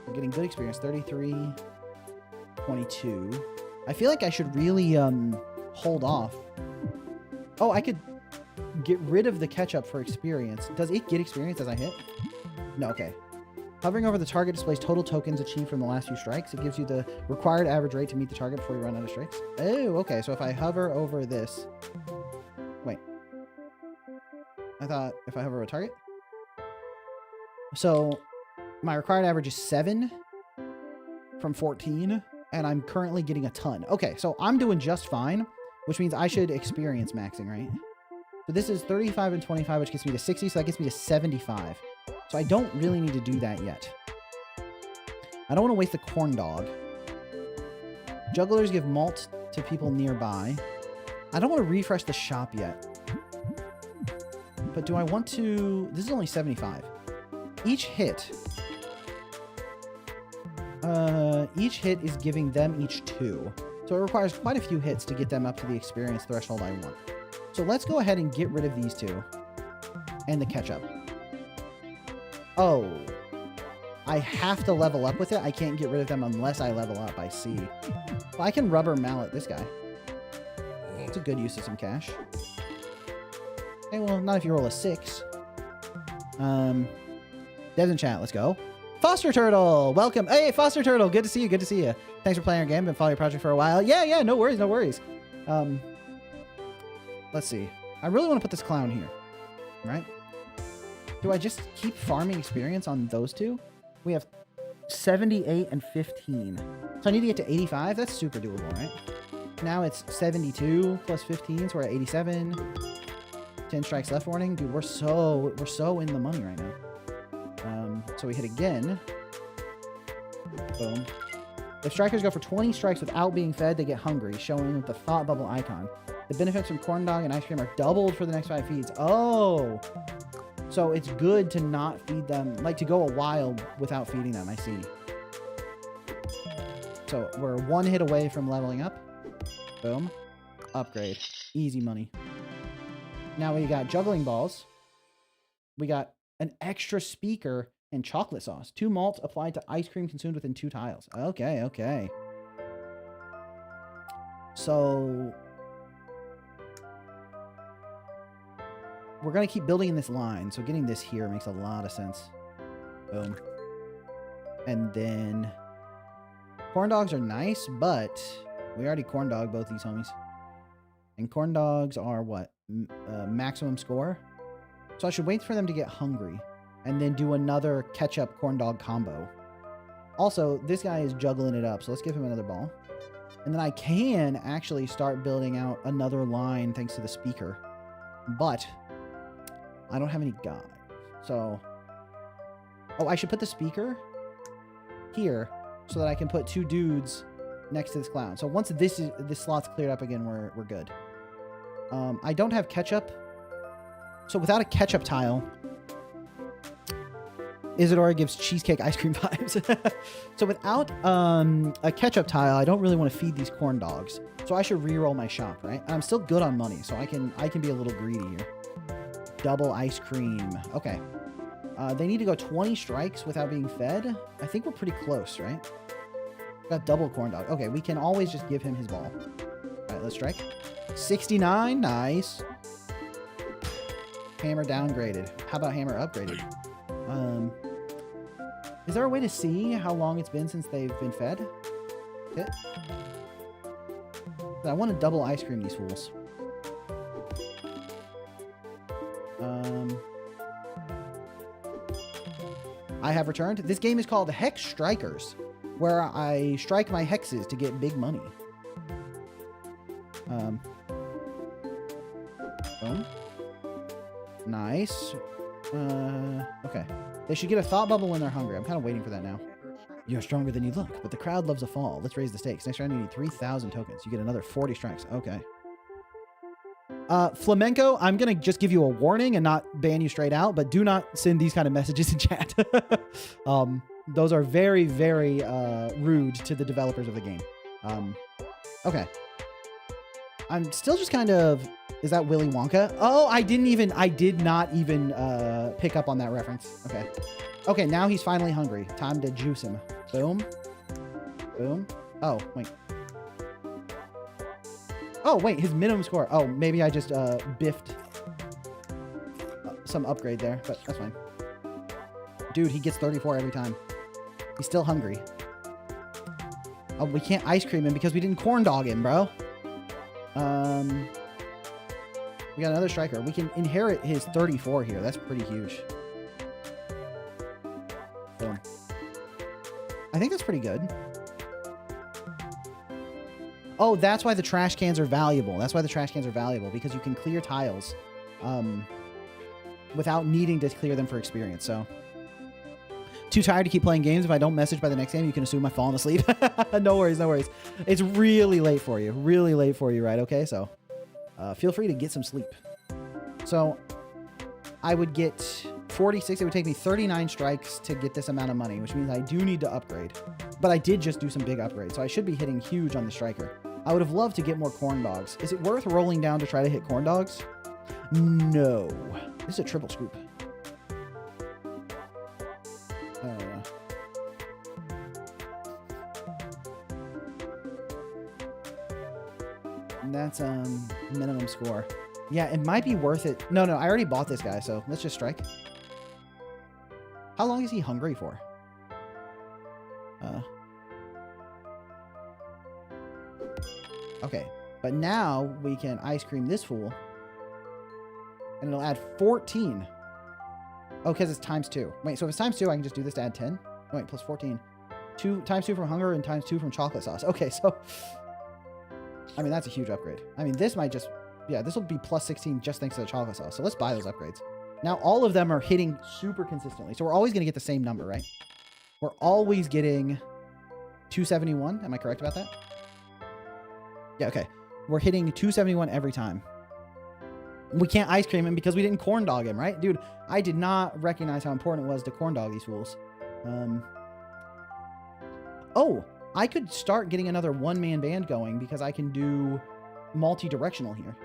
We're getting good experience. 33, 22. I feel like I should really hold off. Oh, I could get rid of the ketchup for experience. Does it get experience as I hit? No, okay. Hovering over the target displays total tokens achieved from the last few strikes. It gives you the required average rate to meet the target before you run out of strikes. Oh, okay. So if I hover over this... Wait. I thought if I hover over a target... So my required average is 7 from 14, and I'm currently getting a ton. Okay, so I'm doing just fine, which means I should experience maxing, right? So this is 35 and 25, which gets me to 60, so that gets me to 75. So I don't really need to do that yet. I don't want to waste the corn dog. Jugglers give malt to people nearby. I don't want to refresh the shop yet. But do I want to... This is only 75. Each hit is giving them each 2. So it requires quite a few hits to get them up to the experience threshold I want. So let's go ahead and get rid of these 2. And the ketchup. Oh. I have to level up with it. I can't get rid of them unless I level up. I see. Well, I can rubber mallet this guy. It's a good use of some cash. Okay, well, not if you roll a 6. Devs in chat, let's go. Foster Turtle, welcome. Hey, Foster Turtle, good to see you. Good to see you. Thanks for playing our game. Been following your project for a while. Yeah, no worries, no worries. Let's see. I really want to put this clown here, right? Do I just keep farming experience on those two? We have 78 and 15. So I need to get to 85. That's super doable, right? Now it's 72 plus 15, so we're at 87. 10 strikes left warning. Dude, we're so in the money right now. So we hit again. Boom. If strikers go for 20 strikes without being fed, they get hungry, showing with the thought bubble icon. The benefits from corn dog and ice cream are doubled for the next 5 feeds. Oh! So it's good to not feed them, like to go a while without feeding them, I see. So we're 1 hit away from leveling up. Boom. Upgrade. Easy money. Now we got juggling balls. We got an extra speaker and chocolate sauce. 2 malts applied to ice cream consumed within 2 tiles. Okay, okay. So we're going to keep building in this line. So getting this here makes a lot of sense. Boom. And then corn dogs are nice, but we already corn dog both these homies. And corn dogs are what? Maximum score. So I should wait for them to get hungry and then do another ketchup corn dog combo. Also, this guy is juggling it up, so let's give him another ball. And then I can actually start building out another line thanks to the speaker. But I don't have any guys. So, oh, I should put the speaker here so that I can put 2 dudes next to this clown. So once this slot's cleared up again, we're good. I don't have ketchup. So without a ketchup tile, Isadora gives cheesecake ice cream vibes. So without a ketchup tile, I don't really want to feed these corn dogs. So I should re-roll my shop, right? And I'm still good on money, so I can be a little greedy here. Double ice cream. Okay. They need to go 20 strikes without being fed. I think we're pretty close, right? Got double corn dog. Okay, we can always just give him his ball. All right, let's strike. 69. Nice. Hammer downgraded. How about hammer upgraded? Is there a way to see how long it's been since they've been fed? Hit. I want to double ice cream these fools. I have returned. This game is called Hex Strikers, where I strike my hexes to get big money. Boom. Nice. Okay. They should get a thought bubble when they're hungry. I'm kind of waiting for that now. You're stronger than you look, but the crowd loves a fall. Let's raise the stakes. Next round, you need 3,000 tokens. You get another 40 strikes. Okay. Flamenco, I'm going to just give you a warning and not ban you straight out, but do not send these kind of messages in chat. Those are very, very rude to the developers of the game. Okay. I'm still just kind of... Is that Willy Wonka? Oh, I did not even pick up on that reference. Okay. Okay, now he's finally hungry. Time to juice him. Boom. Boom. Oh, wait. Oh, wait, his minimum score. Oh, maybe I just biffed some upgrade there, but that's fine. Dude, he gets 34 every time. He's still hungry. Oh, we can't ice cream him because we didn't corn dog him, bro. We got another striker. We can inherit his 34 here. That's pretty huge. Boom. I think that's pretty good. Oh, that's why the trash cans are valuable. That's why the trash cans are valuable, because you can clear tiles without needing to clear them for experience. So, too tired to keep playing games. If I don't message by the next game, you can assume I've fallen asleep. No worries, no worries. It's really late for you. Really late for you, right? Okay, so feel free to get some sleep. So, I would get 46. It would take me 39 strikes to get this amount of money, which means I do need to upgrade. But I did just do some big upgrades, so I should be hitting huge on the striker. I would have loved to get more corn dogs. Is it worth rolling down to try to hit corn dogs? No. This is a triple scoop. That's minimum score. Yeah, it might be worth it. No, I already bought this guy, so let's just strike. How long is he hungry for? Okay, but now we can ice cream this fool, and it'll add 14. Oh, because it's times 2. Wait, so if it's times 2, I can just do this to add 10? Oh, wait, plus 14. Times 2 from hunger and times 2 from chocolate sauce. Okay, so I mean, that's a huge upgrade. I mean, this might just, yeah, this will be plus 16 just thanks to the chocolate sauce. So let's buy those upgrades. Now, all of them are hitting super consistently. So we're always going to get the same number, right? We're always getting 271. Am I correct about that? Yeah, okay. We're hitting 271 every time. We can't ice cream him because we didn't corn dog him, right? Dude, I did not recognize how important it was to corn dog these fools. Oh, I could start getting another one-man band going because I can do multi-directional here.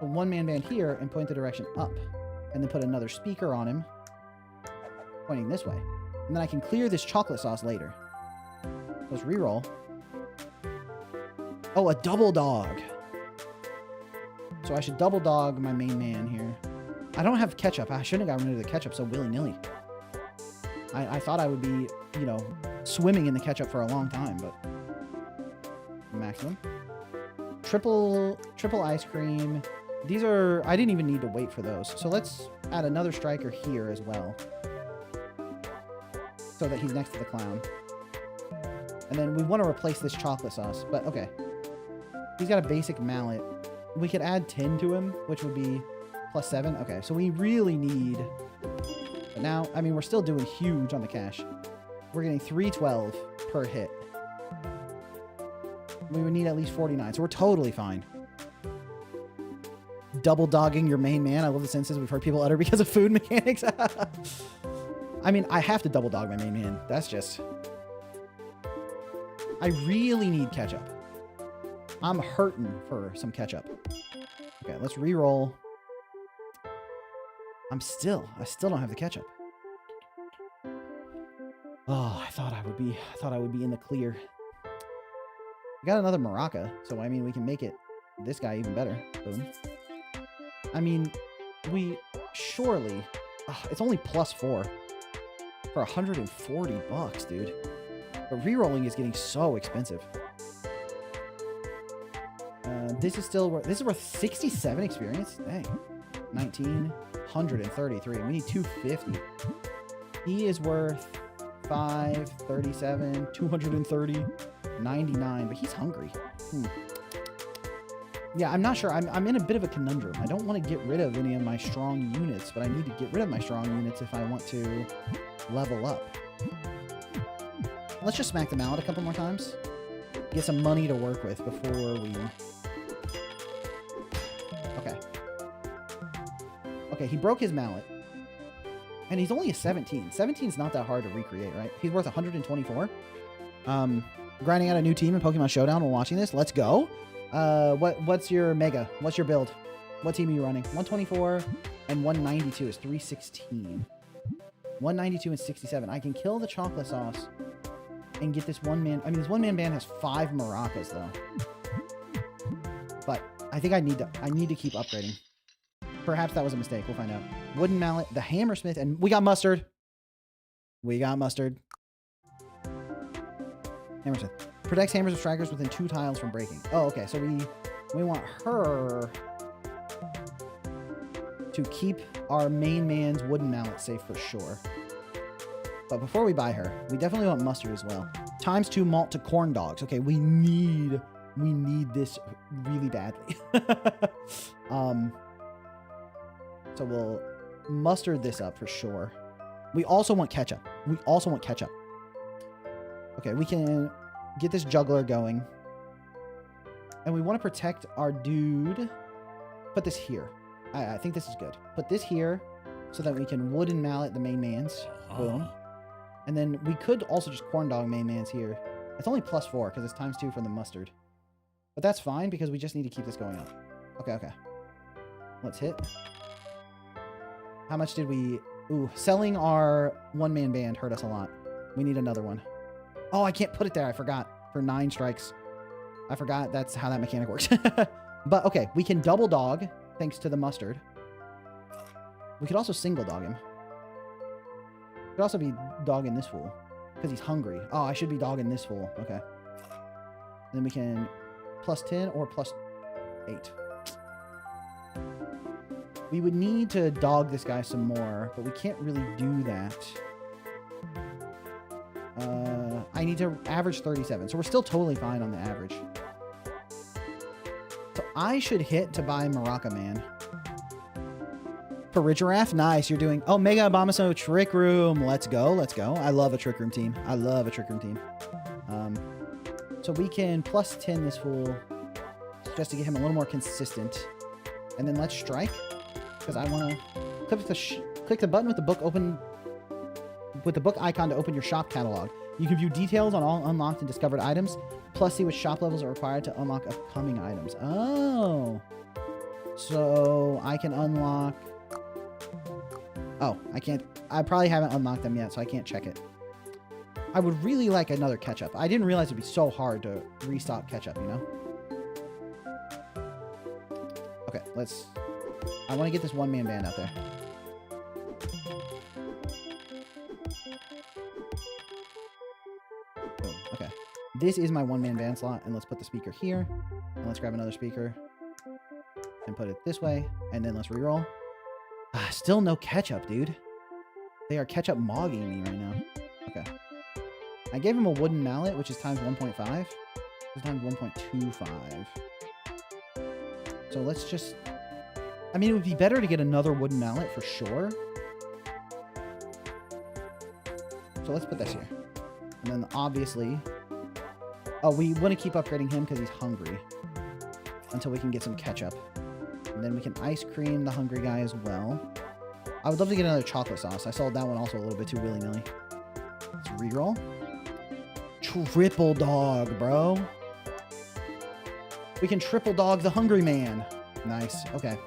A one-man band here and point the direction up. And then put another speaker on him, pointing this way. And then I can clear this chocolate sauce later. Let's reroll. Oh, a double dog. So I should double dog my main man here. I don't have ketchup. I shouldn't have gotten rid of the ketchup so willy-nilly. I thought I would be, you know, swimming in the ketchup for a long time, but maximum. Triple ice cream. These are, I didn't even need to wait for those. So let's add another striker here as well, so that he's next to the clown. And then we want to replace this chocolate sauce, but okay. He's got a basic mallet. We could add 10 to him, which would be plus 7. Okay, so we really need, but now, I mean, we're still doing huge on the cash. We're getting 312 per hit. We would need at least 49, so we're totally fine. Double dogging your main man. I love the sentences we've heard people utter because of food mechanics. I mean, I have to double dog my main man. That's just, I really need ketchup. I'm hurting for some ketchup. Okay, let's re-roll. I still don't have the ketchup. Oh, I thought I would be in the clear. We got another maraca, so I mean, we can make it this guy even better. Boom. I mean, we surely, it's only plus 4 for 140 bucks, dude. But re-rolling is getting so expensive. This is worth 67 experience. Dang. 19, 133. We need 250. He is worth 5, 37, 230, 99, but he's hungry. Yeah, I'm not sure. I'm in a bit of a conundrum. I don't want to get rid of any of my strong units, but I need to get rid of my strong units if I want to level up. Let's just smack them out a couple more times. Get some money to work with before we... Okay. Okay, he broke his mallet. And he's only a 17. 17's not that hard to recreate, right? He's worth 124. Grinding out a new team in Pokemon Showdown while watching this. Let's go. What's your mega? What's your build? What team are you running? 124 and 192 is 316. 192 and 67. I can kill the chocolate sauce and get this one man. I mean, this one man band has 5 maracas though. But I think I need to keep upgrading. Perhaps that was a mistake. We'll find out. Wooden mallet, the hammersmith, and we got mustard. We got mustard. Hammersmith. Protects hammers of strikers within 2 tiles from breaking. Oh, okay. So we want her to keep our main man's wooden mallet safe for sure. But before we buy her, we definitely want mustard as well. ×2 malt to corn dogs. Okay, we need this really badly. So we'll mustard this up for sure. We also want ketchup. Okay, we can get this juggler going. And we want to protect our dude. Put this here. I think this is good. Put this here so that we can wooden mallet the main mans. Boom. And then we could also just corn dog main mans here. It's only plus 4 because it's ×2 from the mustard. But that's fine because we just need to keep this going up. Okay. Let's hit. How much did we... Ooh, selling our one-man band hurt us a lot. We need another one. Oh, I can't put it there. I forgot. For 9 strikes. I forgot that's how that mechanic works. But okay, we can double dog thanks to the mustard. We could also single dog him. We could also be dogging this fool because he's hungry. Oh, I should be dogging this fool. Okay. Then we can plus 10 or plus 8. We would need to dog this guy some more, but we can't really do that. I need to average 37, so we're still totally fine on the average. So I should hit to buy Maraca Man. For Giraffe, nice. You're doing... Oh, Mega Abomaso Trick Room. Let's go. Let's go. I love a Trick Room team. I love a Trick Room team. So we can plus 10 this fool just to get him a little more consistent. And then let's strike. Because I want to click the button with the book open... with the book icon to open your shop catalog. You can view details on all unlocked and discovered items, plus see which shop levels are required to unlock upcoming items. Oh. So I can unlock... Oh, I can't... I probably haven't unlocked them yet, so I can't check it. I would really like another ketchup. I didn't realize it'd be so hard to restock ketchup, you know? Okay, let's... I want to get this one-man band out there. Boom. Okay. This is my one-man band slot, and let's put the speaker here. And let's grab another speaker. And put it this way. And then let's reroll. Ah, still no ketchup, dude. They are ketchup mogging me right now. Okay. I gave him a wooden mallet, which is times 1.5. It's times 1.25. So let's just... I mean, it would be better to get another wooden mallet for sure. So let's put this here. And then obviously... Oh, we want to keep upgrading him because he's hungry. Until we can get some ketchup. And then we can ice cream the hungry guy as well. I would love to get another chocolate sauce. I sold that one also a little bit too willy-nilly. Let's reroll. Triple dog, bro. We can triple dog the hungry man. Nice. Okay.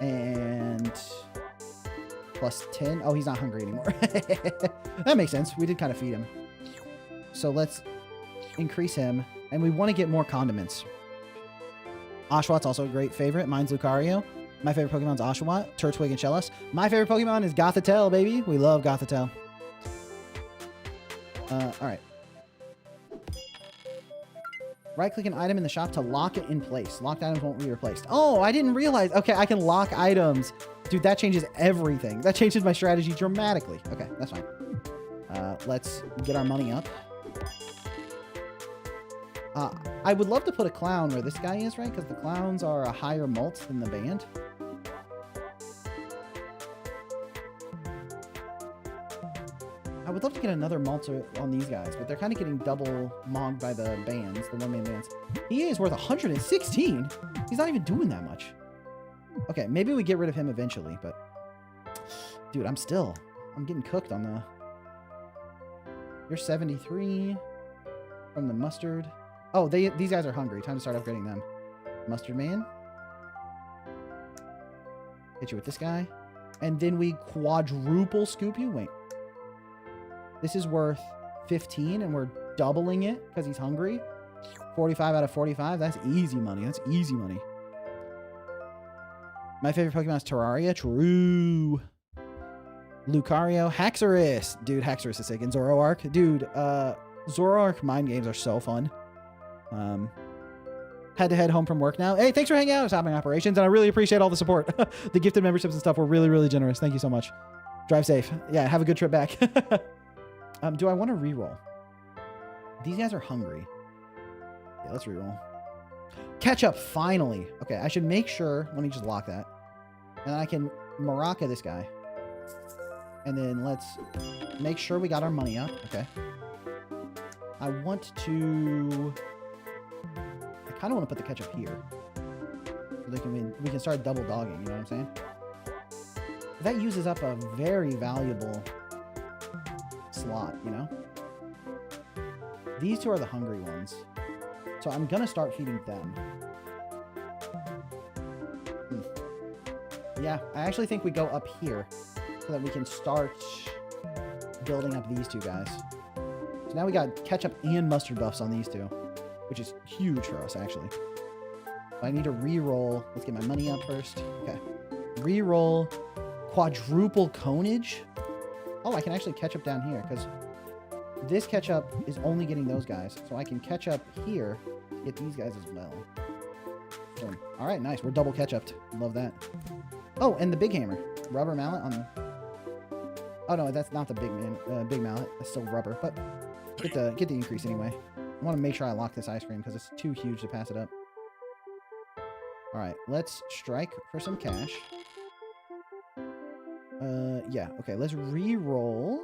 And plus 10. Oh, he's not hungry anymore. That makes sense. We did kind of feed him. So let's increase him. And we want to get more condiments. Oshawtt's also a great favorite. Mine's Lucario. My favorite Pokemon's Oshawott, Turtwig, and Shellos. My favorite Pokemon is Gothitelle, baby. We love Gothitelle. Alright. Right-click an item in the shop to lock it in place. Locked items won't be replaced. Oh, I didn't realize. Okay, I can lock items. Dude, that changes everything. That changes my strategy dramatically. Okay, that's fine. Let's get our money up. I would love to put a clown where this guy is, right? Because the clowns are a higher mult than the band. I would love to get another Malter on these guys, but they're kind of getting double mogged by the bands, the one-man bands. He is worth 116. He's not even doing that much. Okay, maybe we get rid of him eventually, but... Dude, I'm getting cooked on the... You're 73 from the mustard. Oh, these guys are hungry. Time to start upgrading them. Mustard man. Hit you with this guy. And then we quadruple scoop you. Wait. This is worth 15, and we're doubling it because he's hungry. 45 out of 45. That's easy money. That's easy money. My favorite Pokemon is Terraria. True. Lucario. Haxorus. Dude, Haxorus is sick. And Zoroark. Dude, Zoroark mind games are so fun. Had to head home from work now. Hey, thanks for hanging out at Stopping Operations, and I really appreciate all the support. The gifted memberships and stuff were really, really generous. Thank you so much. Drive safe. Yeah, have a good trip back. Do I want to reroll? These guys are hungry. Yeah, let's reroll. Ketchup, finally. Okay, I should make sure. Let me just lock that. And I can Maraca this guy. And then let's make sure we got our money up. Okay. I want to... I kind of want to put the ketchup here. So we can start double dogging, you know what I'm saying? That uses up a very valuable slot, you know? These two are the hungry ones. So I'm going to start feeding them. Yeah, I actually think we go up here so that we can start building up these two guys. So now we got ketchup and mustard buffs on these two, which is huge for us, actually. So I need to re-roll. Let's get my money up first. Okay. Re-roll quadruple conage. Oh, I can actually ketchup down here because this ketchup is only getting those guys. So I can catch up here to get these guys as well. Boom. All right, nice. We're double ketchuped. Love that. Oh, and the big hammer. Rubber mallet on... Oh, no, that's not the big mallet. That's still rubber. But get the increase anyway. I want to make sure I lock this ice cream because it's too huge to pass it up. All right, let's strike for some cash. Yeah, okay, let's re-roll.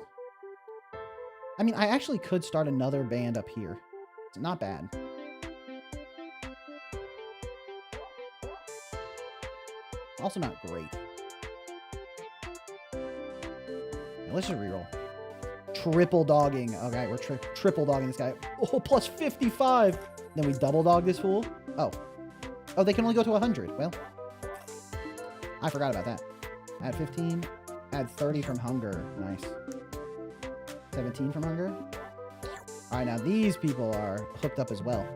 I mean, I actually could start another band up here. It's not bad. Also not great. Yeah, let's just re-roll. Triple dogging. Okay, we're triple dogging this guy. Oh, plus 55. Then we double dog this fool. Oh. Oh, they can only go to 100. Well, I forgot about that. Add 15. Add 30 from hunger. Nice. 17 from hunger. All right, now these people are hooked up as well.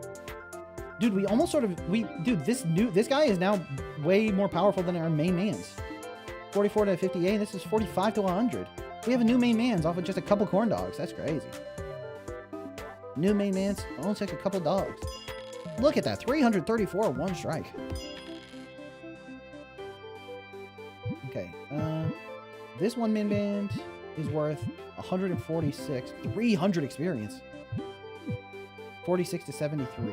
Dude, we almost sort of... Dude, this guy is now way more powerful than our main mans. 44 to 58. This is 45 to 100. We have a new main mans off of just a couple corn dogs. That's crazy. New main mans only takes a couple dogs. Look at that. 334, one strike. Okay. This one main band is worth 146. 300 experience. 46 to 73.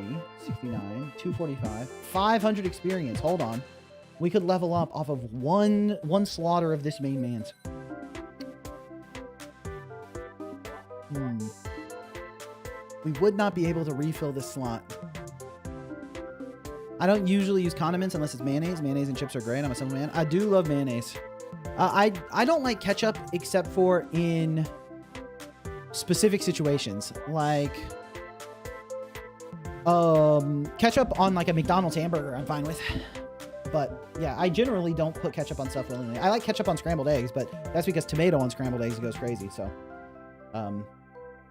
69. 245. 500 experience. Hold on. We could level up off of one slaughter of this main man's. We would not be able to refill this slot. I don't usually use condiments unless it's mayonnaise. Mayonnaise and chips are great. I'm a simple man. I do love mayonnaise. I don't like ketchup except for in specific situations. Like ketchup on like a McDonald's hamburger I'm fine with. But yeah, I generally don't put ketchup on stuff willingly. I like ketchup on scrambled eggs, but that's because tomato on scrambled eggs goes crazy. So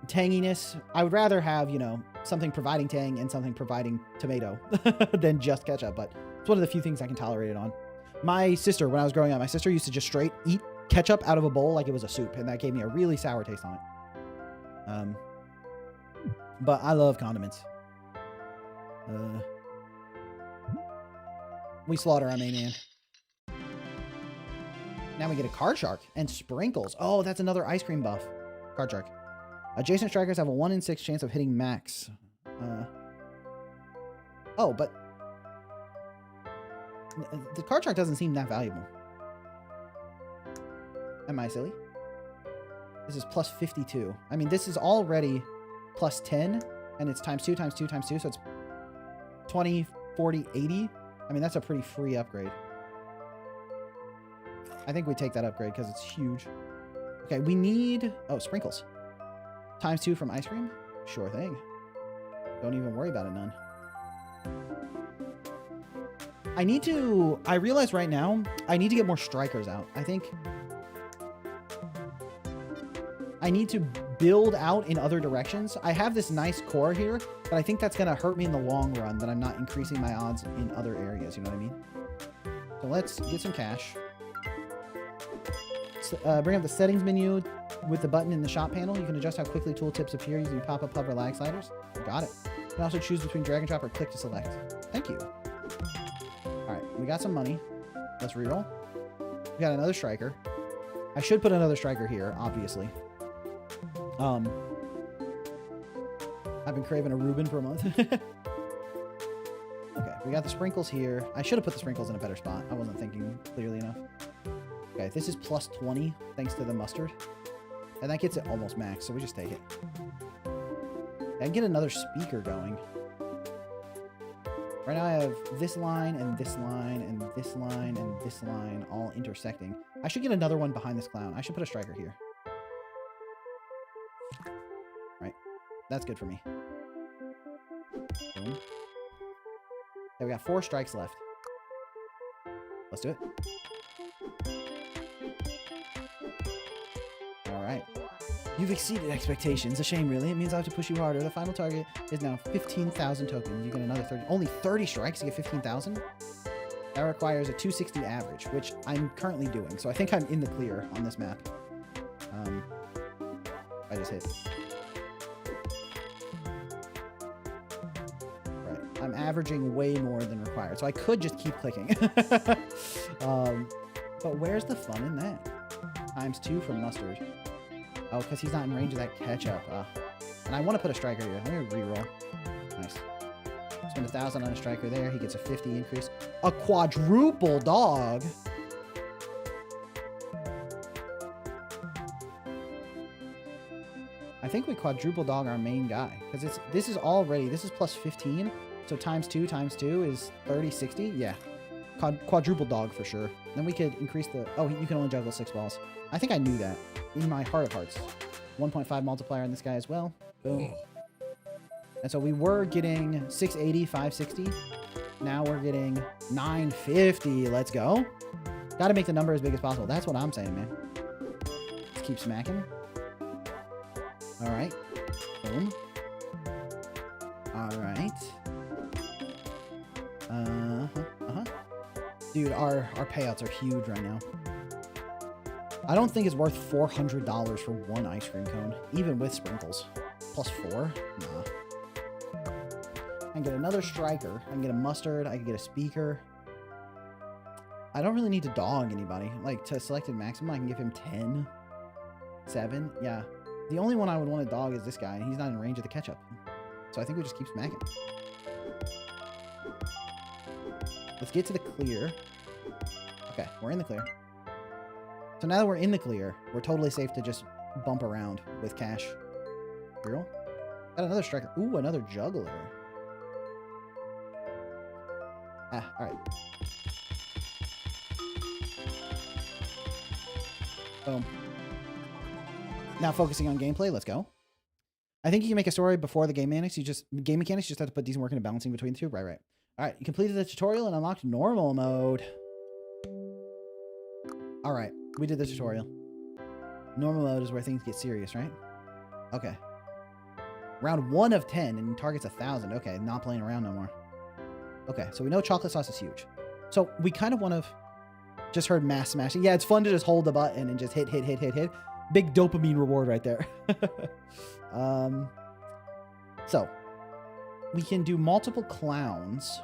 tanginess, I would rather have, you know, something providing tang and something providing tomato than just ketchup, but it's one of the few things I can tolerate it on. My sister, when I was growing up, my sister used to just straight eat ketchup out of a bowl like it was a soup, and that gave me a really sour taste on it. But I love condiments. We slaughter our main man. Now we get a card shark and sprinkles. Oh, that's another ice cream buff. Card shark. Adjacent strikers have a 1 in 6 chance of hitting max. Oh, but the card shark doesn't seem that valuable. Am I silly? This is plus 52. I mean, this is already plus 10, and it's times 2, times 2, times 2, so it's 20, 40, 80. I mean, that's a pretty free upgrade. I think we take that upgrade because it's huge. Okay, we need... Oh, sprinkles. Times 2 from ice cream? Sure thing. Don't even worry about it, none. I realize right now, I need to get more strikers out. I think I need to build out in other directions. I have this nice core here, but I think that's going to hurt me in the long run that I'm not increasing my odds in other areas. You know what I mean? So let's get some cash. Bring up the settings menu with the button in the shop panel. You can adjust how quickly tooltips appear using pop-up, hover, lag sliders. Got it. You can also choose between drag and drop or click to select. Thank you. All right, we got some money. Let's reroll. We got another striker. I should put another striker here, obviously. I've been craving a Reuben for a month. Okay, we got the sprinkles here. I should have put the sprinkles in a better spot. I wasn't thinking clearly enough. Okay, this is plus 20 thanks to the mustard. And that gets it almost max, so we just take it. I can get another speaker going. Right now I have this line and this line and this line and this line all intersecting. I should get another one behind this clown. I should put a striker here. Right. That's good for me. Boom. Okay, we got 4 strikes left. Let's do it. All right. You've exceeded expectations. A shame, really. It means I have to push you harder. The final target is now 15,000 tokens. You get another 30. Only 30 strikes to get 15,000? That requires a 260 average, which I'm currently doing. So I think I'm in the clear on this map. I just hit. Right. I'm averaging way more than required. So I could just keep clicking. But where's the fun in that? ×2 for mustard. Oh, because he's not in range of that ketchup. And I want to put a striker here. Let me reroll. Nice. Spend 1,000 on a striker there. He gets a 50 increase. A quadruple dog. I think we quadruple dog our main guy. Because this is plus 15. So ×2 is 30, 60. Yeah. Quadruple dog for sure. Then we could increase the... Oh, you can only juggle 6 balls. I think I knew that. In my heart of hearts. 1.5 multiplier on this guy as well. Boom. And so we were getting 680, 560. Now we're getting 950. Let's go. Got to make the number as big as possible. That's what I'm saying, man. Let's keep smacking. All right. Boom. All right. Dude, our payouts are huge right now. I don't think it's worth $400 for one ice cream cone, even with sprinkles. Plus 4? Nah. I can get another striker. I can get a mustard. I can get a speaker. I don't really need to dog anybody. Like, to selected maximum, I can give him 10. 7. Yeah. The only one I would want to dog is this guy, and he's not in range of the ketchup. So I think we just keep smacking. Let's get to the clear. Okay, we're in the clear. So now that we're in the clear, we're totally safe to just bump around with cash. Real? Got another striker. Ooh, another juggler. Alright. Boom. Now focusing on gameplay, let's go. I think you can make a story before the game mechanics. You just have to put decent work into balancing between the two. Right. Alright, you completed the tutorial and unlocked normal mode. Alright, we did the tutorial. Normal mode is where things get serious, right? Okay. Round 1 of 10 and targets 1,000. Okay, not playing around no more. Okay, so we know chocolate sauce is huge. So we kind of want to... Just heard mass smashing. Yeah, it's fun to just hold the button and just hit. Big dopamine reward right there. So, we can do multiple clowns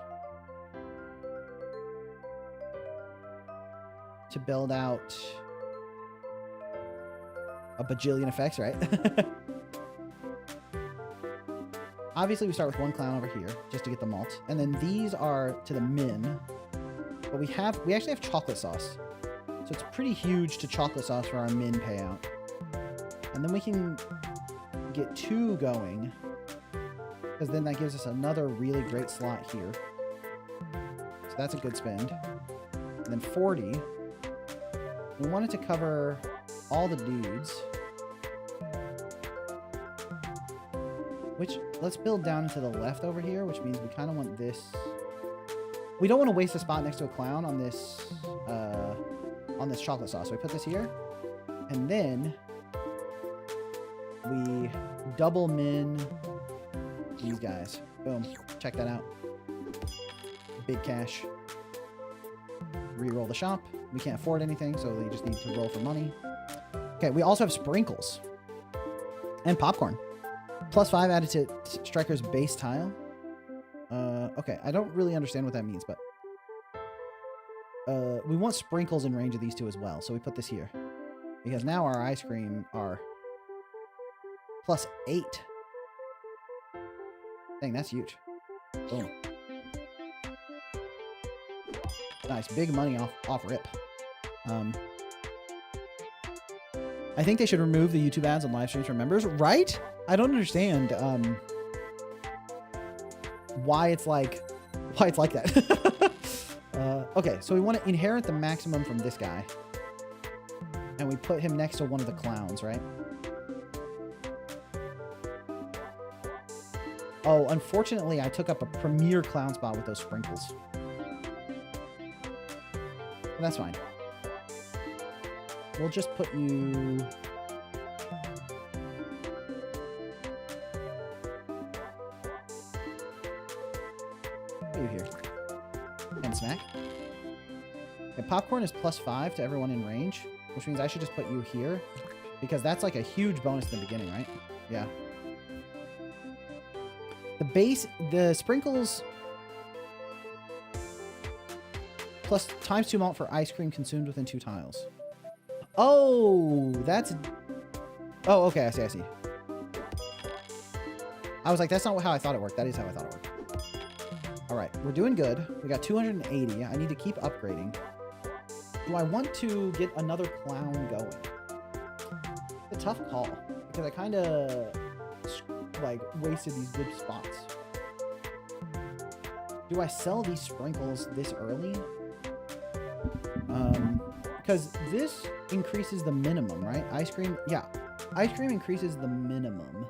to build out a bajillion effects, right? Obviously, we start with one clown over here just to get the malt. And then these are to the min. But we actually have chocolate sauce. So it's pretty huge to chocolate sauce for our min payout. And then we can get 2 going. Because then that gives us another really great slot here. So that's a good spend. And then 40. We wanted to cover all the dudes. Which, let's build down to the left over here, which means we kind of want this. We don't want to waste a spot next to a clown on this chocolate sauce. So we put this here. And then we double min these guys. Boom. Check that out. Big cash. Reroll the shop. We can't afford anything, so we just need to roll for money. Okay, we also have sprinkles. And popcorn. +5 added to Striker's base tile. Okay, I don't really understand what that means, but... we want sprinkles in range of these two as well, so we put this here. Because now our ice cream are... +8. Dang, that's huge. Boom. Nice, big money off rip. I think they should remove the YouTube ads on live streams for members, right? I don't understand why it's like that. Okay, so we want to inherit the maximum from this guy. And we put him next to one of the clowns, right? Oh, unfortunately, I took up a premier clown spot with those sprinkles. But that's fine. We'll just put you... Put you here. And smack. And popcorn is +5 to everyone in range, which means I should just put you here, because that's like a huge bonus in the beginning, right? Yeah. The sprinkles plus ×2 malt for ice cream consumed within 2 tiles. Oh, that's... Oh, okay, I see. I was like, that's not how I thought it worked. That is how I thought it worked. All right, we're doing good. We got 280. I need to keep upgrading. Do I want to get another clown going? It's a tough call, because I kind of, like, wasted these good spots. Do I sell these sprinkles this early? Because this increases the minimum, right? Ice cream, yeah. Ice cream increases the minimum.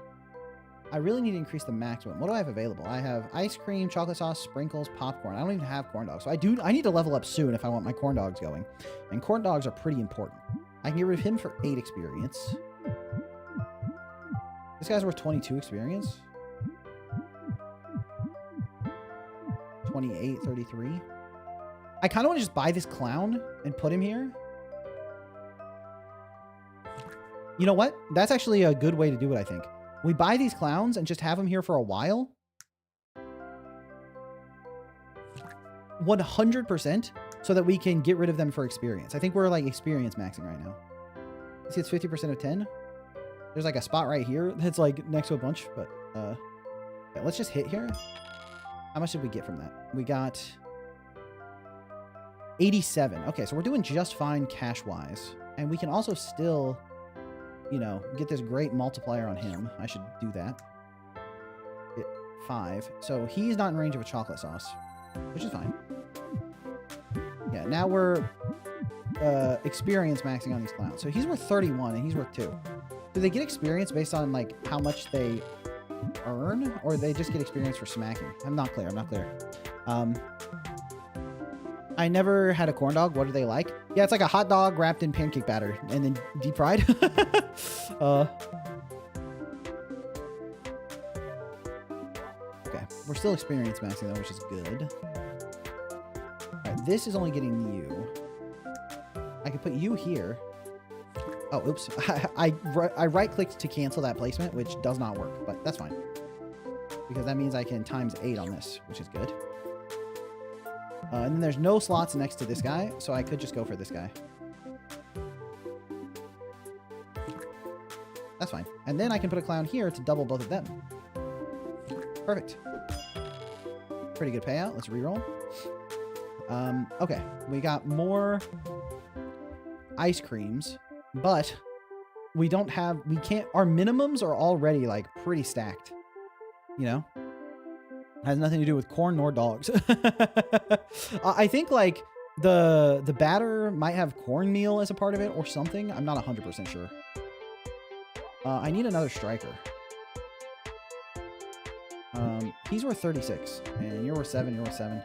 I really need to increase the maximum. What do I have available? I have ice cream, chocolate sauce, sprinkles, popcorn. I don't even have corn dogs. So I need to level up soon if I want my corn dogs going. And corn dogs are pretty important. I can get rid of him for 8 experience. This guy's worth 22 experience. 28, 33. I kind of want to just buy this clown and put him here. You know what? That's actually a good way to do it, I think. We buy these clowns and just have them here for a while. 100%, so that we can get rid of them for experience. I think we're like experience maxing right now. See, it's 50% of 10. There's like a spot right here that's like next to a bunch, but yeah, let's just hit here. How much did we get from that? We got 87. Okay, so we're doing just fine cash-wise. And we can also still, you know, get this great multiplier on him. I should do that. Get 5. So he's not in range of a chocolate sauce, which is fine. Yeah, now we're experience maxing on these clowns. So he's worth 31 and he's worth 2. Do they get experience based on like how much they earn, or they just get experience for smacking? I'm not clear. I never had a corn dog. What are they like? Yeah, it's like a hot dog wrapped in pancake batter and then deep fried. Okay, we're still experience maxing though, which is good. All right, this is only getting you. I can put you here. Oh, oops. I right-clicked to cancel that placement, which does not work, but that's fine. Because that means I can times 8 on this, which is good. And then there's no slots next to this guy, so I could just go for this guy. That's fine. And then I can put a clown here to double both of them. Perfect. Pretty good payout. Let's reroll. Okay. We got more ice creams, but we don't have... We can't... Our minimums are already, like, pretty stacked. You know? Has nothing to do with corn nor dogs. I think, like, the batter might have cornmeal as a part of it or something. I'm not 100% sure. I need another striker. He's worth 36. And you're worth 7. You're worth 7.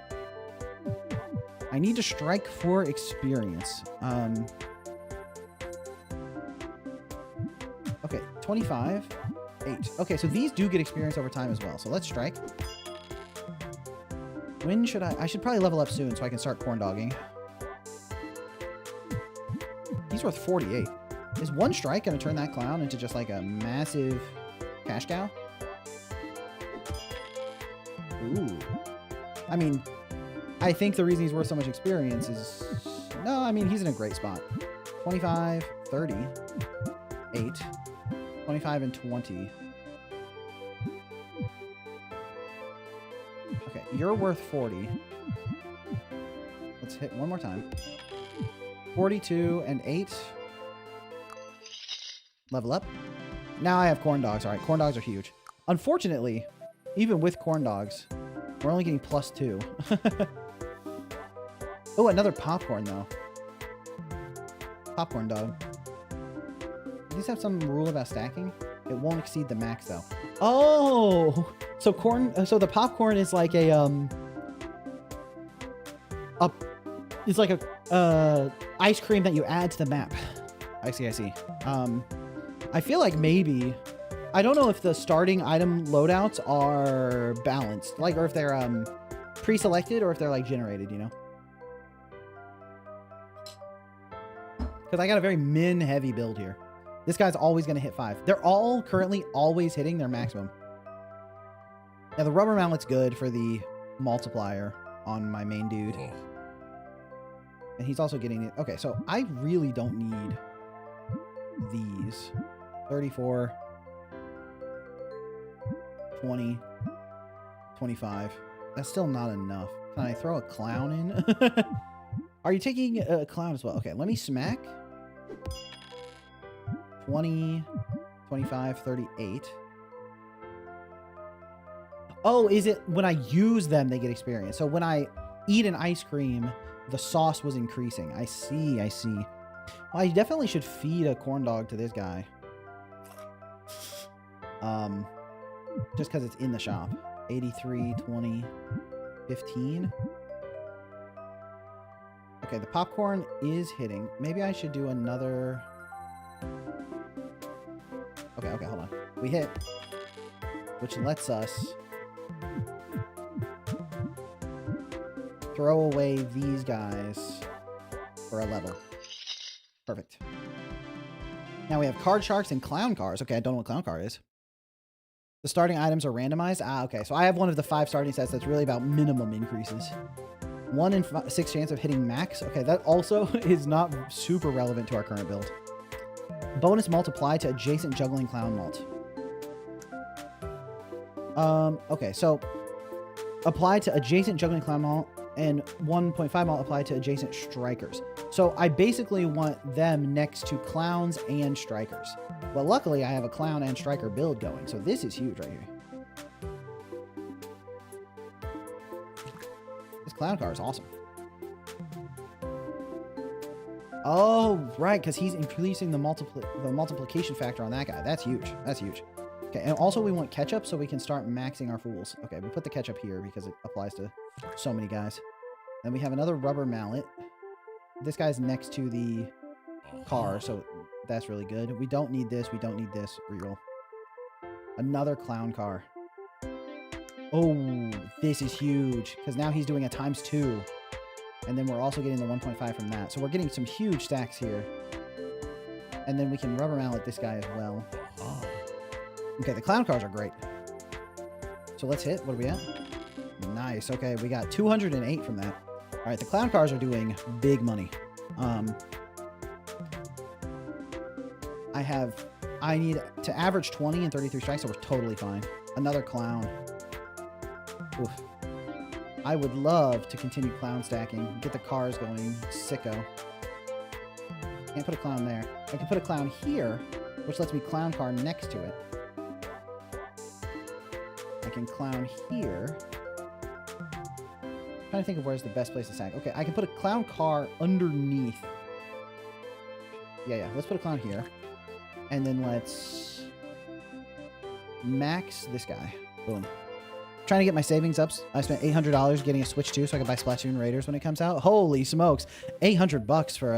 I need to strike for experience. Okay, 25. 8. Okay, so these do get experience over time as well. So let's strike. When should I should probably level up soon so I can start corn dogging. He's worth 48. Is one strike going to turn that clown into just like a massive cash cow? Ooh. I mean, I think the reason he's worth so much experience is... No, I mean, he's in a great spot. 25, 30, 8, 25, and 20. Okay, you're worth 40. Let's hit one more time. 42 and 8. Level up. Now I have corn dogs. All right, corn dogs are huge. Unfortunately, even with corn dogs, we're only getting +2. Oh, another popcorn, though. Popcorn dog. Does these have some rule about stacking? It won't exceed the max, though. Oh! So so the popcorn is like it's like a ice cream that you add to the map. I see. I feel like maybe... I don't know if the starting item loadouts are balanced, like, or if they're pre-selected or if they're like generated, you know? Because I got a very min-heavy build here. This guy's always going to hit 5. They're all currently always hitting their maximum. Now, the rubber mallet's good for the multiplier on my main dude. And he's also getting it. Okay, so I really don't need these. 34, 20, 25. That's still not enough. Can I throw a clown in? Are you taking a clown as well? Okay, let me smack. 20, 25, 38. Oh, is it when I use them, they get experience? So when I eat an ice cream, the sauce was increasing. I see, I see. Well, I definitely should feed a corn dog to this guy. Just because it's in the shop. 83, 20, 15. Okay, the popcorn is hitting. Maybe I should do another... Okay, hold on. We hit, which lets us throw away these guys for a level. Perfect. Now we have card sharks and clown cars. Okay, I don't know what clown car is. The starting items are randomized. Ah, okay. So I have one of the 5 starting sets that's really about minimum increases. 1 in 6 chance of hitting max. Okay, that also is not super relevant to our current build. Bonus multiply to adjacent juggling clown mult. Okay, so apply to adjacent juggling clown mult and 1.5 mult apply to adjacent strikers. So I basically want them next to clowns and strikers. Well, luckily I have a clown and striker build going, so this is huge right here. This clown car is awesome. Oh, right, because he's increasing the multiplication factor on that guy. That's huge. That's huge. Okay, and also we want ketchup so we can start maxing our fools. Okay, we put the ketchup here because it applies to so many guys. Then we have another rubber mallet. This guy's next to the car, so that's really good. We don't need this. We don't need this. Reroll. Another clown car. Oh, this is huge because now he's doing a ×2. And then we're also getting the 1.5 from that. So we're getting some huge stacks here. And then we can rubber mallet this guy as well. Okay, the clown cars are great. So let's hit. What are we at? Nice. Okay, we got 208 from that. All right, the clown cars are doing big money. I need to average 20 and 33 strikes, so we're totally fine. Another clown. Oof. I would love to continue clown stacking. Get the cars going. Sicko. Can't put a clown there. I can put a clown here, which lets me clown car next to it. I can clown here. I'm trying to think of where's the best place to stack. Okay, I can put a clown car underneath. Yeah. Let's put a clown here. And then let's max this guy. Boom. Trying to get my savings up. I spent $800 getting a Switch 2 so I can buy Splatoon Raiders when it comes out. Holy smokes. $800 for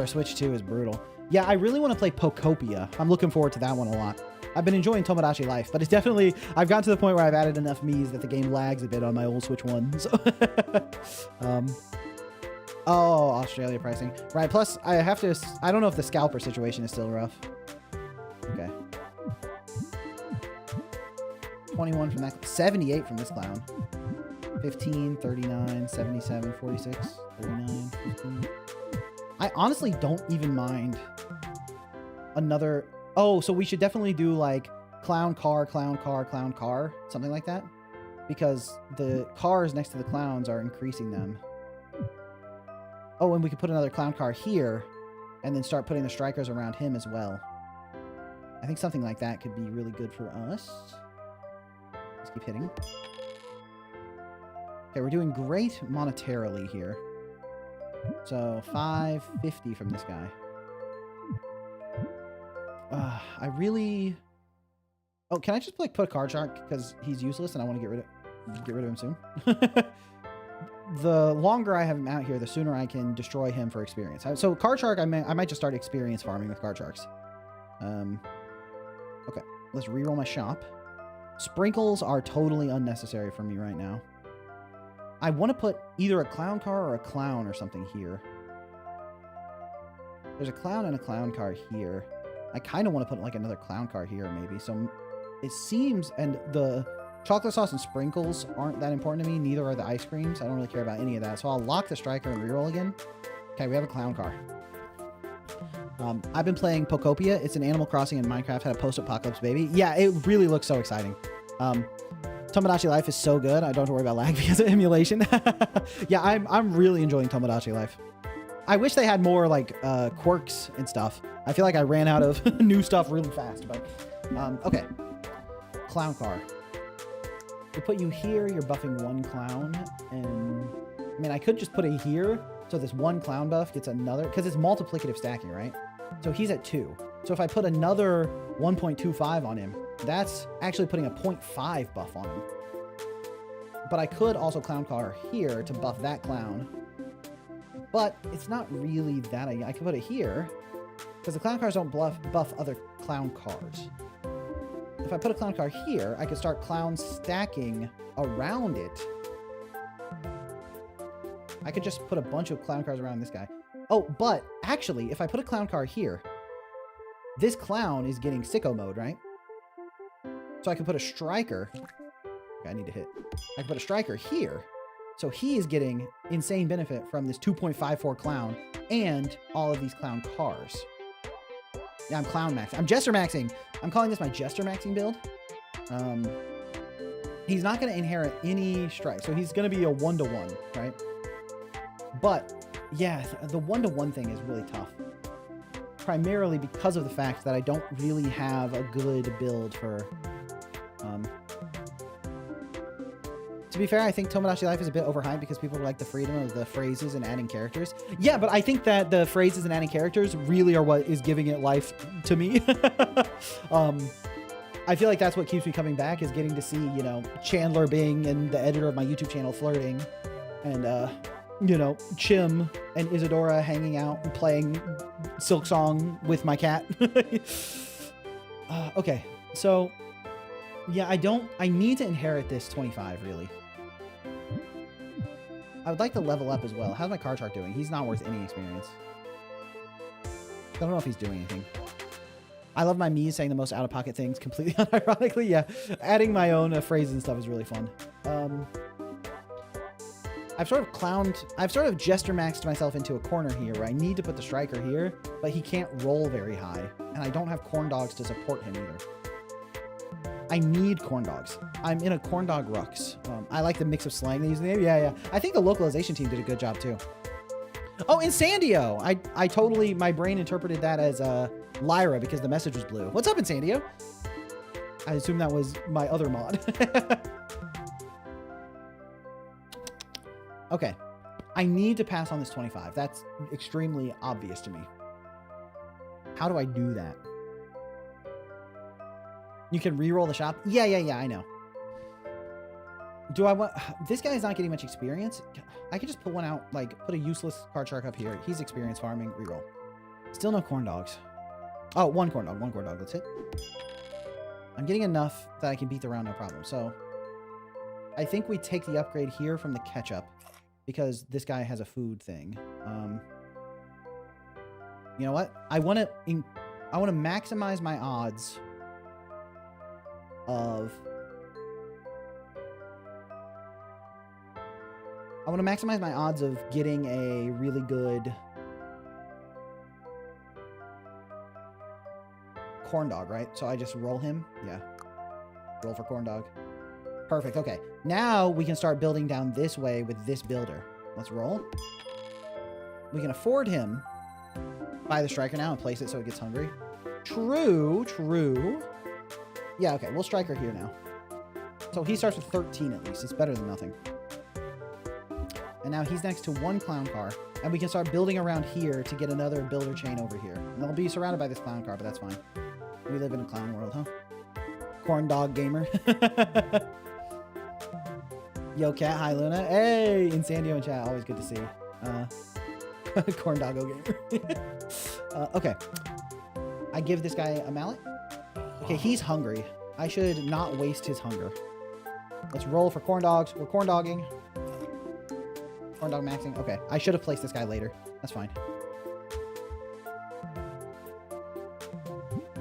a Switch 2 is brutal. Yeah, I really want to play Pokopia. I'm looking forward to that one a lot. I've been enjoying Tomodachi Life, but it's definitely... I've gotten to the point where I've added enough Miis that the game lags a bit on my old Switch 1. So oh, Australia pricing. Right, plus I have to... I don't know if the scalper situation is still rough. Okay. 21 from that. 78 from this clown. 15, 39, 77, 46, 39, 15. I honestly don't even mind another... Oh, so we should definitely do like clown car, clown car, clown car. Something like that. Because the cars next to the clowns are increasing them. Oh, and we could put another clown car here. And then start putting the strikers around him as well. I think something like that could be really good for us. Let's keep hitting. Okay, we're doing great monetarily here. So 550 from this guy. I really... Oh, can I just like put a card shark because he's useless and I want to get rid of him soon? The longer I have him out here, the sooner I can destroy him for experience. So card shark, I might just start experience farming with card sharks. Okay, let's reroll my shop. Sprinkles are totally unnecessary for me right now. I want to put either a clown car or a clown or something here. There's a clown and a clown car here. I kind of want to put like another clown car here maybe. So it seems, and the chocolate sauce and sprinkles aren't that important to me. Neither are the ice creams. I don't really care about any of that. So I'll lock the striker and reroll again. Okay, we have a clown car. I've been playing Pokopia. It's an Animal Crossing in Minecraft. Had a post-apocalypse baby. Yeah, it really looks so exciting. Tomodachi Life is so good. I don't have to worry about lag because of emulation. Yeah, I'm really enjoying Tomodachi Life. I wish they had more like quirks and stuff. I feel like I ran out of new stuff really fast. But okay, clown car. We put you here. You're buffing one clown, and I mean I could just put it here so this one clown buff gets another because it's multiplicative stacking, right? So he's at 2. So if I put another 1.25 on him, that's actually putting a 0.5 buff on him. But I could also clown car here to buff that clown. But it's not really that. I could put it here because the clown cars don't buff other clown cars. If I put a clown car here, I could start clown stacking around it. I could just put a bunch of clown cars around this guy. Oh, but actually, if I put a clown car here, this clown is getting sicko mode, right? So I can put a striker. Okay, I need to hit. I can put a striker here. So he is getting insane benefit from this 2.54 clown and all of these clown cars. Yeah, I'm clown maxing. I'm jester maxing. I'm calling this my jester maxing build. He's not going to inherit any strike. So he's going to be a 1-to-1, right? But yeah, the 1-to-1 thing is really tough. Primarily because of the fact that I don't really have a good build for... To be fair, I think Tomodachi Life is a bit overhyped because people like the freedom of the phrases and adding characters. Yeah, but I think that the phrases and adding characters really are what is giving it life to me. I feel like that's what keeps me coming back, is getting to see, you know, Chandler Bing and the editor of my YouTube channel flirting, and, you know, Chim and Isadora hanging out and playing Silk Song with my cat. Okay, so, yeah, I need to inherit this 25, really. I would like to level up as well. How's my card chart doing? He's not worth any experience. I don't know if he's doing anything. I love my me saying the most out-of-pocket things completely unironically. Yeah, adding my own phrases and stuff is really fun. I've sort of jester maxed myself into a corner here where I need to put the striker here, but he can't roll very high, and I don't have corn dogs to support him either. I need corn dogs. I'm in a corn dog rux. I like the mix of slang they use in the name. Yeah. I think the localization team did a good job too. Oh, Insandio! I totally, my brain interpreted that as Lyra because the message was blue. What's up, Insandio? I assume that was my other mod. Okay. I need to pass on this 25. That's extremely obvious to me. How do I do that? You can re-roll the shop? Yeah, I know. Do I want... This guy is not getting much experience. I could just put one out, like, put a useless card shark up here. He's experience farming. Re-roll. Still no corn dogs. Oh, one corn dog. Let's hit. I'm getting enough that I can beat the round no problem. So, I think we take the upgrade here from the ketchup because this guy has a food thing. You know what? I want to maximize my odds of... I want to maximize my odds of getting a really good corn dog, right? So I just roll him. Yeah. Roll for corn dog. Perfect. Okay. Now we can start building down this way with this builder. Let's roll. We can afford him. Buy the striker now and place it so it gets hungry. True. Yeah, okay. We'll striker here now. So he starts with 13 at least. It's better than nothing. And now he's next to one clown car. And we can start building around here to get another builder chain over here. And they'll be surrounded by this clown car, but that's fine. We live in a clown world, huh? Corn dog gamer. Yo, cat. Hi, Luna. Hey, Insandio in chat. Always good to see. Corn doggo gamer. Okay. I give this guy a mallet. Okay, he's hungry. I should not waste his hunger. Let's roll for corn dogs. We're corn dogging. Corn dog maxing. Okay, I should have placed this guy later. That's fine.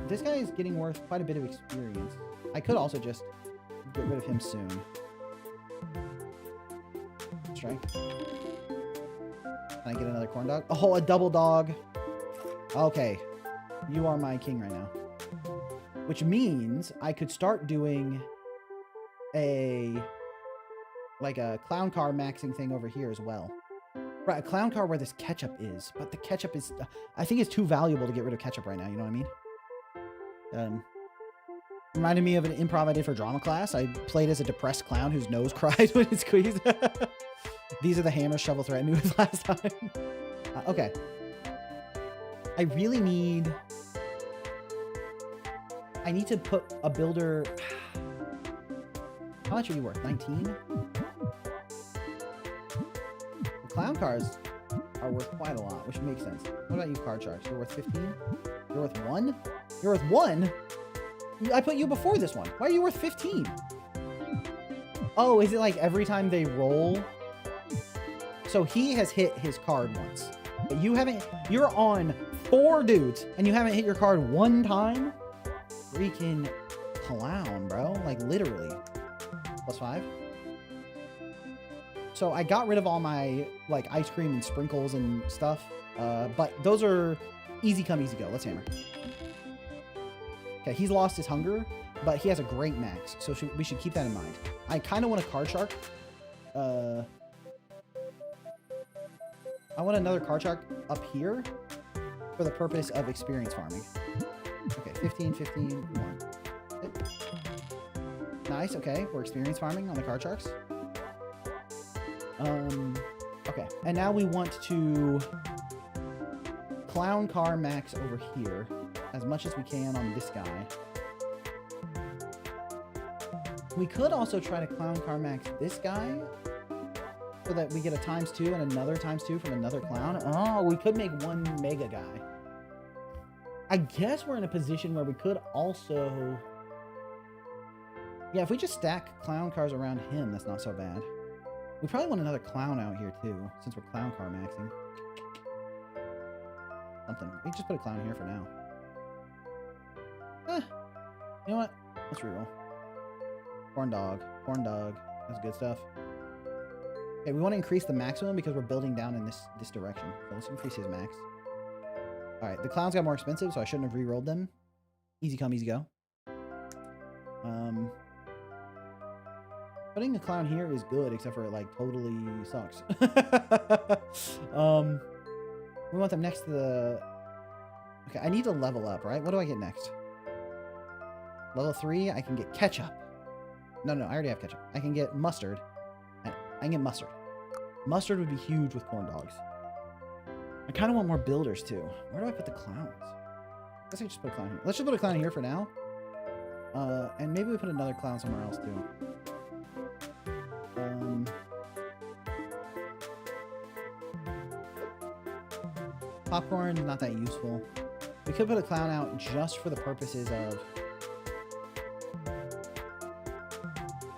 This guy is getting worth quite a bit of experience. I could also just get rid of him soon. Strike. Can I get another corn dog? Oh, a double dog. Okay. You are my king right now. Which means I could start doing a clown car maxing thing over here as well. Right, a clown car where this ketchup is. But the ketchup is... I think it's too valuable to get rid of ketchup right now, you know what I mean? Reminded me of an improv I did for drama class. I played as a depressed clown whose nose cries when it's squeezed. These are the hammers Shovel threatened me with last time. Okay. I really need... I need to put a builder... How much are you worth? 19? The clown cars are worth quite a lot, which makes sense. What about you, card sharks? You're worth 15? You're worth 1? You're worth 1? I put you before this one. Why are you worth 15? Oh, is it like every time they roll? So he has hit his card once. But you haven't... You're on 4 dudes, and you haven't hit your card 1 time? Freaking clown, bro. Like, literally. +5. So I got rid of all my, like, ice cream and sprinkles and stuff. But those are easy come, easy go. Let's hammer. Okay, he's lost his hunger, but he has a great max. So we should keep that in mind. I kind of want a card shark. I want another card shark up here for the purpose of experience farming. Okay, 15, 15, 1. Nice, okay. We're experience farming on the card sharks. Okay. And now we want to clown car max over here as much as we can on this guy. We could also try to clown car max this guy so that we get a ×2 and another ×2 from another clown. Oh, we could make one mega guy. I guess we're in a position where we could also... Yeah, if we just stack clown cars around him, that's not so bad. We probably want another clown out here, too, since we're clown car maxing. Something. We can just put a clown here for now. You know what? Let's reroll. Corn dog. Corn dog. That's good stuff. Okay, we want to increase the maximum because we're building down in this direction. So let's increase his max. Alright, the clowns got more expensive, so I shouldn't have re-rolled them. Easy come, easy go. Putting a clown here is good, except for it, like, totally sucks. We want them next to the... Okay, I need to level up, right? What do I get next? Level 3, I can get ketchup. No, I already have ketchup. I can get mustard. I can get mustard. Mustard would be huge with corn dogs. I kind of want more builders, too. Where do I put the clowns? I guess I just put a clown here. Let's just put a clown here for now. And maybe we put another clown somewhere else, too. Popcorn, not that useful. We could put a clown out just for the purposes of...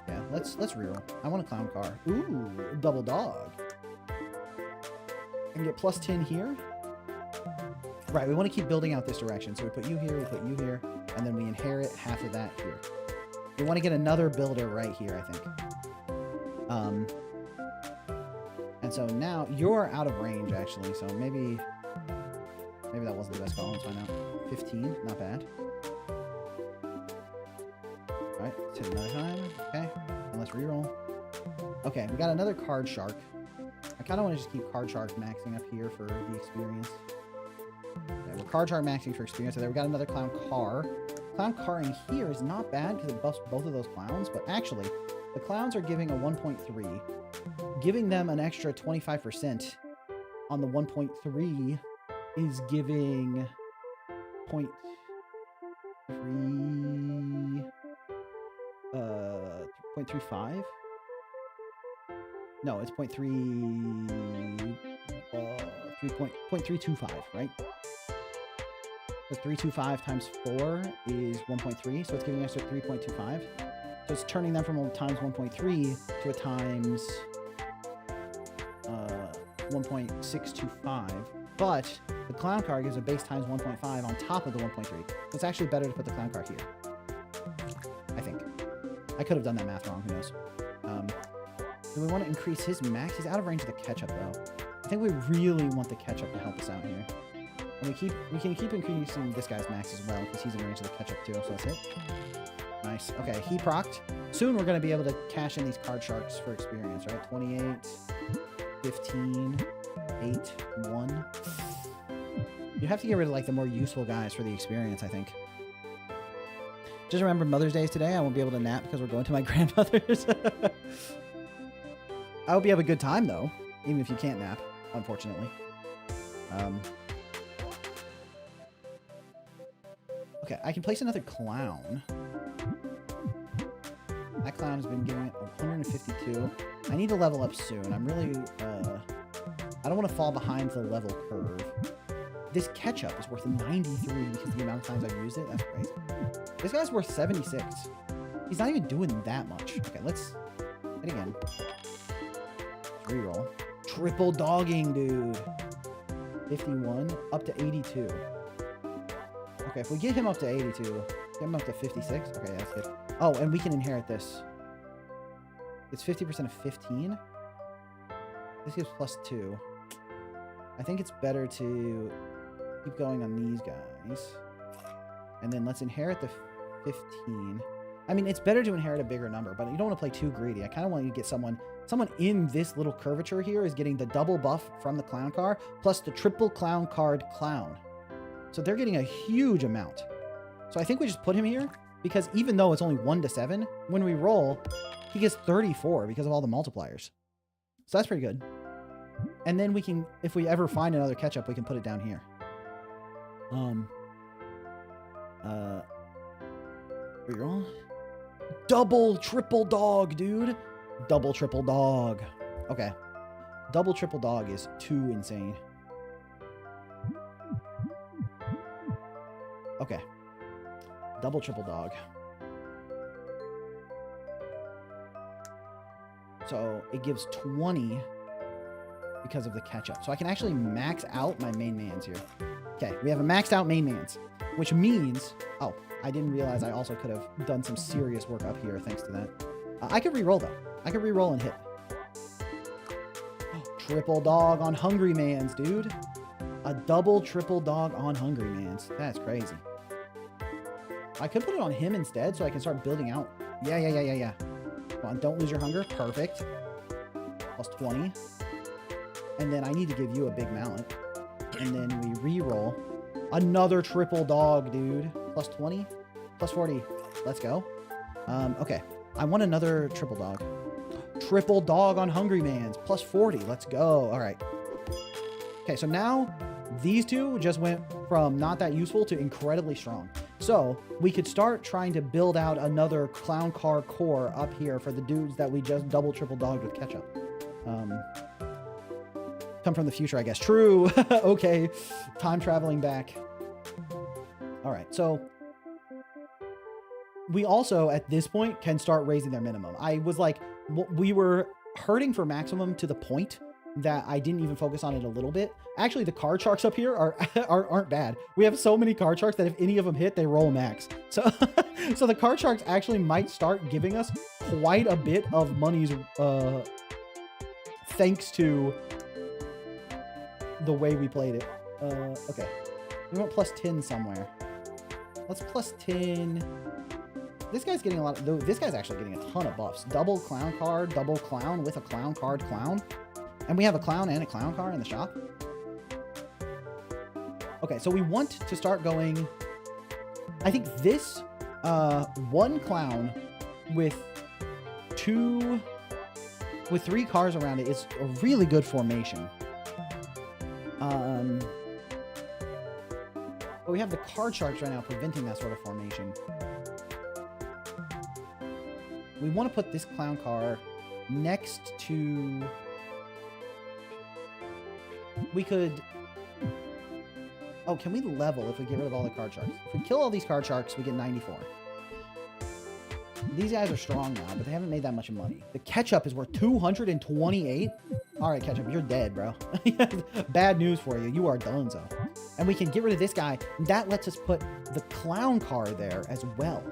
Yeah, let's reroll. I want a clown car. Ooh, double dog. And get +10 here. Right, we want to keep building out this direction. So we put you here, we put you here, and then we inherit half of that here. We want to get another builder right here, I think. And so now you're out of range, actually. So maybe that wasn't the best call. Let's find out. 15, not bad. All right, let's hit another time. Okay, and let's reroll. Okay, we got another card shark. I kind of want to just keep card shark maxing up here for the experience. Okay, we're card shark maxing for experience. So there we got another clown car. Clown car in here is not bad because it buffs both of those clowns, but actually, the clowns are giving a 1.3. Giving them an extra 25% on the 1.3 is giving 0.3... 0.35? No, it's 0.325, right? So 325 times 4 is 1.3, so it's giving us a 3.25. So it's turning them from a times 1.3 to a times 1.625, but the clown car gives a base times 1.5 on top of the 1.3. So it's actually better to put the clown car here. I think. I could have done that math wrong, who knows. Do we want to increase his max? He's out of range of the ketchup, though. I think we really want the ketchup to help us out here. And we can keep increasing this guy's max as well, because he's in range of the ketchup too, so that's it. Nice. Okay, he procced. Soon we're going to be able to cash in these card sharks for experience, right? 28, 15, 8, 1. You have to get rid of, like, the more useful guys for the experience, I think. Just remember, Mother's Day is today. I won't be able to nap because we're going to my grandmother's. I hope you have a good time, though, even if you can't nap, unfortunately. Okay, I can place another clown. That clown has been giving it 152. I need to level up soon. I'm really, I don't want to fall behind the level curve. This ketchup is worth 93 because of the amount of times I've used it. That's crazy. This guy's worth 76. He's not even doing that much. Okay, let's hit again. Reroll. Triple dogging, dude. 51 up to 82. Okay, if we get him up to 82, get him up to 56. Okay, that's good. Oh, and we can inherit this. It's 50% of 15. This gives +2. I think it's better to keep going on these guys. And then let's inherit the 15. I mean, it's better to inherit a bigger number, but you don't want to play too greedy. I kind of want you to get someone in this little curvature here is getting the double buff from the clown car, plus the triple clown card clown. So they're getting a huge amount. So I think we just put him here, because even though it's only 1 to 7, when we roll, he gets 34 because of all the multipliers. So that's pretty good. And then we can, if we ever find another ketchup, we can put it down here. Reroll. Double triple dog, dude. Double triple dog. Okay. Double triple dog is too insane. Okay. Double triple dog. So it gives 20 because of the ketchup. So I can actually max out my main mans here. Okay, we have a maxed out main mans, which means... Oh, I didn't realize I also could have done some serious work up here thanks to that. I could re-roll, though. I could re-roll and hit. Oh, triple dog on Hungry Mans, dude. A double triple dog on Hungry Mans. That's crazy. I could put it on him instead so I can start building out. Yeah. Come on, don't lose your hunger. Perfect. +20. And then I need to give you a big mallet. And then we re-roll. Another triple dog, dude. +20. +40. Let's go. Okay. I want another triple dog. Triple dog on Hungry Mans. +40. Let's go. All right. Okay, so now these two just went from not that useful to incredibly strong. So we could start trying to build out another clown car core up here for the dudes that we just double triple dogged with ketchup. Come from the future, I guess. True. Okay. Time traveling back. All right. So we also, at this point, can start raising their minimum. I was like, we were hurting for maximum to the point that I didn't even focus on it a little bit. Actually, the card sharks up here aren't bad. We have so many card sharks that if any of them hit, they roll max. So, so the card sharks actually might start giving us quite a bit of monies, thanks to the way we played it. Okay, we want +10 somewhere. Let's +10. This guy's getting a lot of... This guy's actually getting a ton of buffs. Double clown card, double clown with a clown card clown. And we have a clown and a clown car in the shop. Okay, so we want to start going... I think this one clown with 3 cars around it is a really good formation. But we have the card sharks right now preventing that sort of formation. We want to put this clown car next to... We could... Oh, can we level if we get rid of all the card sharks? If we kill all these card sharks, we get 94. These guys are strong now, but they haven't made that much money. The ketchup is worth 228. All right, ketchup, you're dead, bro. Bad news for you. You are donezo. And we can get rid of this guy. That lets us put the clown car there as well,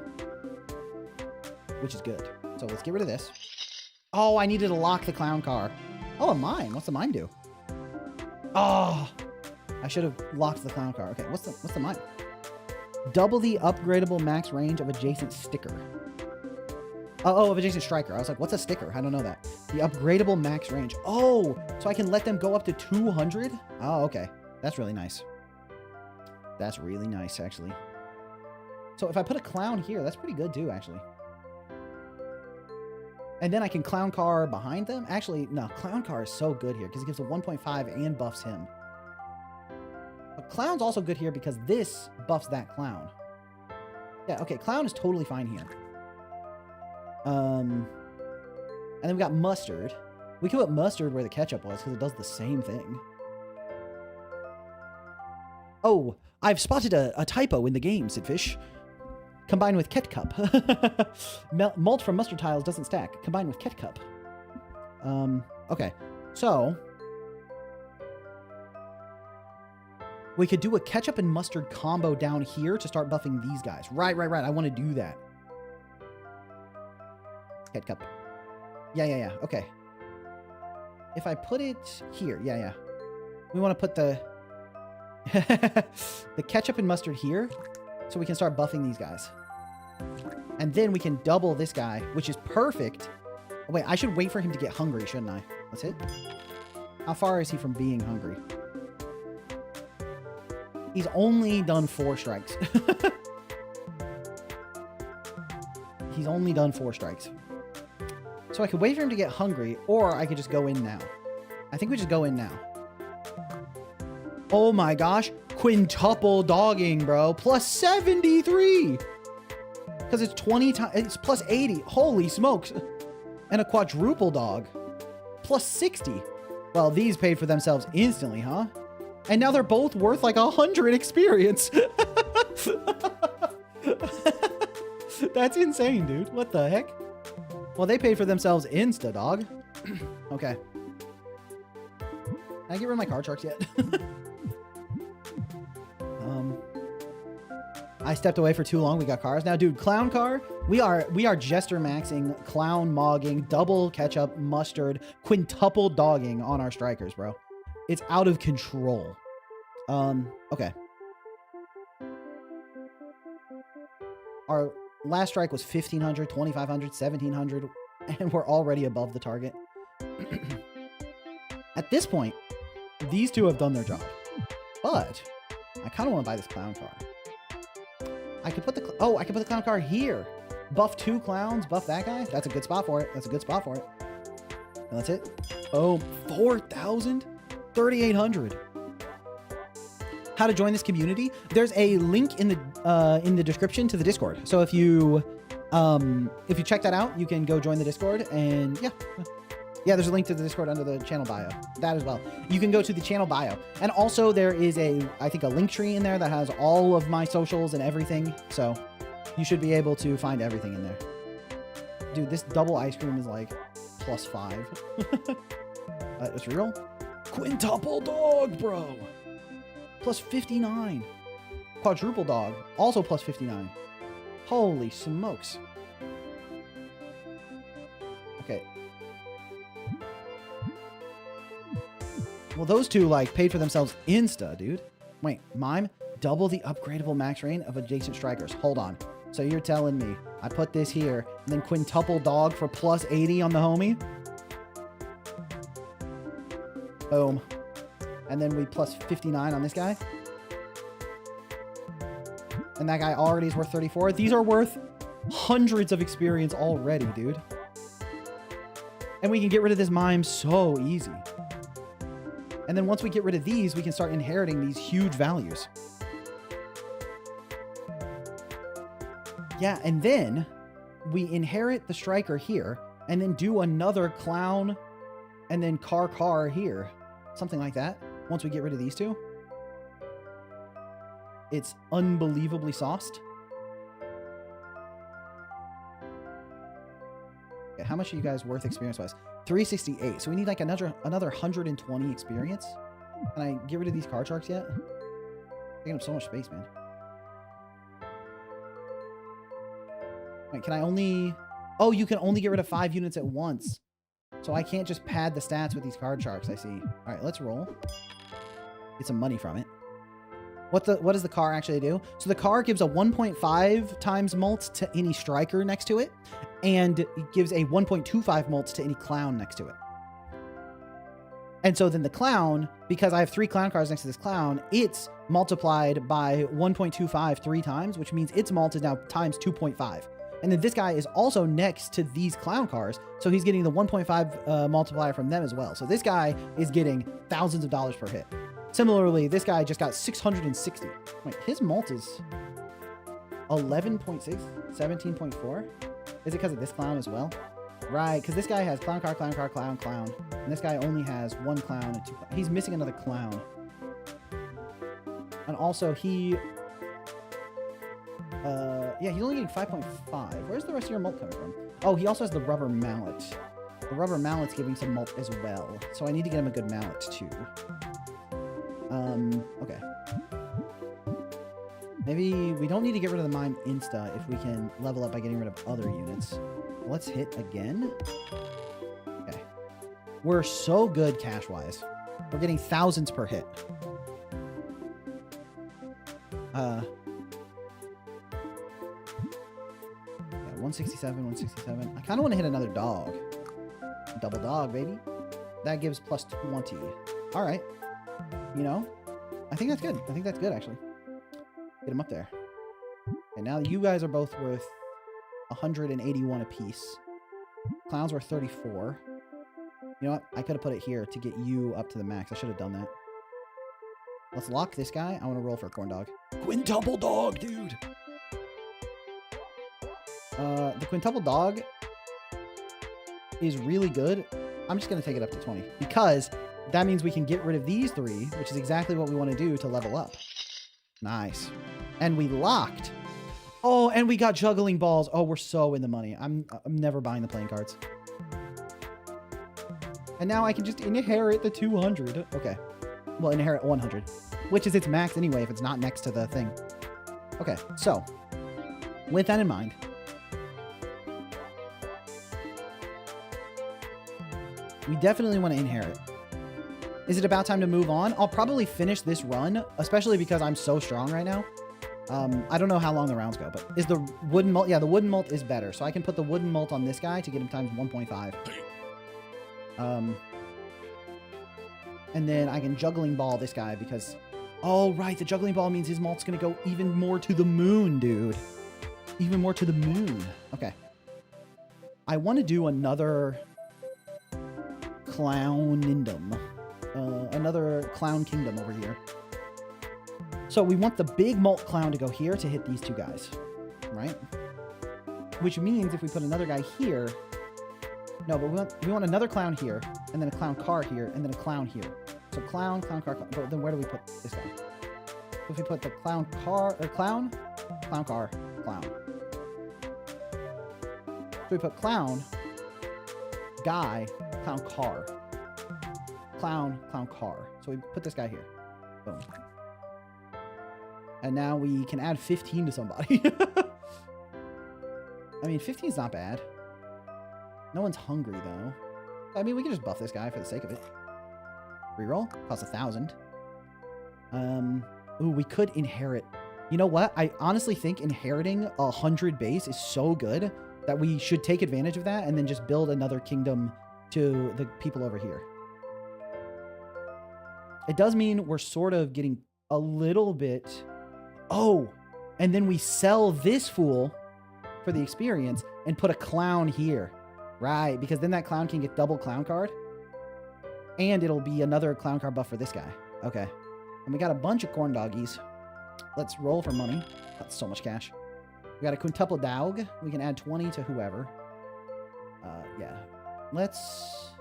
which is good. So let's get rid of this. Oh, I needed to lock the clown car. Oh, a mine. What's the mine do? Oh, I should have locked the clown car. Okay, what's the mine? Double the upgradable max range of adjacent sticker. Oh, of adjacent striker. I was like, what's a sticker? I don't know that. The upgradable max range. Oh, so I can let them go up to 200? Oh, okay. That's really nice. That's really nice, actually. So if I put a clown here, that's pretty good too, actually. And then I can clown car behind them. Actually, no, clown car is so good here because it gives a 1.5 and buffs him. But clown's also good here because this buffs that clown. Yeah, okay, clown is totally fine here. And then we got mustard. We can put mustard where the ketchup was because it does the same thing. Oh, I've spotted a typo in the game, Sidfish. Combined with ketchup. Malt from mustard tiles doesn't stack. Combined with ketchup. Okay. So we could do a ketchup and mustard combo down here to start buffing these guys. Right. I want to do that. Ketchup. Yeah. Okay. If I put it here, yeah. We want to put the the ketchup and mustard here so we can start buffing these guys. And then we can double this guy, which is perfect. Oh, wait, I should wait for him to get hungry, shouldn't I? Let's hit. How far is he from being hungry? He's only done 4 strikes. He's only done 4 strikes. So I could wait for him to get hungry, or I could just go in now. I think we just go in now. Oh my gosh. Quintuple dogging, bro. Plus 73. Because it's 20 times. It's plus 80. Holy smokes. And a quadruple dog. Plus 60. Well, these paid for themselves instantly, huh? And now they're both worth like 100 experience. That's insane, dude. What the heck? Well, they paid for themselves insta, dog. Okay. Can I get rid of my card sharks yet? I stepped away for too long. We got cars. Now, dude, clown car. We are jester maxing, clown mogging, double ketchup, mustard, quintuple dogging on our strikers, bro. It's out of control. Okay. Our last strike was 1,500, 2,500, 1,700, and we're already above the target. At this point, these two have done their job. But I kind of want to buy this clown car. I could put the I could put the clown car here. Buff 2 clowns, buff that guy. That's a good spot for it. That's a good spot for it. And that's it. Oh, 4,000, 3,800. How to join this community? There's a link in the description to the Discord. So if you check that out, you can go join the Discord, and yeah, there's a link to the Discord under the channel bio. That as well. You can go to the channel bio. And also there is I think a link tree in there that has all of my socials and everything. So you should be able to find everything in there. Dude, this double ice cream is like plus 5. It's real? Quintuple dog, bro. Plus 59. Quadruple dog. Also plus 59. Holy smokes. Okay. Well, those two, like, paid for themselves insta, dude. Wait, mime? Double the upgradable max range of adjacent strikers. Hold on. So you're telling me I put this here, and then quintuple dog for plus 80 on the homie? Boom. And then we plus 59 on this guy. And that guy already is worth 34. These are worth hundreds of experience already, dude. And we can get rid of this mime so easy. And then once we get rid of these, we can start inheriting these huge values. Yeah, and then we inherit the striker here, and then do another clown, and then car here. Something like that. Once we get rid of these two. It's unbelievably sauced. how much are you guys worth experience-wise? 368. So we need like another 120 experience. Can I get rid of these card sharks yet? Taking up so much space, man. Wait, can I only... Oh, you can only get rid of 5 units at once. So I can't just pad the stats with these card sharks, I see. All right, let's roll. Get some money from it. What does the car actually do? So the car gives a 1.5 times mult to any striker next to it, and it gives a 1.25 mults to any clown next to it. And so then the clown, because I have 3 clown cards next to this clown, it's multiplied by 1.25 3 times, which means its mult is now times 2.5. And then this guy is also next to these clown cars, so he's getting the 1.5 multiplier from them as well. So this guy is getting thousands of dollars per hit. Similarly, this guy just got 660. Wait, his mult is 11.6, 17.4? Is it because of this clown as well? Right, because this guy has clown car, clown car, clown, clown. And this guy only has 1 clown and 2 clowns. He's missing another clown. And also he... yeah, he's only getting 5.5. Where's the rest of your mult coming from? Oh, he also has the rubber mallet. The rubber mallet's giving some mult as well. So I need to get him a good mallet too. Okay. Maybe we don't need to get rid of the mime insta if we can level up by getting rid of other units. Let's hit again. Okay. We're so good cash-wise. We're getting thousands per hit. Yeah, 167, 167. I kind of want to hit another dog. Double dog, baby. That gives plus 20. All right. You know, I think that's good. I think that's good, actually. Get him up there. And now you guys are both worth 181 apiece. Clown's worth 34. You know what? I could have put it here to get you up to the max. I should have done that. Let's lock this guy. I want to roll for a corn dog. Quintuple dog, dude! The quintuple dog is really good. I'm just going to take it up to 20 because that means we can get rid of these 3, which is exactly what we want to do to level up. Nice. And we locked. Oh, and we got juggling balls. Oh, we're so in the money. I'm never buying the playing cards. And now I can just inherit the 200. Okay. Well, inherit 100, which is its max anyway if it's not next to the thing. Okay, so with that in mind, we definitely want to inherit. Is it about time to move on? I'll probably finish this run, especially because I'm so strong right now. I don't know how long the rounds go, but is the wooden mult? Yeah, the wooden mult is better. So I can put the wooden mult on this guy to get him times 1.5. And then I can juggling ball this guy because... Oh, right. The juggling ball means his mult's going to go even more to the moon, dude. Even more to the moon. Okay. I want to do another... Clownindom. Another clown kingdom over here. So we want the big mult clown to go here to hit these 2 guys. Right? Which means if we put another guy here... No, but we want another clown here, and then a clown car here, and then a clown here. So clown, clown car, clown. But then where do we put this guy? So if we put the clown car, or clown, clown car, clown. So we put clown, guy, clown car. Clown, clown car. So we put this guy here. Boom. And now we can add 15 to somebody. I mean, 15 is not bad. No one's hungry, though. I mean, we can just buff this guy for the sake of it. Reroll. Costs 1,000. Ooh, we could inherit. You know what? I honestly think inheriting 100 base is so good that we should take advantage of that and then just build another kingdom to the people over here. It does mean we're sort of getting a little bit... Oh! And then we sell this fool for the experience and put a clown here. Right, because then that clown can get double clown card. And it'll be another clown card buff for this guy. Okay. And we got a bunch of corn doggies. Let's roll for money. That's so much cash. We got a quintuple dog. We can add 20 to whoever. Yeah. Let's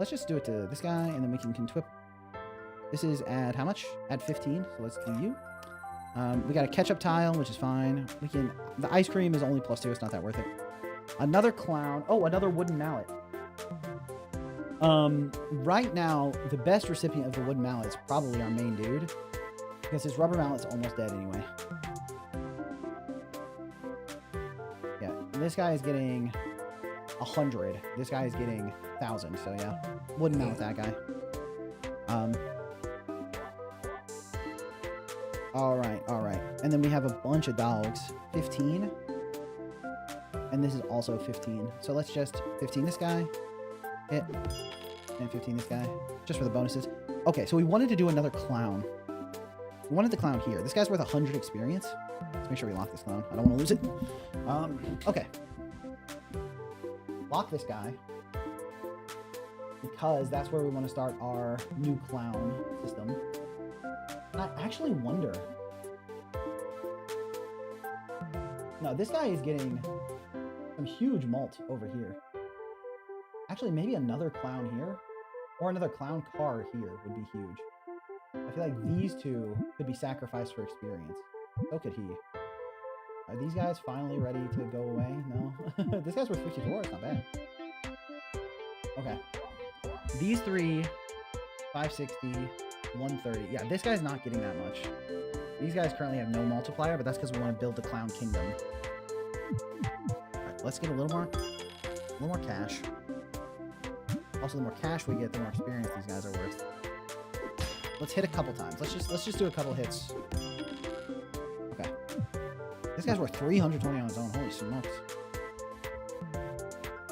just do it to this guy, and then we can quintwip. This is add how much? Add 15. So let's do you. We got a ketchup tile, which is fine. We can... The ice cream is only +2. It's not that worth it. Another clown. Oh, another wooden mallet. Right now, the best recipient of the wooden mallet is probably our main dude, because his rubber mallet's almost dead anyway. Yeah, this guy is getting 100. This guy is getting 1,000. So yeah, wooden mallet that guy. All right. And then we have a bunch of dogs. 15. And this is also 15. So let's just 15 this guy. Hit. And 15 this guy. Just for the bonuses. Okay, so we wanted to do another clown. We wanted the clown here. This guy's worth 100 experience. Let's make sure we lock this clown. I don't want to lose it. Okay. Lock this guy. Because that's where we want to start our new clown system. I actually wonder. No, this guy is getting some huge malt over here. Actually, maybe another clown here. Or another clown car here would be huge. I feel like these two could be sacrificed for experience. So could he. Are these guys finally ready to go away? No. This guy's worth 54. It's not bad. Okay. These three, 560, 130. Yeah, this guy's not getting that much. These guys currently have no multiplier, but that's because we want to build the Clown Kingdom. Alright, let's get a little more cash. Also, the more cash we get, the more experience these guys are worth. Let's hit a couple times. Let's just do a couple hits. Okay. This guy's worth 320 on his own. Holy smokes.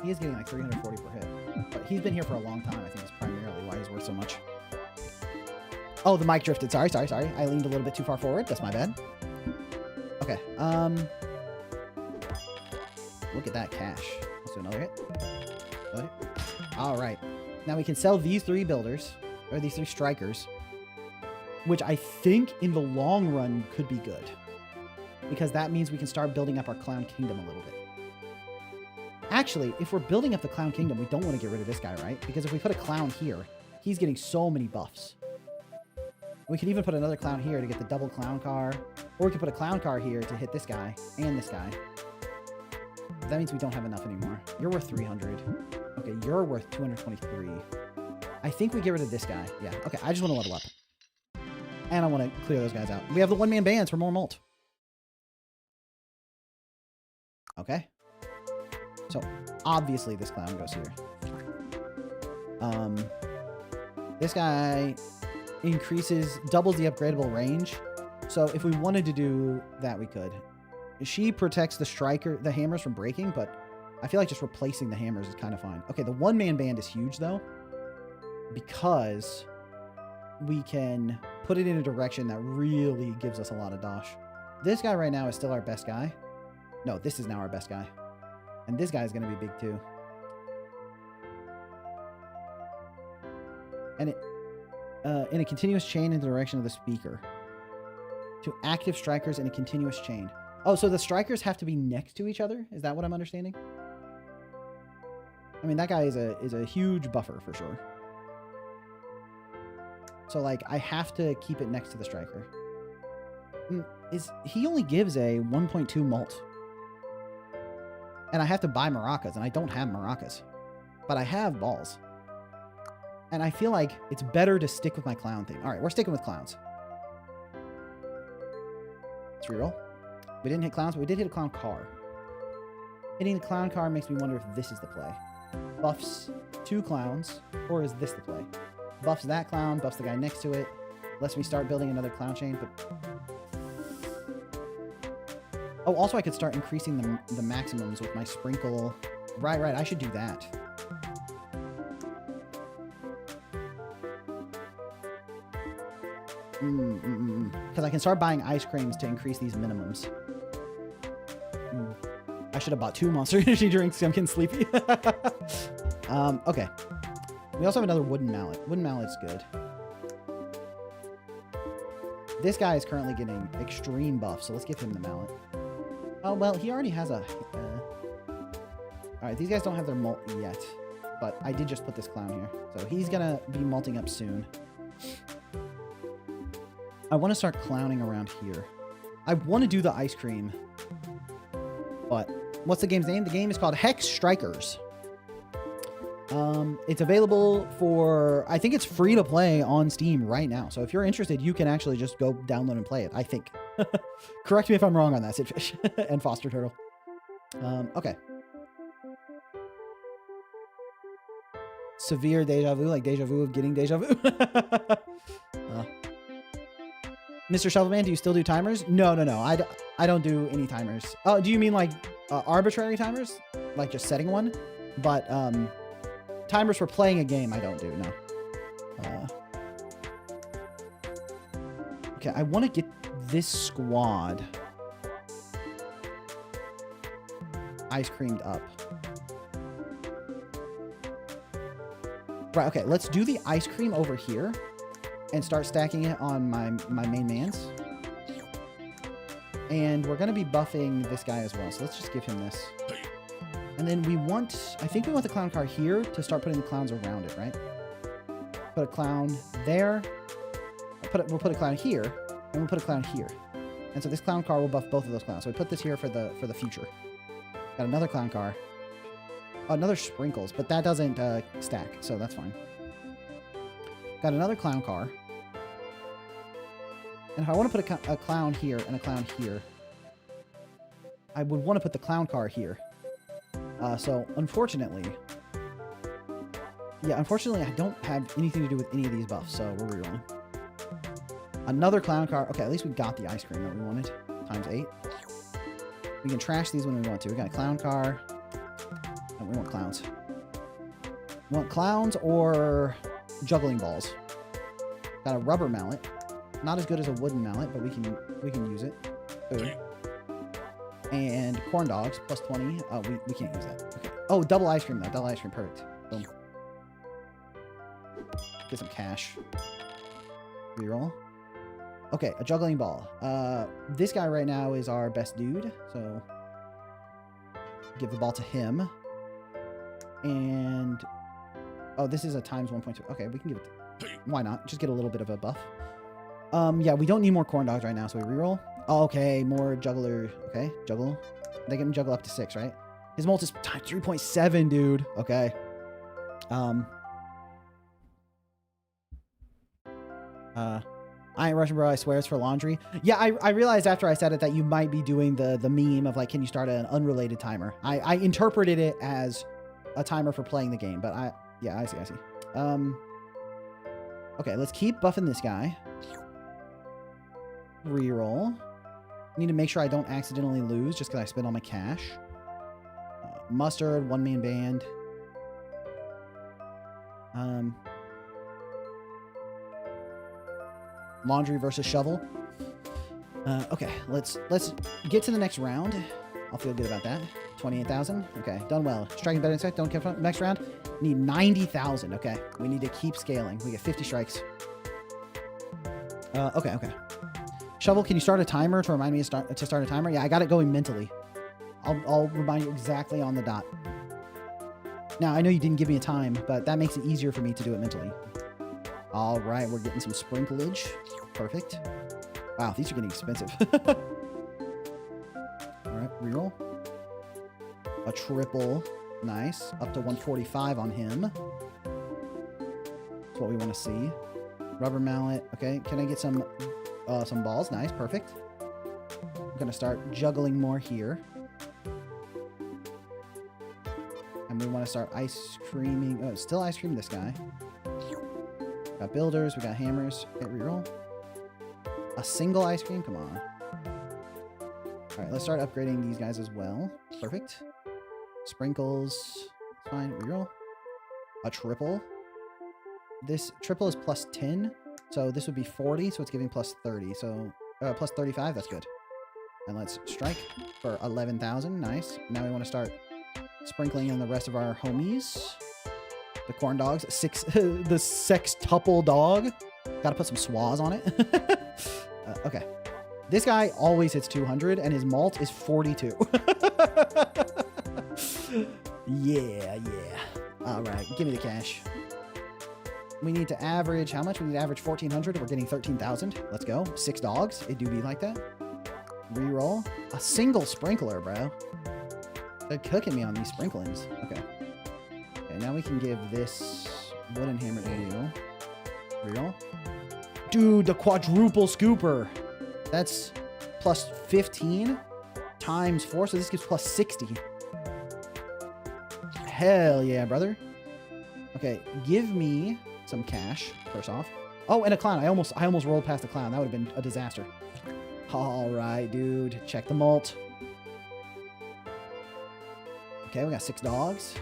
He is getting like 340 per hit. But he's been here for a long time. I think that's primarily why he's worth so much. Oh, the mic drifted. Sorry. I leaned a little bit too far forward. That's my bad. Okay. Look at that cash. Let's do another hit. All right. Now we can sell these three builders, or these three strikers, which I think in the long run could be good. Because that means we can start building up our Clown Kingdom a little bit. Actually, if we're building up the Clown Kingdom, we don't want to get rid of this guy, right? Because if we put a clown here, he's getting so many buffs. We could even put another clown here to get the double clown car. Or we could put a clown car here to hit this guy and this guy. But that means we don't have enough anymore. You're worth 300. Okay, you're worth 223. I think we get rid of this guy. Yeah, okay, I just want to level up. And I want to clear those guys out. We have the one-man bands for more malt. Okay. So, obviously this clown goes here. This guy doubles the upgradable range. So if we wanted to do that, we could. She protects the hammers from breaking, but I feel like just replacing the hammers is kind of fine. Okay, the one-man band is huge, though, because we can put it in a direction that really gives us a lot of dosh. This guy right now is still our best guy. No, this is now our best guy. And this guy is going to be big, too. And it, in a continuous chain in the direction of the speaker. To active strikers in a continuous chain. Oh, so the strikers have to be next to each other? Is that what I'm understanding? I mean, that guy is a huge buffer for sure. So, like, I have to keep it next to the striker. He only gives a 1.2 malt. And I have to buy maracas, and I don't have maracas. But I have balls. And I feel like it's better to stick with my clown theme. All right, we're sticking with clowns. Let's reroll. We didn't hit clowns, but we did hit a clown car. Hitting the clown car makes me wonder if this is the play. Buffs 2 clowns, or is this the play? Buffs that clown, buffs the guy next to it. Lets me start building another clown chain, but... Oh, also I could start increasing the maximums with my sprinkle. Right, I should do that. Because I can start buying ice creams to increase these minimums. I should have bought 2 Monster Energy drinks. I'm getting sleepy. Okay. We also have another wooden mallet. Wooden mallet's good. This guy is currently getting extreme buffs, so let's give him the mallet. Oh, well, he already has a... Alright, these guys don't have their malt yet. But I did just put this clown here. So he's gonna be malting up soon. I want to start clowning around here. I want to do the ice cream. But What's the game's name? The game is called Hex Strikers. It's available for, I think it's free to play on Steam right now. So if you're interested, you can actually just go download and play it, I think. Correct me if I'm wrong on that, Sidfish and Foster Turtle. Okay. Severe deja vu, like deja vu of getting deja vu. Mr. Shovelman, do you still do timers? No. I don't do any timers. Oh, do you mean like arbitrary timers? Like just setting one? But timers for playing a game, I don't do, no. Okay, I want to get this squad ice creamed up. Right, okay, let's do the ice cream over here and start stacking it on my main mans. And we're going to be buffing this guy as well, so let's just give him this. And then we want, I think we want the clown car here to start putting the clowns around it, right? Put a clown there. We'll put a clown here, and we'll put a clown here. And so this clown car will buff both of those clowns. So we put this here for the future. Got another clown car. Oh, another sprinkles, but that doesn't stack, so that's fine. Got another clown car. And if I want to put a clown here and a clown here, I would want to put the clown car here. So unfortunately, I don't have anything to do with any of these buffs, so we're rerolling. Another clown car. Okay, at least we got the ice cream that we wanted. Times 8. We can trash these when we want to. We got a clown car. Oh, we want clowns. We want clowns or juggling balls. Got a rubber mallet. Not as good as a wooden mallet, but we can use it. Boom. And corn dogs plus 20. Oh, we can't use that. Okay. Oh, double ice cream though. Double ice cream. Perfect. Boom. Get some cash. Reroll. Okay, a juggling ball. This guy right now is our best dude, so give the ball to him. And oh, this is a times 1.2. Okay, we can give it to, why not? Just get a little bit of a buff. Yeah, we don't need more corn dogs right now, so we reroll. Oh, okay, more juggler. Okay, juggle. They can juggle up to 6, right? His molt is 3.7, dude. Okay. I ain't Russian, bro. I swear it's for laundry. Yeah, I realized after I said it that you might be doing the meme of like, can you start an unrelated timer? I interpreted it as a timer for playing the game, but yeah, I see. Okay, let's keep buffing this guy. Reroll. Need to make sure I don't accidentally lose just because I spent all my cash. Mustard, one-man band. Laundry versus shovel. Okay, let's get to the next round. I'll feel good about that. 28,000. Okay, done well. Striking better than expected. Don't care. Next round. Need 90,000. Okay, we need to keep scaling. We get 50 strikes. Okay. Shovel, can you start a timer to remind me to start a timer? Yeah, I got it going mentally. I'll remind you exactly on the dot. Now, I know you didn't give me a time, but that makes it easier for me to do it mentally. All right, we're getting some sprinklage. Perfect. Wow, these are getting expensive. All right, reroll. A triple. Nice. Up to 145 on him. That's what we want to see. Rubber mallet. Okay, can I get some balls? Nice, perfect. I'm going to start juggling more here. And we want to start ice creaming. Oh, still ice cream this guy. Got builders, we got hammers. Okay, reroll. A single ice cream? Come on. Alright, let's start upgrading these guys as well. Perfect. Sprinkles. Fine. Reroll. A triple. This triple is plus 10. So this would be 40, so it's giving plus 30. So plus 35, that's good. And let's strike for 11,000. Nice. Now we want to start sprinkling in the rest of our homies. The corn dogs, the sextuple dog. Gotta put some swaz on it. Okay. This guy always hits 200, and his malt is 42. Yeah. All right, give me the cash. We need to average, how much? We need to average 1,400. We're getting 13,000. Let's go. 6 dogs. It do be like that. Reroll. A single sprinkler, bro. They're cooking me on these sprinklings. Okay. Okay, now we can give this wooden hammer to you. Real? Dude, the quadruple scooper. That's plus 15 times 4, so this gives plus 60. Hell yeah, brother. Okay, give me some cash, first off. Oh, and a clown. I almost rolled past the clown. That would have been a disaster. All right, dude. Check the mult. Okay, we got 6 dogs.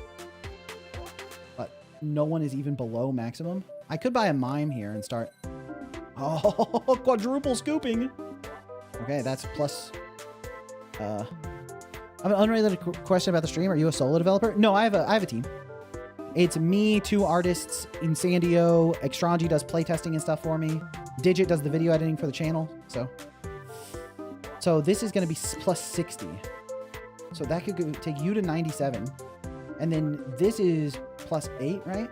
But no one is even below maximum. I could buy a mime here and start... Oh, quadruple scooping. Okay, that's plus... I have an unrelated question about the stream. Are you a solo developer? No, I have a team. It's me, 2 artists, Insandio, Extranji does playtesting and stuff for me. Digit does the video editing for the channel. So this is going to be plus 60. So that could take you to 97. And then this is plus 8, right?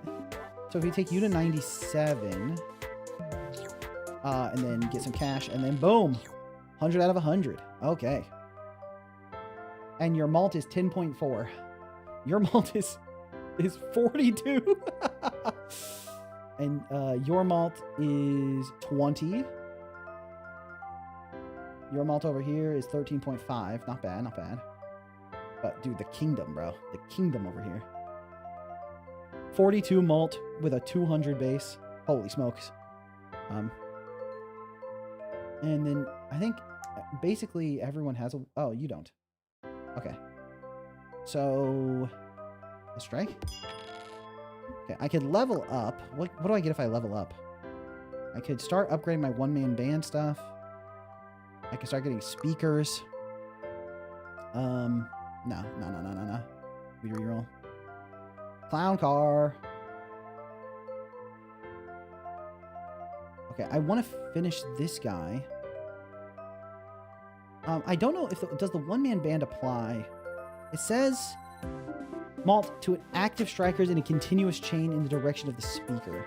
So if we take you to 97, and then get some cash, and then boom, 100 out of 100. Okay. And your malt is 10.4. Your malt is 42. And your malt is 20. Your malt over here is 13.5. Not bad, not bad. But dude, the kingdom, bro. The kingdom over here. 42 malt with a 200 base. Holy smokes. And then I think basically everyone has a... Oh, you don't. Okay. So... a strike? Okay, I could level up. What do I get if I level up? I could start upgrading my one-man band stuff. I can start getting speakers. No. We reroll. Clown car. Okay, I want to finish this guy. I don't know if does the one-man band apply. It says malt to active strikers in a continuous chain in the direction of the speaker.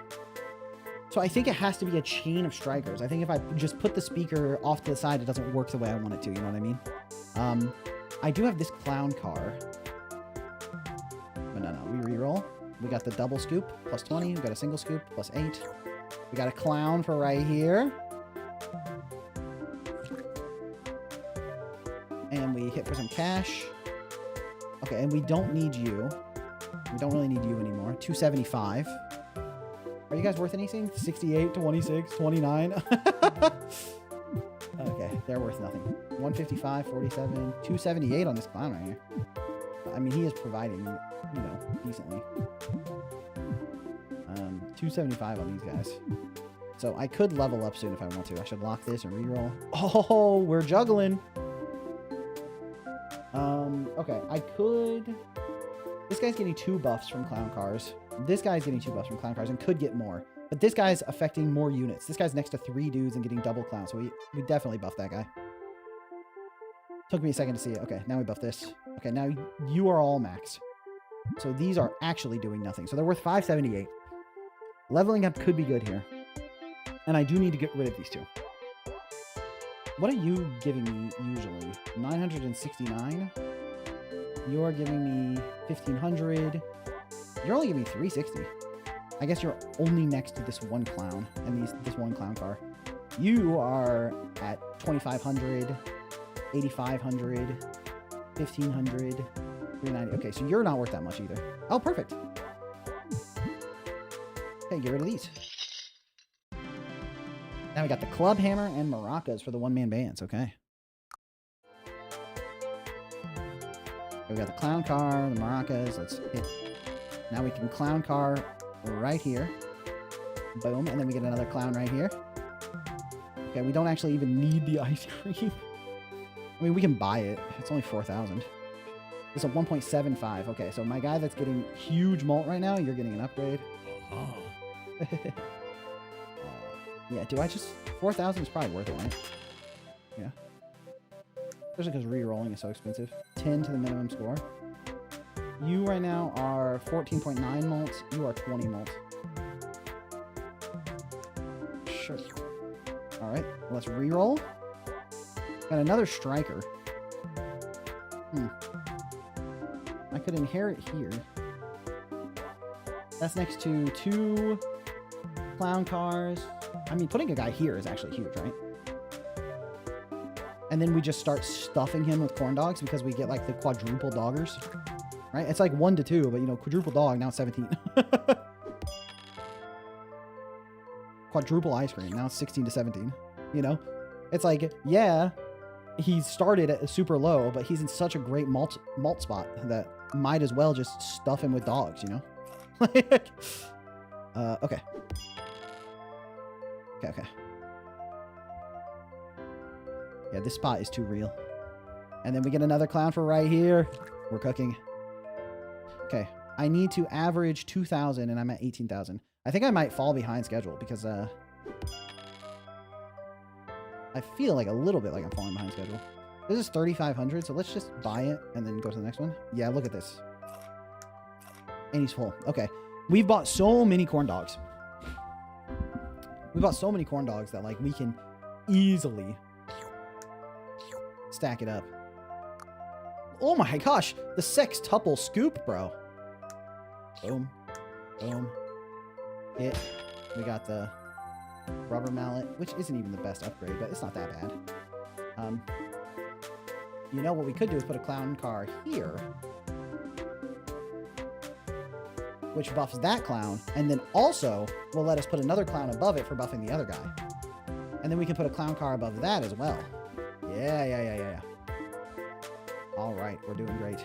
So I think it has to be a chain of strikers. I think if I just put the speaker off to the side, it doesn't work the way I want it to. You know what I mean? I do have this clown car. But no. We reroll. We got the double scoop, plus 20. We got a single scoop, plus 8. We got a clown for right here. And we hit for some cash. Okay, and we don't need you. We don't really need you anymore. 275. Are you guys worth anything? 68, 26, 29. Okay, they're worth nothing. 155, 47, 278 on this clown right here. I mean, he is providing, you know, decently. 275 on these guys. So I could level up soon if I want to. I should lock this and reroll. Oh, we're juggling. Okay, I could... This guy's getting 2 buffs from clown cars. This guy's getting 2 buffs from clown cars and could get more. But this guy's affecting more units. This guy's next to 3 dudes and getting double clown. So we definitely buffed that guy. Took me a second to see it. Okay, now we buff this. Okay, now you are all maxed. So these are actually doing nothing. So they're worth 578. Leveling up could be good here. And I do need to get rid of these 2. What are you giving me usually? 969? You're giving me 1500. You're only giving me 360. I guess you're only next to this one clown and this one clown car. You are at 2500, 8500, 1500, 390. Okay, so you're not worth that much either. Oh, perfect. Okay, get rid of these. Now we got the club hammer and maracas for the one-man bands. Okay. We got the clown car, the maracas. Let's hit. Now we can clown car right here. Boom. And then we get another clown right here. Okay, we don't actually even need the ice cream. I mean, we can buy it. It's only 4,000. It's a 1.75. Okay, so my guy that's getting huge malt right now, you're getting an upgrade. Oh. Yeah, do I just... 4,000 is probably worth it, right? Yeah. Especially because re-rolling is so expensive. 10 to the minimum score. You right now are 14.9 malts. You are 20 malts. Sure. Alright, let's re-roll. Got another striker. I could inherit here. That's next to 2 clown cars. I mean, putting a guy here is actually huge, right? And then we just start stuffing him with corn dogs because we get like the quadruple doggers, right? It's like 1 to 2, but you know, quadruple dog, now it's 17. Quadruple ice cream, now it's 16 to 17, you know? It's like, yeah, he started at super low, but he's in such a great malt spot that might as well just stuff him with dogs, you know? Like, okay. Okay. Yeah, this spot is too real. And then we get another clown for right here. We're cooking. Okay, I need to average 2,000, and I'm at 18,000. I think I might fall behind schedule because I feel like a little bit like I'm falling behind schedule. This is 3,500, so let's just buy it and then go to the next one. Yeah, look at this. And he's full. Okay, we've bought so many corn dogs. We bought so many corn dogs that like we can easily stack it up. Oh my gosh, the sextuple scoop, bro. Boom, boom, hit. We got the rubber mallet, which isn't even the best upgrade, but it's not that bad. You know what we could do is put a clown car here, which buffs that clown, and then also will let us put another clown above it for buffing the other guy. And then we can put a clown car above that as well. Yeah. All right, we're doing great.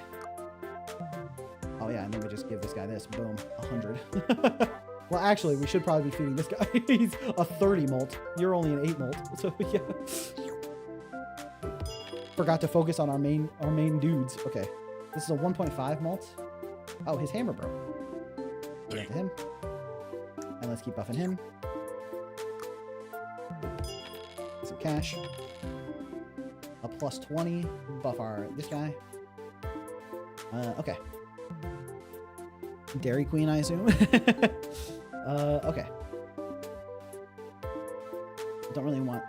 Oh yeah, and then we just give this guy this. Boom, 100. Well, actually, we should probably be feeding this guy. He's a 30 molt. You're only an 8 molt. So yeah. Forgot to focus on our main dudes. Okay, this is a 1.5 molt. Oh, his hammer broke. Give it to him. And let's keep buffing him. Some cash. A plus 20. Buff this guy. Okay. Dairy Queen, I assume. Okay. Don't really want...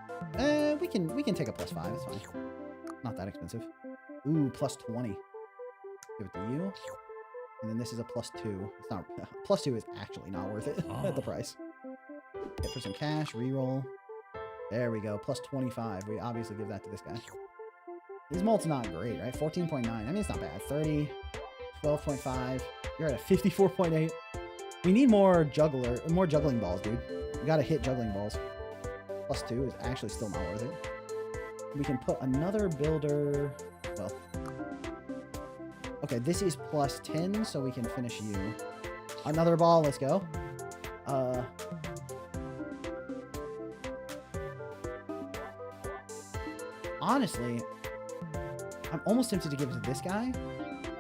we can take a plus 5. It's fine. Not that expensive. Ooh, plus 20. Give it to you. And then this is a plus 2. It's not... Plus 2 is actually not worth it at the price. Hit for some cash. Reroll. There we go. Plus 25. We obviously give that to this guy. His mult's not great, right? 14.9. I mean, it's not bad. 30. 12.5. You're at a 54.8. We need more juggling balls, dude. We gotta hit juggling balls. Plus 2 is actually still not worth it. We can put another builder. Well, okay, this is plus 10, so we can finish you. Another ball, let's go. Honestly, I'm almost tempted to give it to this guy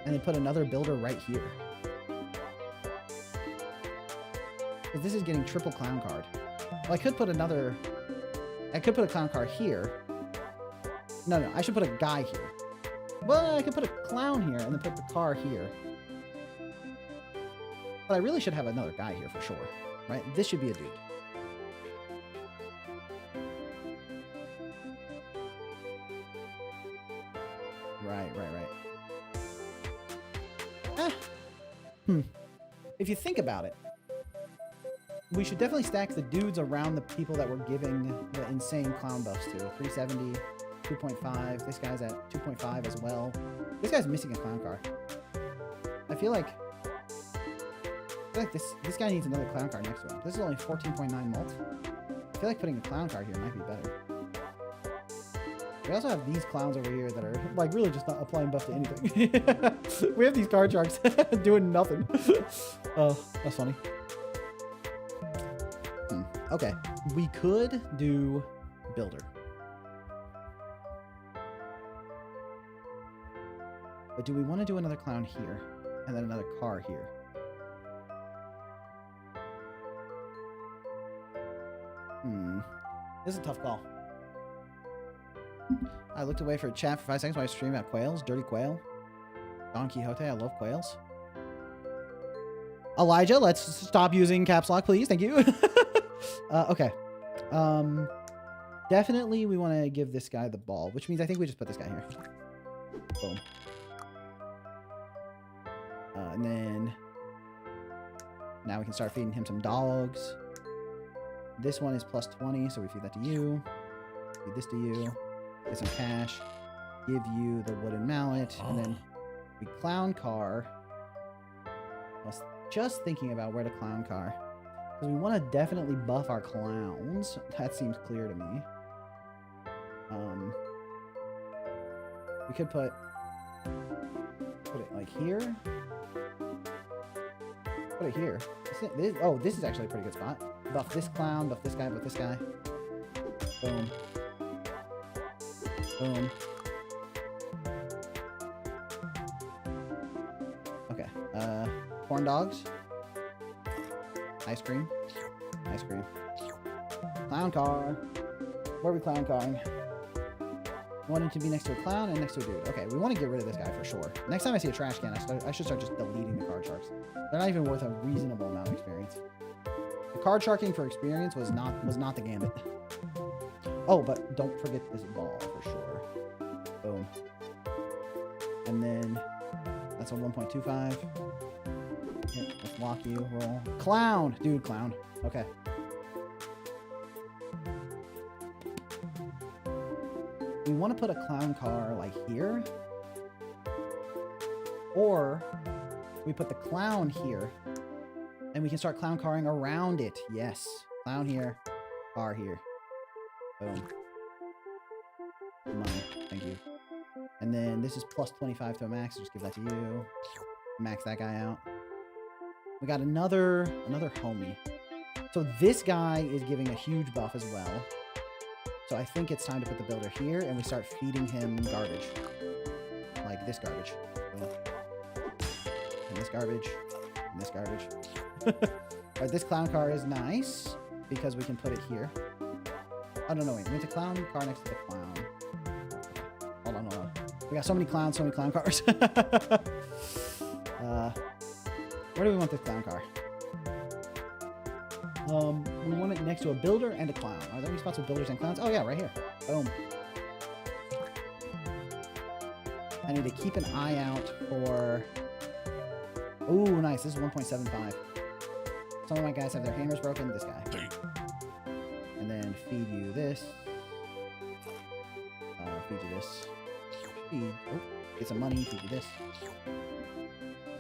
and then put another builder right here. Because this is getting triple clown card. Well, I could put a clown card here. No, I should put a guy here. Well, I could put a clown here and then put the car here. But I really should have another guy here for sure, right? This should be a dude. Right. If you think about it, we should definitely stack the dudes around the people that we're giving the insane clown buffs to. 370, 2.5. This guy's at 2.5 as well. This guy's missing a clown car. I feel like this guy needs another clown car next to him. This is only 14.9 mult. I feel like putting a clown car here might be better. We also have these clowns over here that are like really just not applying buff to anything. We have these card sharks doing nothing. Oh, that's funny. Okay, we could do builder. But do we want to do another clown here and then another car here? This is a tough call. I looked away for a chat for 5 seconds while I streamed about quails. Dirty quail. Don Quixote, I love quails. Elijah, let's stop using caps lock, please. Thank you. Okay. Definitely we want to give this guy the ball, which means I think we just put this guy here. Boom. And then now we can start feeding him some dogs. This one is plus 20, so we feed that to you. Feed this to you. Get some cash. Give you the wooden mallet. And then we clown car. I was just thinking about where to clown car. Because we want to definitely buff our clowns. That seems clear to me. We could put it like here. Put it here. This is actually a pretty good spot. Buff this clown, buff this guy, buff this guy. Boom. Boom. Okay. Corn dogs. Ice cream. Ice cream. Clown car. Where are we clown carring? We want it to be next to a clown and next to a dude. Okay, we want to get rid of this guy for sure. Next time I see a trash can, I should start just deleting the card sharks. They're not even worth a reasonable amount of experience. The card sharking for experience was not the gambit. Oh, but don't forget this ball for sure. Boom. And then that's a 1.25. Let's lock you. Roll. Clown! Dude, clown. Okay. We want to put a clown car like here. Or we put the clown here. And we can start clown carring around it. Yes. Clown here. Car here. Boom. Money. Thank you. And then this is plus 25 to a max. So just give that to you. Max that guy out. We got another homie. So this guy is giving a huge buff as well. So I think it's time to put the builder here and we start feeding him garbage. Like this garbage. And this garbage. And this garbage. Alright, this clown car is nice because we can put it here. Oh, no, wait. We need the clown car next to the clown. Hold on. We got so many clowns, so many clown cars. Where do we want this clown car? We want it next to a builder and a clown. Are there any spots with builders and clowns? Oh, yeah, right here. Boom. I need to keep an eye out for... Ooh, nice. This is 1.75. Some of my guys have their hammers broken. This guy. And then feed you this. Feed you this. Get some money. Feed you this.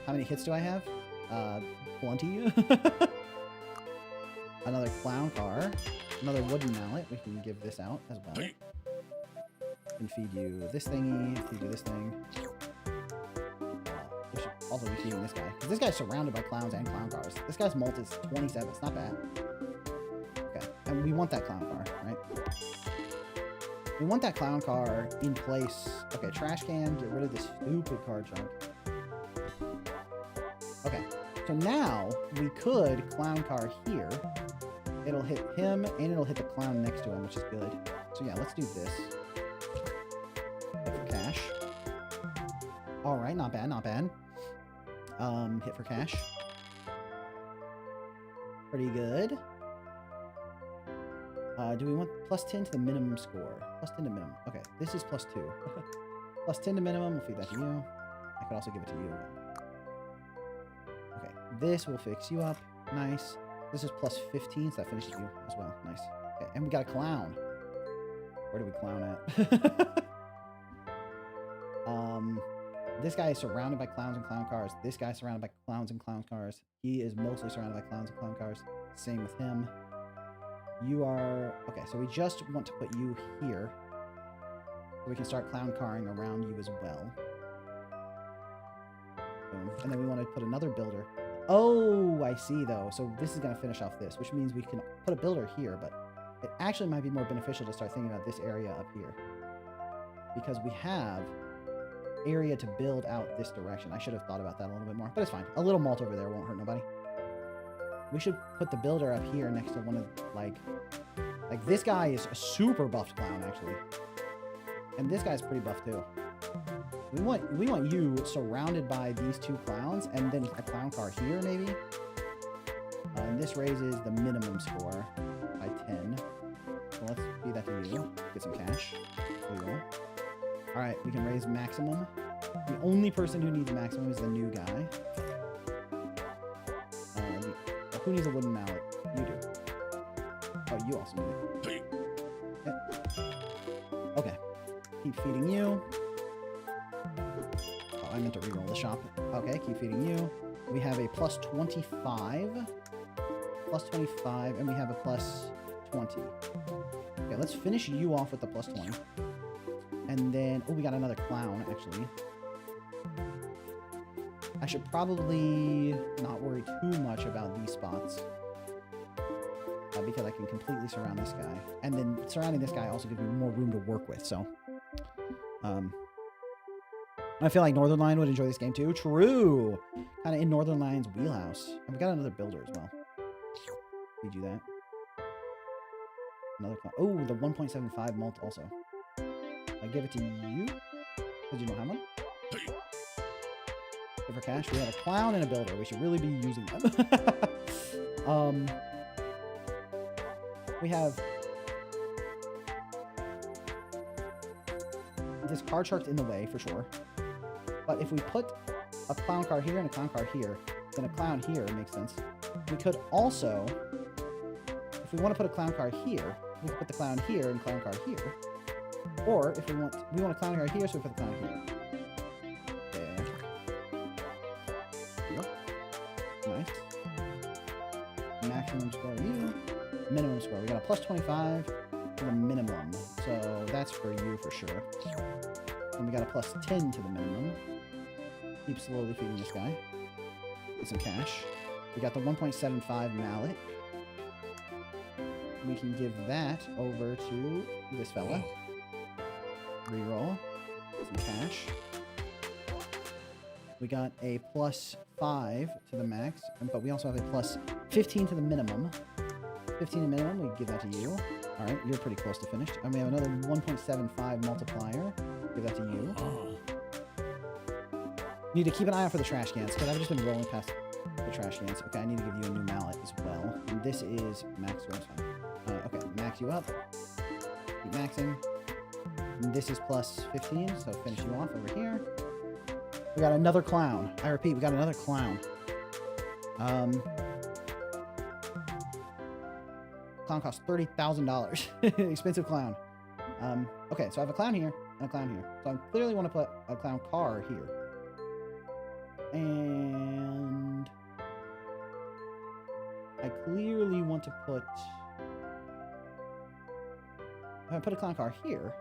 How many hits do I have? Plenty. Another clown car. Another wooden mallet. We can give this out as well. And feed you this thingy. Feed you this thing. We should also be feeding this guy. Because this guy's surrounded by clowns and clown cars. This guy's molt is 27. It's not bad. Okay. And we want that clown car, right? We want that clown car in place. Okay, trash can. Get rid of this stupid card shark. Okay. So now we could clown car here. It'll hit him and it'll hit the clown next to him, which is good. So yeah, let's do this. Hit for cash. Alright, not bad, not bad. Hit for cash. Pretty good. Do we want plus 10 to the minimum score? Plus 10 to minimum. Okay, this is plus 2. Plus 10 to minimum, we'll feed that to you. I could also give it to you. Okay, this will fix you up. Nice. This is plus 15, so that finishes you as well. Nice. Okay, and we got a clown. Where do we clown at? This guy is surrounded by clowns and clown cars. This guy is surrounded by clowns and clown cars. He is mostly surrounded by clowns and clown cars. Same with him. You are... Okay, so we just want to put you here. So we can start clown carring around you as well. Boom. And then we want to put another builder. Oh, I see, though. So this is going to finish off this, which means we can put a builder here, but it actually might be more beneficial to start thinking about this area up here. Because we have area to build out this direction. I should have thought about that a little bit more, but it's fine. A little malt over there won't hurt nobody. We should put the builder up here next to one of, like this guy is a super buffed clown, actually. And this guy's pretty buffed, too. We want you surrounded by these two clowns, and then a clown car here, maybe. And this raises the minimum score by 10. So let's feed that to you. Get some cash. There you go. Alright, we can raise maximum The only person who needs a maximum is the new guy. Who needs a wooden mallet? You do. Oh, you also need it. Okay. Keep feeding you. Oh, I meant to reroll the shop. Okay, keep feeding you. We have a plus 25. Plus 25, and we have a plus 20. Okay, let's finish you off with the plus 20. And then, oh, we got another clown, actually. I should probably not worry too much about these spots. Because I can completely surround this guy. And then surrounding this guy also gives me more room to work with, so. I feel like Northern Lion would enjoy this game too. True! Kind of in Northern Lion's wheelhouse. And we got another builder as well. Feed you that. Another clown. Oh, the 1.75 mult also. I give it to you? Because you don't have one? Give her cash. We have a clown and a builder. We should really be using them. We have this card shark's in the way for sure. But if we put a clown card here and a clown card here, then a clown here makes sense. We could also, if we want to put a clown card here, we could put the clown here and clown card here. Or if we want a clown card here, so we put the clown here. There. Yep. Nice. Maximum score you. Minimum score. We got a plus 25 to the minimum. So that's for you for sure. And we got a plus 10 to the minimum. Keep slowly feeding this guy. Get some cash. We got the 1.75 mallet. We can give that over to this fella. Reroll. Some cash. We got a plus 5 to the max, but we also have a plus 15 to the minimum. 15 to minimum, we give that to you. Alright, you're pretty close to finished. And we have another 1.75 multiplier. Give that to you. Need to keep an eye out for the trash cans, because I've just been rolling past the trash cans. Okay, I need to give you a new mallet as well. And this is max. Okay, max you up. Keep maxing. And this is plus 15, so finish you off over here. We got another clown. I repeat, we got another clown. Clown costs $30,000. Expensive clown. Okay, so I have a clown here and a clown here. So I clearly want to put a clown car here. And I clearly want to put... If I put a clown car here,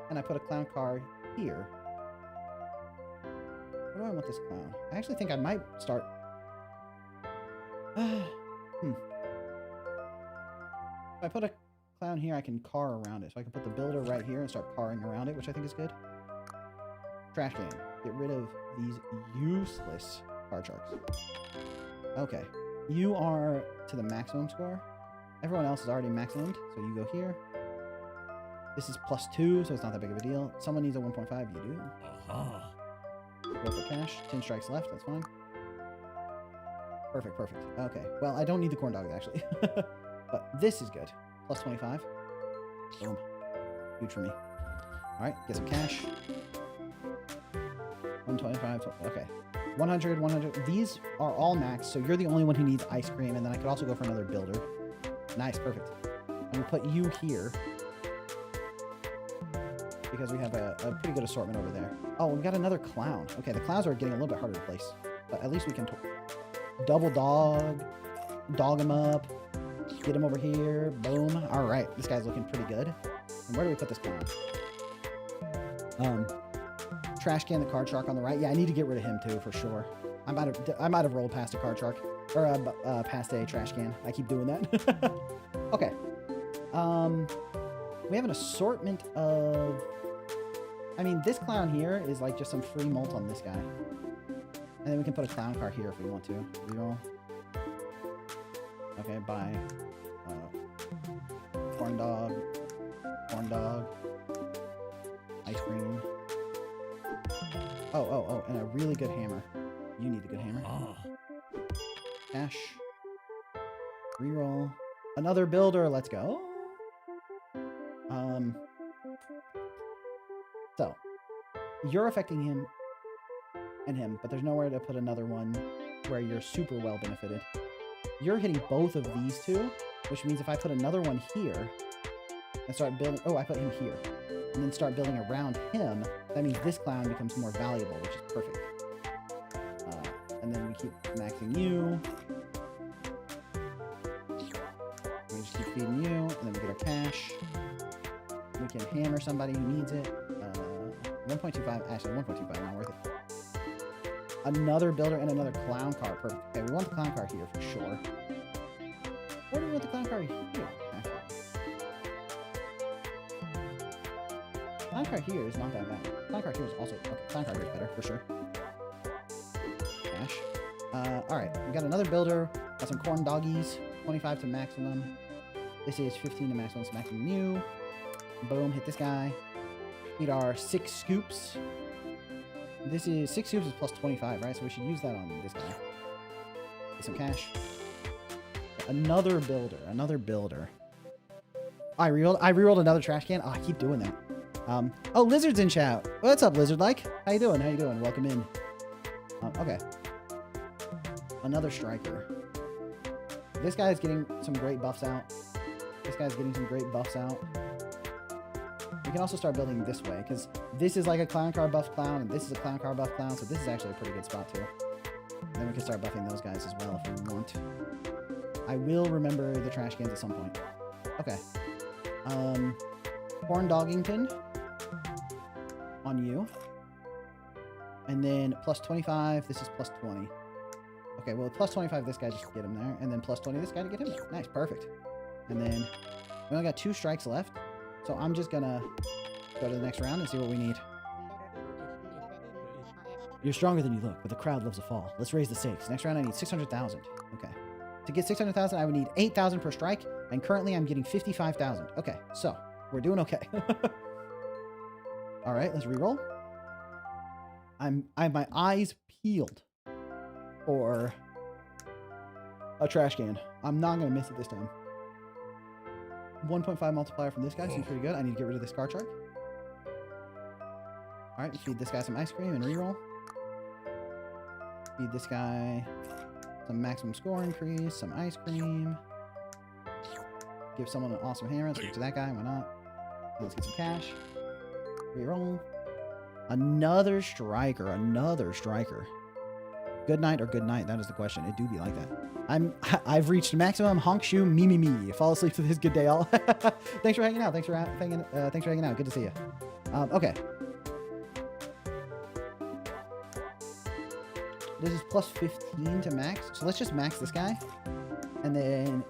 and I put a clown car here, where do I want this clown? I actually think I might start... If I put a clown here, I can car around it. So I can put the builder right here and start carring around it, which I think is good. Trash can. Get rid of these useless card sharks. Okay. You are to the maximum score. Everyone else is already maximumed, so you go here. This is plus 2, so it's not that big of a deal. Someone needs a 1.5, you do. Go for cash. 10 strikes left, that's fine. Perfect, perfect. Okay. Well, I don't need the corn dogs, actually. But this is good. Plus 25. Boom. Huge for me. Alright, get some cash. 125. Okay. 100, 100. These are all max, so you're the only one who needs ice cream, and then I could also go for another builder. Nice, perfect. I'm going to put you here. Because we have a pretty good assortment over there. Oh, we got another clown. Okay, the clowns are getting a little bit harder to place. But at least we can double dog him up, get him over here, boom. All right, this guy's looking pretty good. And where do we put this clown? Trash can, the card shark on the right. Yeah, I need to get rid of him too, for sure. I might have rolled past a card shark, or past a trash can. I keep doing that. Okay. We have an assortment of... I mean, this clown here is like just some free mult on this guy. And then we can put a clown car here if we want to. Reroll. Okay, buy corn dog, ice cream. Oh, and a really good hammer. You need a good hammer. Cash. Reroll. Another builder, let's go. So, you're affecting him and him, but there's nowhere to put another one where you're super well benefited. You're hitting both of these two, which means if I put another one here and start building... Oh, I put him here. And then start building around him, that means this clown becomes more valuable, which is perfect. And then we keep maxing you. We just keep feeding you, and then we get our cash. We can hammer somebody who needs it. 1.25, actually 1.25, not worth it. Another builder and another clown car. Perfect. Okay, we want the clown car here for sure. Where do we want the clown car here? Actually. Clown car here is not that bad. Clown car here is also... Okay, clown car here is better, for sure. Cash. Alright, we got another builder. Got some corn doggies. 25 to maximum. This is 15 to maximum, smacking you. Boom, hit this guy. Need our 6 scoops. This is 6 scoops is plus 25, right? So we should use that on this guy. Get some cash. Another builder. Another builder. I rerolled another trash can. Oh, I keep doing that. Oh, Lizard's in chat. What's up, Lizard? Like, how you doing? How you doing? Welcome in. Okay. Another striker. This guy's getting some great buffs out. This guy's getting some great buffs out. We can also start building this way, because this is like a clown car buff clown, and this is a clown car buff clown, so this is actually a pretty good spot too. And then we can start buffing those guys as well if we want. I will remember the trash cans at some point. Okay. Corn Doggington on you. And then plus 25, this is plus 20. Okay, well, plus 25, this guy just get him there, and then plus 20, this guy to get him there. Nice, perfect. And then we only got 2 strikes left. So I'm just gonna go to the next round and see what we need. You're stronger than you look, but the crowd loves a fall. Let's raise the stakes. Next round I need 600,000. Okay. To get 600,000, I would need 8,000 per strike, and currently I'm getting 55,000. Okay, so we're doing okay. All right, let's reroll. I have my eyes peeled for a trash can. I'm not gonna miss it this time. 1.5 multiplier from this guy seems pretty good. I need to get rid of this car chart. Alright, feed this guy some ice cream and reroll. Feed this guy some maximum score increase, some ice cream. Give someone an awesome hammer. Let's give it to that guy. Why not? Let's get some cash. Reroll. Another striker. Another striker. Good night or good night? That is the question. It do be like that. I've reached maximum honk shoe me. Fall asleep to this. Good day all. Thanks for hanging out. Thanks for hanging out. Good to see you. Okay. This is plus 15 to max. So let's just max this guy and then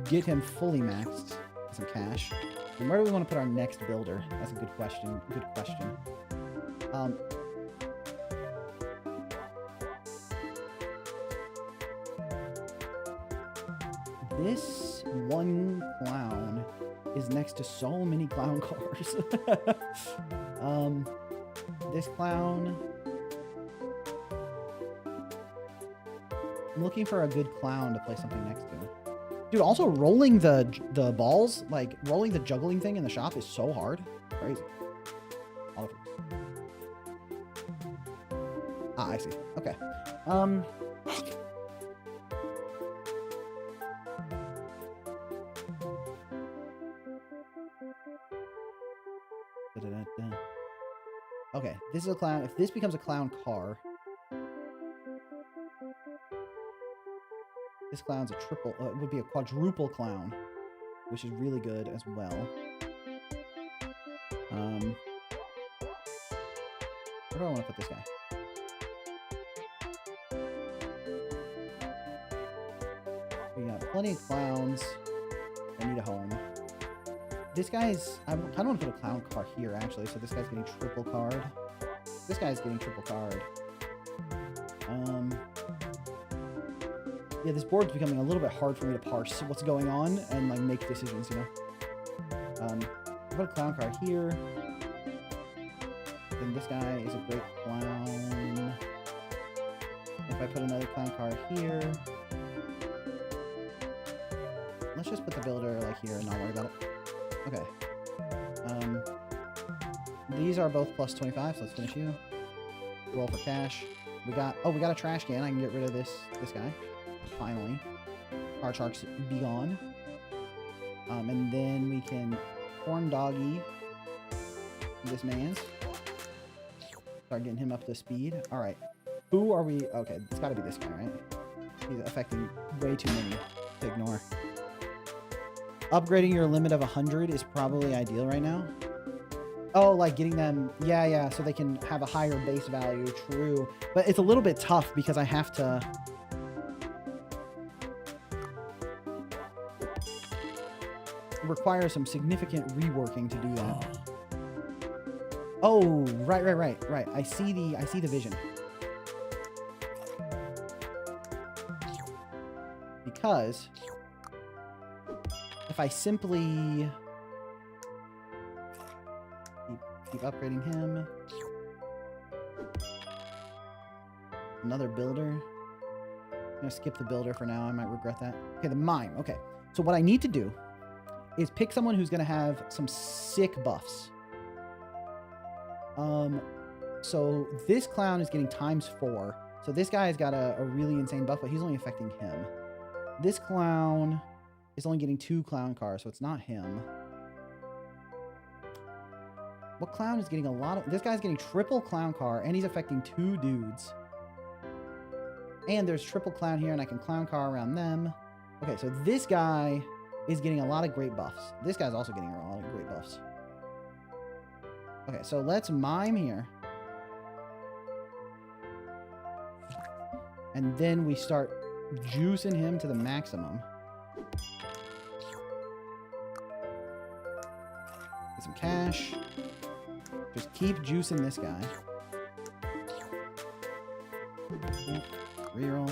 get him fully maxed. Some cash. And where do we want to put our next builder? That's a good question. Good question. This one clown is next to so many clown cars. This clown... I'm looking for a good clown to play something next to. Dude, also rolling the balls, like rolling the juggling thing in the shop is so hard. Crazy. All of it. Ah, I see. Okay. Okay, this is a clown. If this becomes a clown car, this clown's a triple. It would be a quadruple clown, which is really good as well. Where do I want to put this guy? We got plenty of clowns. I need a home. This guy's... I kind of want to put a clown car here, actually. So this guy's getting triple card. This guy's getting triple card. Yeah, this board's becoming a little bit hard for me to parse what's going on and like make decisions, you know. I'll put a clown car here. Then this guy is a great clown. If I put another clown car here, let's just put the builder like here and not worry about it. Okay. These are both plus 25, so let's finish you. Roll for cash. We got a trash can. I can get rid of this guy. Finally. Our sharks be gone. And then we can corn doggy this man's. Start getting him up to speed. All right. Who are we? Okay, it's got to be this guy, right? He's affecting way too many to ignore. Upgrading your limit of 100 is probably ideal right now. Oh, like getting them, yeah, so they can have a higher base value, true. But it's a little bit tough because I have to... require some significant reworking to do that. Oh, right. I see the vision. Because if I simply keep upgrading him. Another builder. I'm gonna skip the builder for now. I might regret that. Okay, the mime. Okay. So what I need to do is pick someone who's gonna have some sick buffs. So this clown is getting ×4. So this guy has got a really insane buff, but he's only affecting him. This clown is only getting 2 clown cars, so it's not him. What clown is getting a lot of... This guy's getting triple clown car, and he's affecting 2 dudes. And there's triple clown here, and I can clown car around them. Okay, so this guy is getting a lot of great buffs. This guy's also getting a lot of great buffs. Okay, so let's mime here. And then we start juicing him to the maximum. Get some cash. Just keep juicing this guy. Reroll.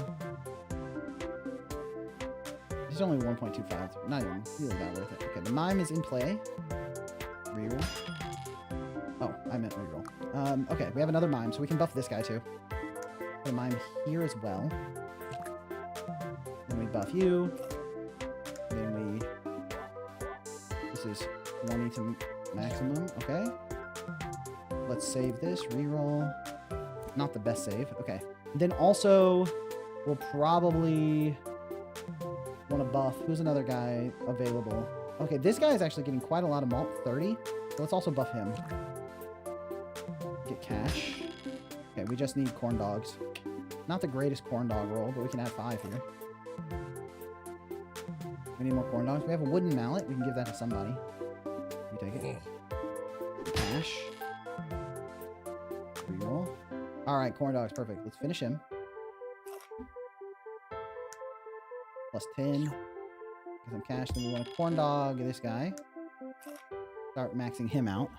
He's only 1.25. Not even really that worth it. Okay, the mime is in play. Reroll. Oh, I meant reroll. Okay, we have another mime, so we can buff this guy too. Put a mime here as well. Then we buff you. Then we... This is 20 to maximum. Okay. Let's save this. Reroll. Not the best save. Okay. Then also, we'll probably want to buff. Who's another guy available? Okay, this guy is actually getting quite a lot of malt. 30. So let's also buff him. Get cash. Okay, we just need corn dogs. Not the greatest corn dog roll, but we can add 5 here. We need more corn dogs. We have a wooden mallet. We can give that to somebody. You take it. Cash. Reroll. Alright, corn dogs. Perfect. Let's finish him. Plus 10. Get some cash. Then we want to corn dog this guy. Start maxing him out.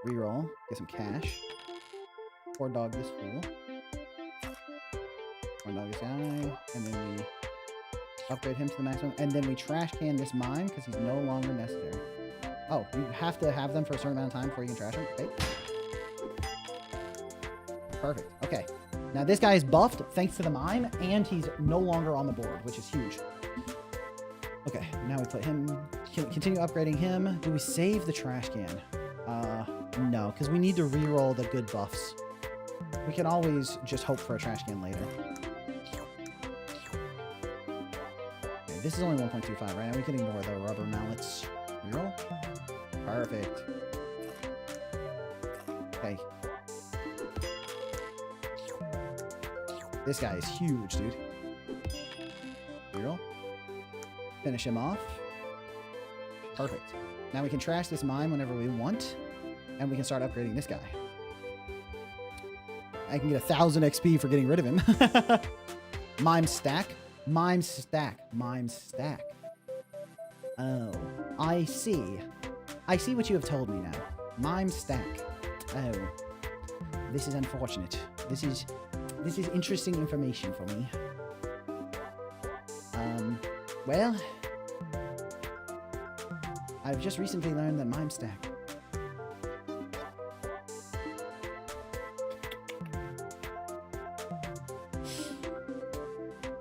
Reroll. Get some cash. Corn dog this fool. Corn dog this guy. And then we upgrade him to the maximum. And then we trash can this mime because he's no longer necessary. Oh, you have to have them for a certain amount of time before you can trash them? Okay. Perfect. Okay. Now this guy is buffed thanks to the mime, and he's no longer on the board, which is huge. Okay. Now we put him... Continue upgrading him. Do we save the trash can? No, because we need to reroll the good buffs. We can always just hope for a trash can later. Okay, this is only 1.25, right? We can ignore the rubber mallets. Reroll. Perfect. Okay. This guy is huge, dude. Reroll. Finish him off. Perfect. Now we can trash this mime whenever we want, and we can start upgrading this guy. I can get 1,000 XP for getting rid of him. Mime stack. Mime stack. Mime stack. Oh, I see. I see what you have told me now. Mime stack. Oh, this is unfortunate. This is interesting information for me. Well, I've just recently learned that mime stack.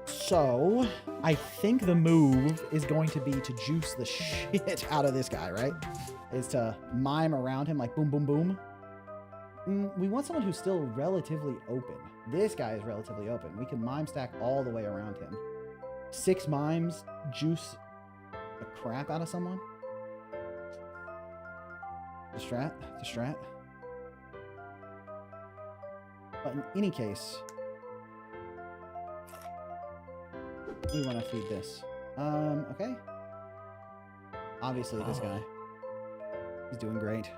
So, I think the move is going to be to juice the shit out of this guy, right? is to mime around him like boom, boom, boom. We want someone who's still relatively open. This guy is relatively open. We can mime stack all the way around him. 6 mimes, juice the crap out of someone. The strat. But in any case, we want to feed this. Okay. Obviously, this guy. He's doing great.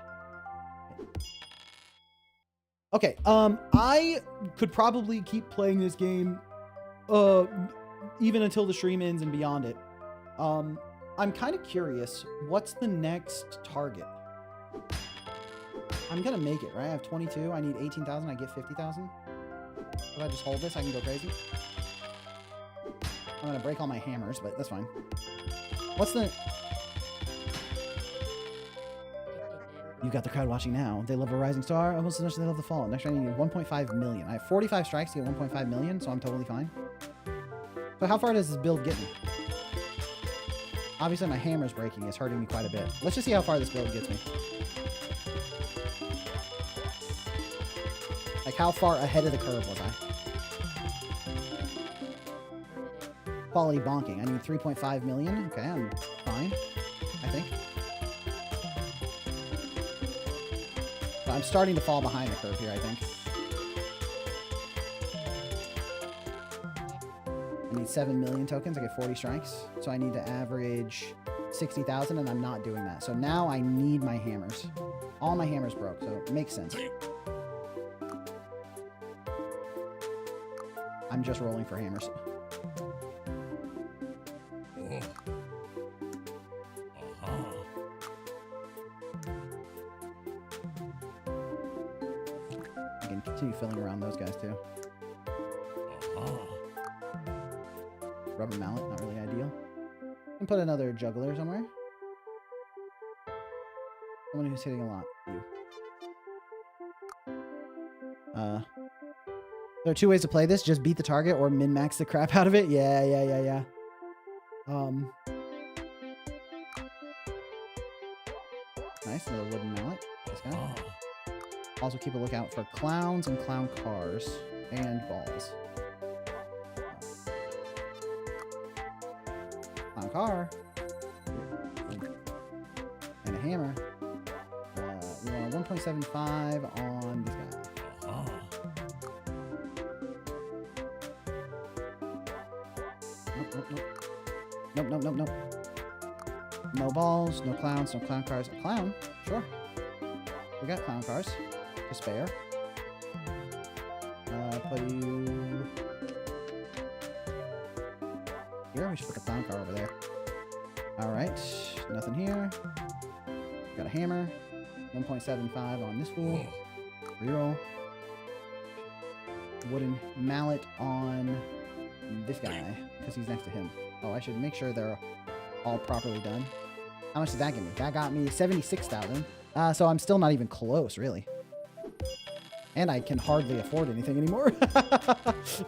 Okay, I could probably keep playing this game, even until the stream ends and beyond it. I'm kind of curious, what's the next target? I'm gonna make it, right? I have 22, I need 18,000, I get 50,000. If I just hold this, I can go crazy. I'm gonna break all my hammers, but that's fine. What's the... You got the crowd watching now. They love a rising star almost as much as they love the fall. Next round, you need 1.5 million. I have 45 strikes to get 1.5 million, so I'm totally fine. So how far does this build get me? Obviously, my hammer's breaking. It's hurting me quite a bit. Let's just see how far this build gets me. Like, how far ahead of the curve was I? Quality bonking. I need 3.5 million. Okay, I'm fine, I think. So I'm starting to fall behind the curve here, I think. I need 7 million tokens. I get 40 strikes. So I need to average 60,000, and I'm not doing that. So now I need my hammers. All my hammers broke, so it makes sense. I'm just rolling for hammers. I can continue filling around those guys too. Rubber mallet, not really ideal. And put another juggler somewhere. Someone who's hitting a lot. You. There are 2 ways to play this. Just beat the target or min-max the crap out of it. Yeah. Nice, another wooden mallet. This guy. Also keep a lookout for clowns and clown cars and balls. Clown car. And a hammer. We want 1.75 on this guy. Nope. No balls, no clowns, no clown cars. A clown? Sure. We got clown cars to spare. Put you here. We should put the clown car over there. Alright. Nothing here. Got a hammer. 1.75 on this fool. Reroll. Wooden mallet on this guy, because he's next to him. Oh, I should make sure they're all properly done. How much did that give me? That got me 76,000. So I'm still not even close, really. And I can hardly afford anything anymore.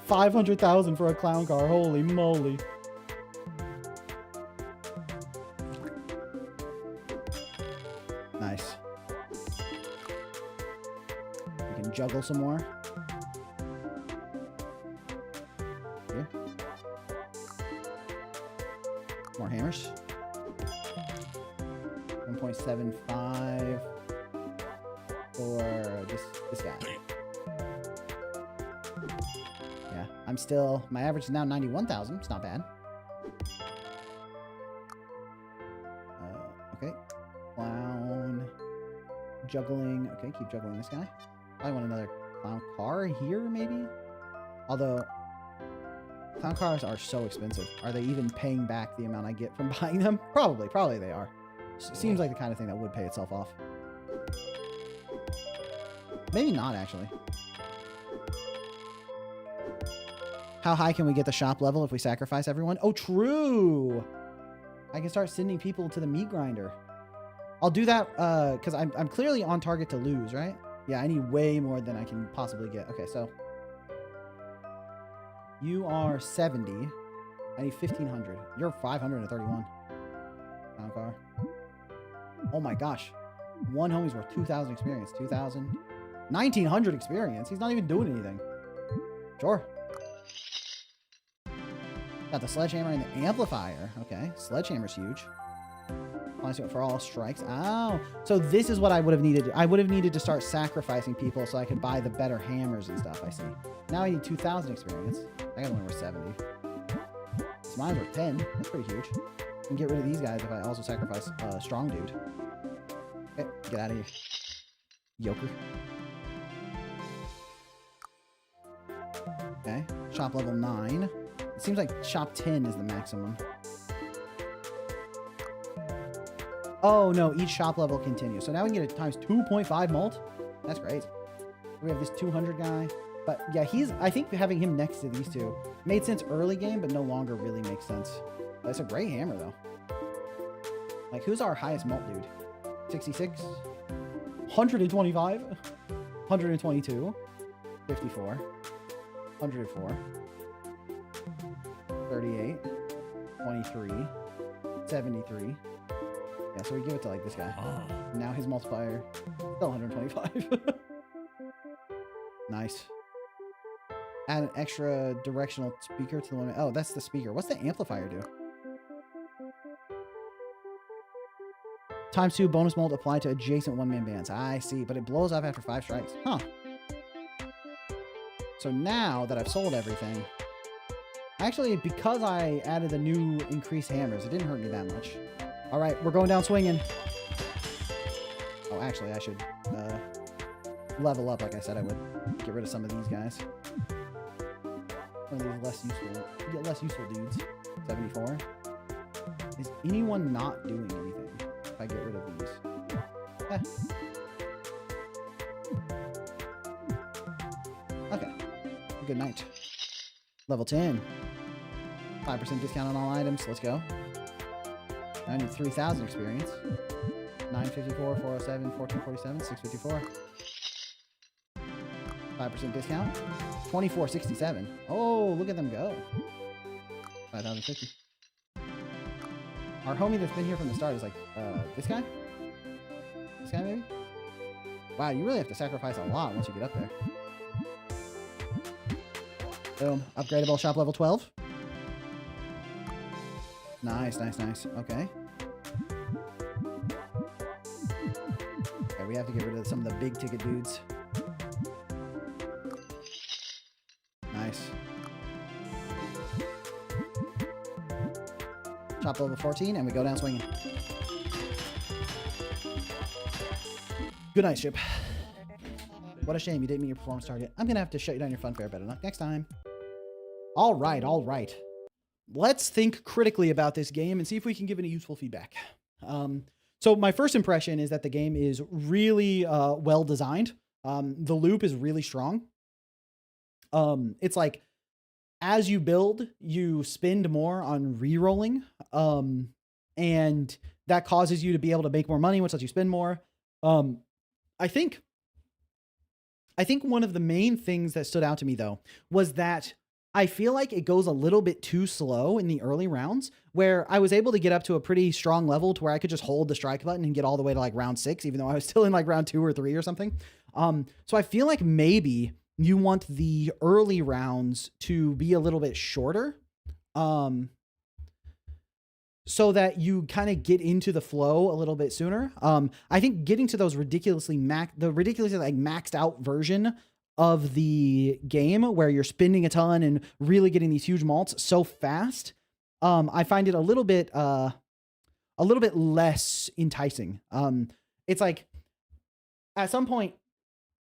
500,000 for a clown car. Holy moly. Nice. We can juggle some more. Here. More hammers. 1.75 for this guy. Yeah, I'm still, my average is now 91,000. It's not bad. Okay. Clown. Juggling. Okay, keep juggling this guy. I want another clown car here, maybe? Although, clown cars are so expensive. Are they even paying back the amount I get from buying them? Probably they are. Seems like the kind of thing that would pay itself off. Maybe not, actually. How high can we get the shop level if we sacrifice everyone? Oh, true! I can start sending people to the meat grinder. I'll do that, because I'm clearly on target to lose, right? Yeah, I need way more than I can possibly get. Okay, so... You are 70. I need 1,500. You're 531. Clown car. Oh my gosh. One homie's worth 2,000 experience. 2,000. 1,900 experience. He's not even doing anything. Sure. Got the sledgehammer and the amplifier. Okay. Sledgehammer's huge. For all strikes. Oh. So this is what I would have needed. I would have needed to start sacrificing people so I could buy the better hammers and stuff. I see. Now I need 2,000 experience. I got one worth 70. So mine's worth 10. That's pretty huge. I can get rid of these guys if I also sacrifice strong dude. Okay, get out of here. Yoker. Okay, shop level 9. It seems like shop 10 is the maximum. Oh no, each shop level continues. So now we can get it times 2.5 mult. That's great. We have this 200 guy. But yeah, I think having him next to these two made sense early game, but no longer really makes sense. That's a great hammer though. Like, who's our highest mult dude? 66? 125? 122? 54? 104? 38? 23? 73? Yeah, so we give it to, like, this guy. Now his multiplier, still 125. Nice. Add an extra directional speaker to the one. Oh, that's the speaker. What's the amplifier do? Times 2 bonus mult applied to adjacent one-man bands. I see, but it blows up after 5 strikes. Huh. So now that I've sold everything, actually, because I added the new increased hammers, it didn't hurt me that much. All right, we're going down swinging. Oh, actually, I should level up like I said I would. Get rid of some of these guys. Some of these less useful dudes. 74. Is anyone not doing anything if I get rid of these? Okay. Good night. Level 10. 5% discount on all items. Let's go. I need 3,000 experience. 954, 407, 1447, 654. 5% discount. 2467. Oh, look at them go. 5,050. Our homie that's been here from the start is like, this guy? This guy maybe? Wow, you really have to sacrifice a lot once you get up there. Boom. Upgradable shop level 12. Nice, nice, nice. Okay. Okay, we have to get rid of some of the big ticket dudes. Nice. Shop level 14, and we go down swinging. Good night, ship. What a shame you didn't meet your performance target. I'm gonna have to shut you down your funfair better luck next time. All right, all right. Let's think critically about this game and see if we can give any useful feedback. So my first impression is that the game is really well designed. The loop is really strong. It's like, as you build, you spend more on re-rolling, and that causes you to be able to make more money, which lets you spend more. I think one of the main things that stood out to me, though, was that I feel like it goes a little bit too slow in the early rounds, where I was able to get up to a pretty strong level to where I could just hold the strike button and get all the way to like round 6, even though I was still in like round 2 or 3 or something. So I feel like maybe you want the early rounds to be a little bit shorter, so that you kind of get into the flow a little bit sooner. I think getting to those ridiculously maxed out version of the game where you're spending a ton and really getting these huge malts so fast, I find it a little bit less enticing. It's like, at some point,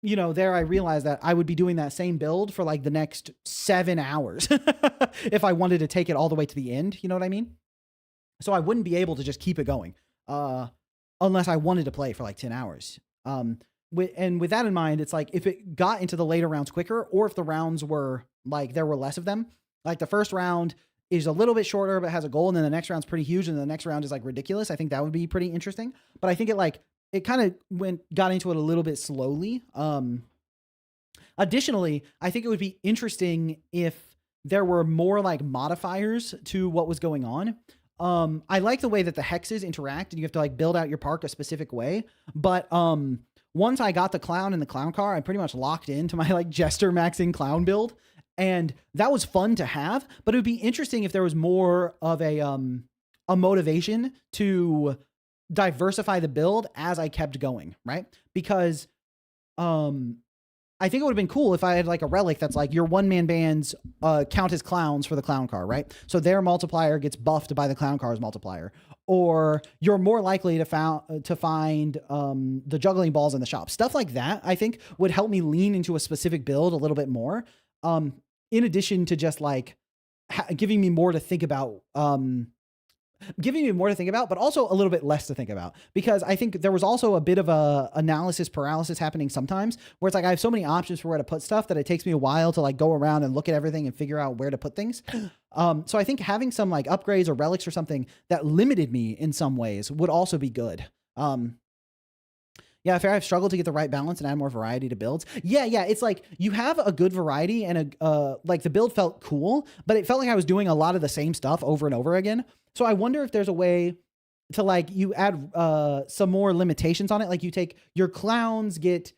there I realized that I would be doing that same build for like the next 7 hours if I wanted to take it all the way to the end. You know what I mean? So I wouldn't be able to just keep it going unless I wanted to play for like 10 hours. With that in mind, it's like, if it got into the later rounds quicker, or if the rounds were like, there were less of them, like the first round is a little bit shorter, but has a goal. And then the next round's pretty huge. And the next round is like ridiculous. I think that would be pretty interesting. But I think it kind of got into it a little bit slowly. Additionally, I think it would be interesting if there were more like modifiers to what was going on. I like the way that the hexes interact and you have to like build out your park a specific way. But once I got the clown and the clown car, I pretty much locked into my like jester maxing clown build. And that was fun to have, but it would be interesting if there was more of a motivation to diversify the build as I kept going, right? Because I think it would have been cool if I had like a relic that's like your one-man bands count as clowns for the clown car, right? So their multiplier gets buffed by the clown car's multiplier. Or you're more likely to find the juggling balls in the shop. Stuff like that, I think, would help me lean into a specific build a little bit more. In addition to just like giving me more to think about, but also a little bit less to think about, because I think there was also a bit of a analysis paralysis happening sometimes where it's like I have so many options for where to put stuff that it takes me a while to like go around and look at everything and figure out where to put things. So I think having some like upgrades or relics or something that limited me in some ways would also be good. Yeah, fair. I've struggled to get the right balance and add more variety to builds. Yeah. It's like you have a good variety and like the build felt cool, but it felt like I was doing a lot of the same stuff over and over again. So I wonder if there's a way to like you add some more limitations on it. Like you take your clowns get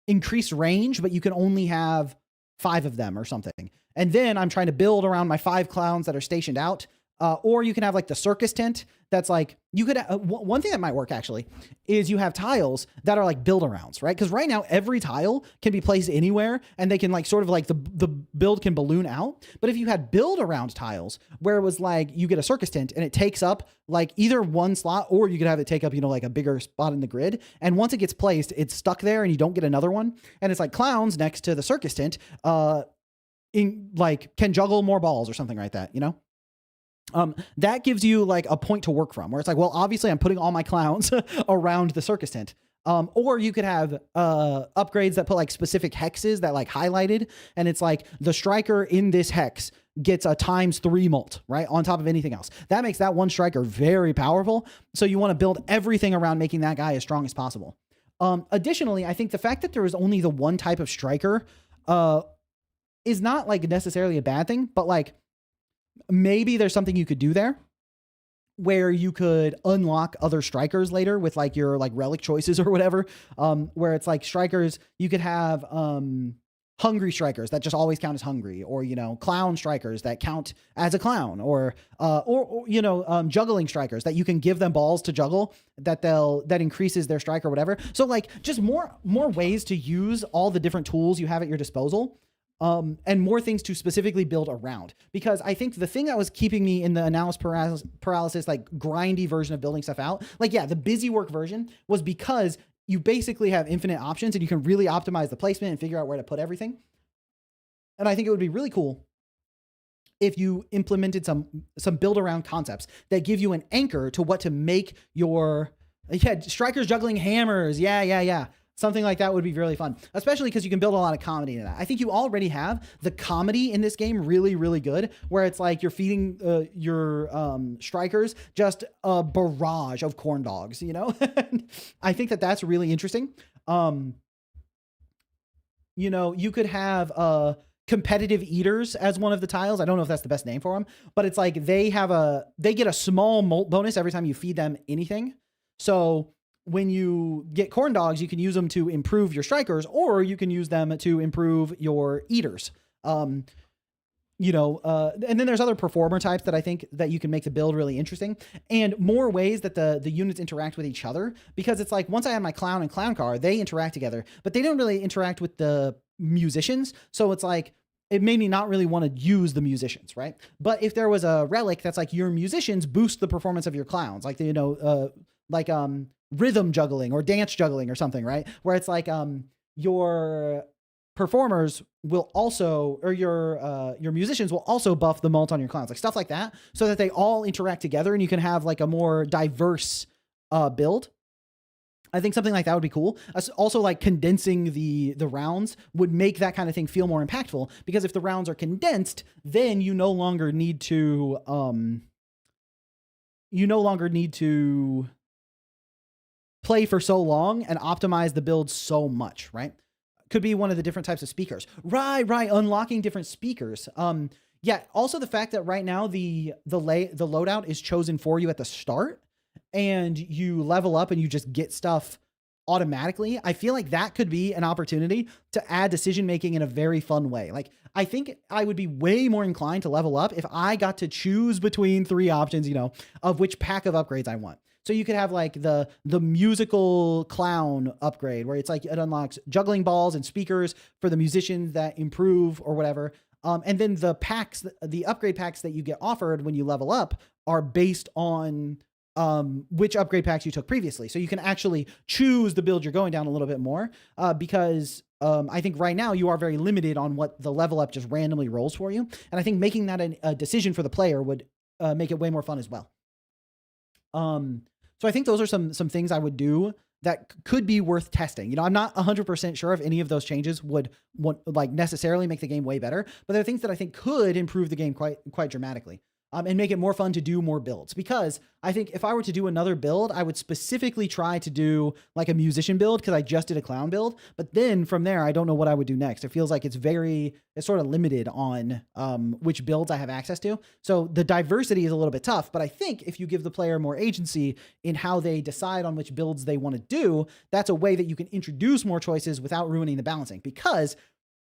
increased range, but you can only have 5 of them or something. And then I'm trying to build around my 5 clowns that are stationed out. Or you can have like the circus tent that's like, you could, one thing that might work actually is you have tiles that are like build-arounds, right? Because right now every tile can be placed anywhere and they can like sort of like the build can balloon out. But if you had build-around tiles where it was like you get a circus tent and it takes up like either one slot, or you could have it take up, you know, like a bigger spot in the grid. And once it gets placed, it's stuck there and you don't get another one. And it's like clowns next to the circus tent in like can juggle more balls or something like that, you know? That gives you like a point to work from where it's like, well, obviously I'm putting all my clowns around the circus tent. Or you could have upgrades that put like specific hexes that like highlighted. And it's like the striker in this hex gets a ×3 mult, right? On top of anything else. That makes that one striker very powerful. So you want to build everything around making that guy as strong as possible. Additionally, I think the fact that there is only the one type of striker is not like necessarily a bad thing, but like, maybe there's something you could do there where you could unlock other strikers later with like your like relic choices or whatever. Where it's like strikers, you could have hungry strikers that just always count as hungry, or, you know, clown strikers that count as a clown, or you know, juggling strikers that you can give them balls to juggle that increases their strike or whatever. So like just more ways to use all the different tools you have at your disposal. And more things to specifically build around, because I think the thing that was keeping me in the analysis paralysis, like grindy version of building stuff out, like, yeah, the busy work version was because you basically have infinite options and you can really optimize the placement and figure out where to put everything. And I think it would be really cool if you implemented some build around concepts that give you an anchor to what to make your, strikers juggling hammers. Yeah. Something like that would be really fun, especially because you can build a lot of comedy into that. I think you already have the comedy in this game really, really good, where it's like you're feeding your strikers just a barrage of corn dogs, you know? I think that that's really interesting. You know, you could have competitive eaters as one of the tiles. I don't know if that's the best name for them, but it's like they get a small molt bonus every time you feed them anything. So when you get corn dogs, you can use them to improve your strikers, or you can use them to improve your eaters. You know, and then there's other performer types that I think that you can make the build really interesting, and more ways that the units interact with each other, because it's like once I have my clown and clown car, they interact together, but they don't really interact with the musicians. So it's like, it made me not really want to use the musicians, right? But if there was a relic that's like your musicians boost the performance of your clowns, like, you know, rhythm juggling or dance juggling or something, right? Where it's like your performers will also, or your musicians will also buff the mult on your clowns, like stuff like that, so that they all interact together and you can have like a more diverse build. I think something like that would be cool. Also, like condensing the rounds would make that kind of thing feel more impactful, because if the rounds are condensed, then you no longer need to play for so long and optimize the build so much, right? Could be one of the different types of speakers. Right. Unlocking different speakers. Yeah. Also, the fact that right now the loadout is chosen for you at the start, and you level up and you just get stuff automatically. I feel like that could be an opportunity to add decision making in a very fun way. Like, I think I would be way more inclined to level up if I got to choose between 3 options, of which pack of upgrades I want. So you could have like the musical clown upgrade, where it's like it unlocks juggling balls and speakers for the musicians that improve or whatever. And then the upgrade packs that you get offered when you level up are based on which upgrade packs you took previously. So you can actually choose the build you're going down a little bit more, because I think right now you are very limited on what the level up just randomly rolls for you. And I think making that a decision for the player would make it way more fun as well. So I think those are some things I would do that could be worth testing. I'm not 100% sure if any of those changes would like necessarily make the game way better, but there are things that I think could improve the game quite dramatically. And make it more fun to do more builds. Because I think if I were to do another build, I would specifically try to do like a musician build, because I just did a clown build. But then from there, I don't know what I would do next. It feels like it's sort of limited on which builds I have access to. So the diversity is a little bit tough. But I think if you give the player more agency in how they decide on which builds they want to do, that's a way that you can introduce more choices without ruining the balancing. Because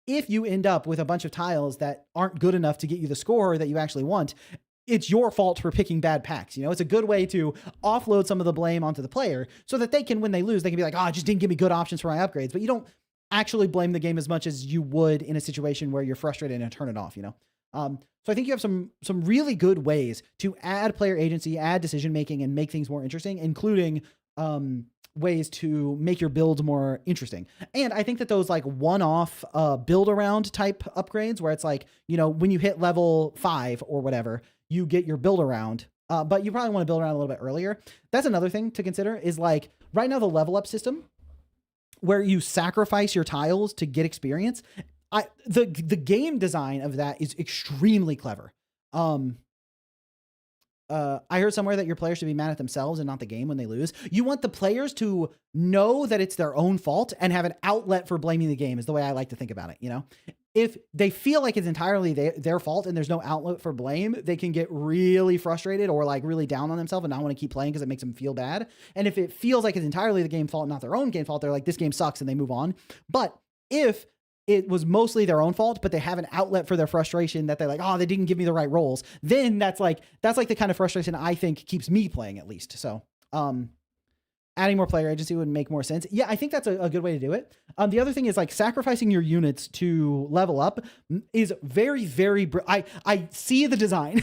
if you end up with a bunch of tiles that aren't good enough to get you the score that you actually want, it's your fault for picking bad packs. It's a good way to offload some of the blame onto the player so that they can, when they lose, they can be like, oh, it just didn't give me good options for my upgrades. But you don't actually blame the game as much as you would in a situation where you're frustrated and turn it off, So I think you have some really good ways to add player agency, add decision-making, and make things more interesting, including ways to make your builds more interesting. And I think that those like one-off build around type upgrades, where it's like, when you hit level 5 or whatever, you get your build around, but you probably want to build around a little bit earlier. That's another thing to consider, is like right now the level up system where you sacrifice your tiles to get experience. The game design of that is extremely clever. I heard somewhere that your players should be mad at themselves and not the game when they lose. You want the players to know that it's their own fault and have an outlet for blaming the game, is the way I like to think about it. If they feel like it's entirely their fault and there's no outlet for blame, they can get really frustrated or like really down on themselves and not want to keep playing because it makes them feel bad. And if it feels like it's entirely the game fault, not their own game fault, they're like, this game sucks, and they move on. But if it was mostly their own fault, but they have an outlet for their frustration that they're like, oh, they didn't give me the right rolls, then that's like the kind of frustration I think keeps me playing, at least. So, adding more player agency would make more sense. Yeah, I think that's a good way to do it. The other thing is like sacrificing your units to level up is very, very, I see the design.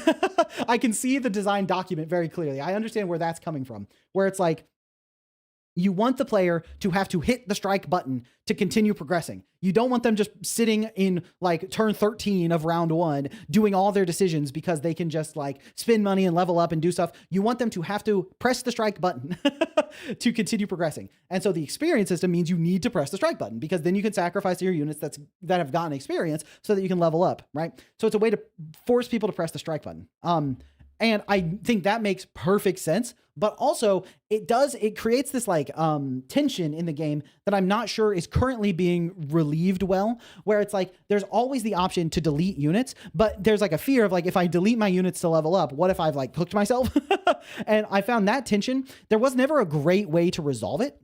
I can see the design document very clearly. I understand where that's coming from, where it's like, you want the player to have to hit the strike button to continue progressing. You don't want them just sitting in like turn 13 of round 1 doing all their decisions because they can just like spend money and level up and do stuff. You want them to have to press the strike button to continue progressing. And so the experience system means you need to press the strike button, because then you can sacrifice your units that have gotten experience so that you can level up, right? So it's a way to force people to press the strike button. And I think that makes perfect sense, but also it creates this like tension in the game that I'm not sure is currently being relieved well, where it's like, there's always the option to delete units, but there's like a fear of like, if I delete my units to level up, what if I've like cooked myself? And I found that tension, there was never a great way to resolve it.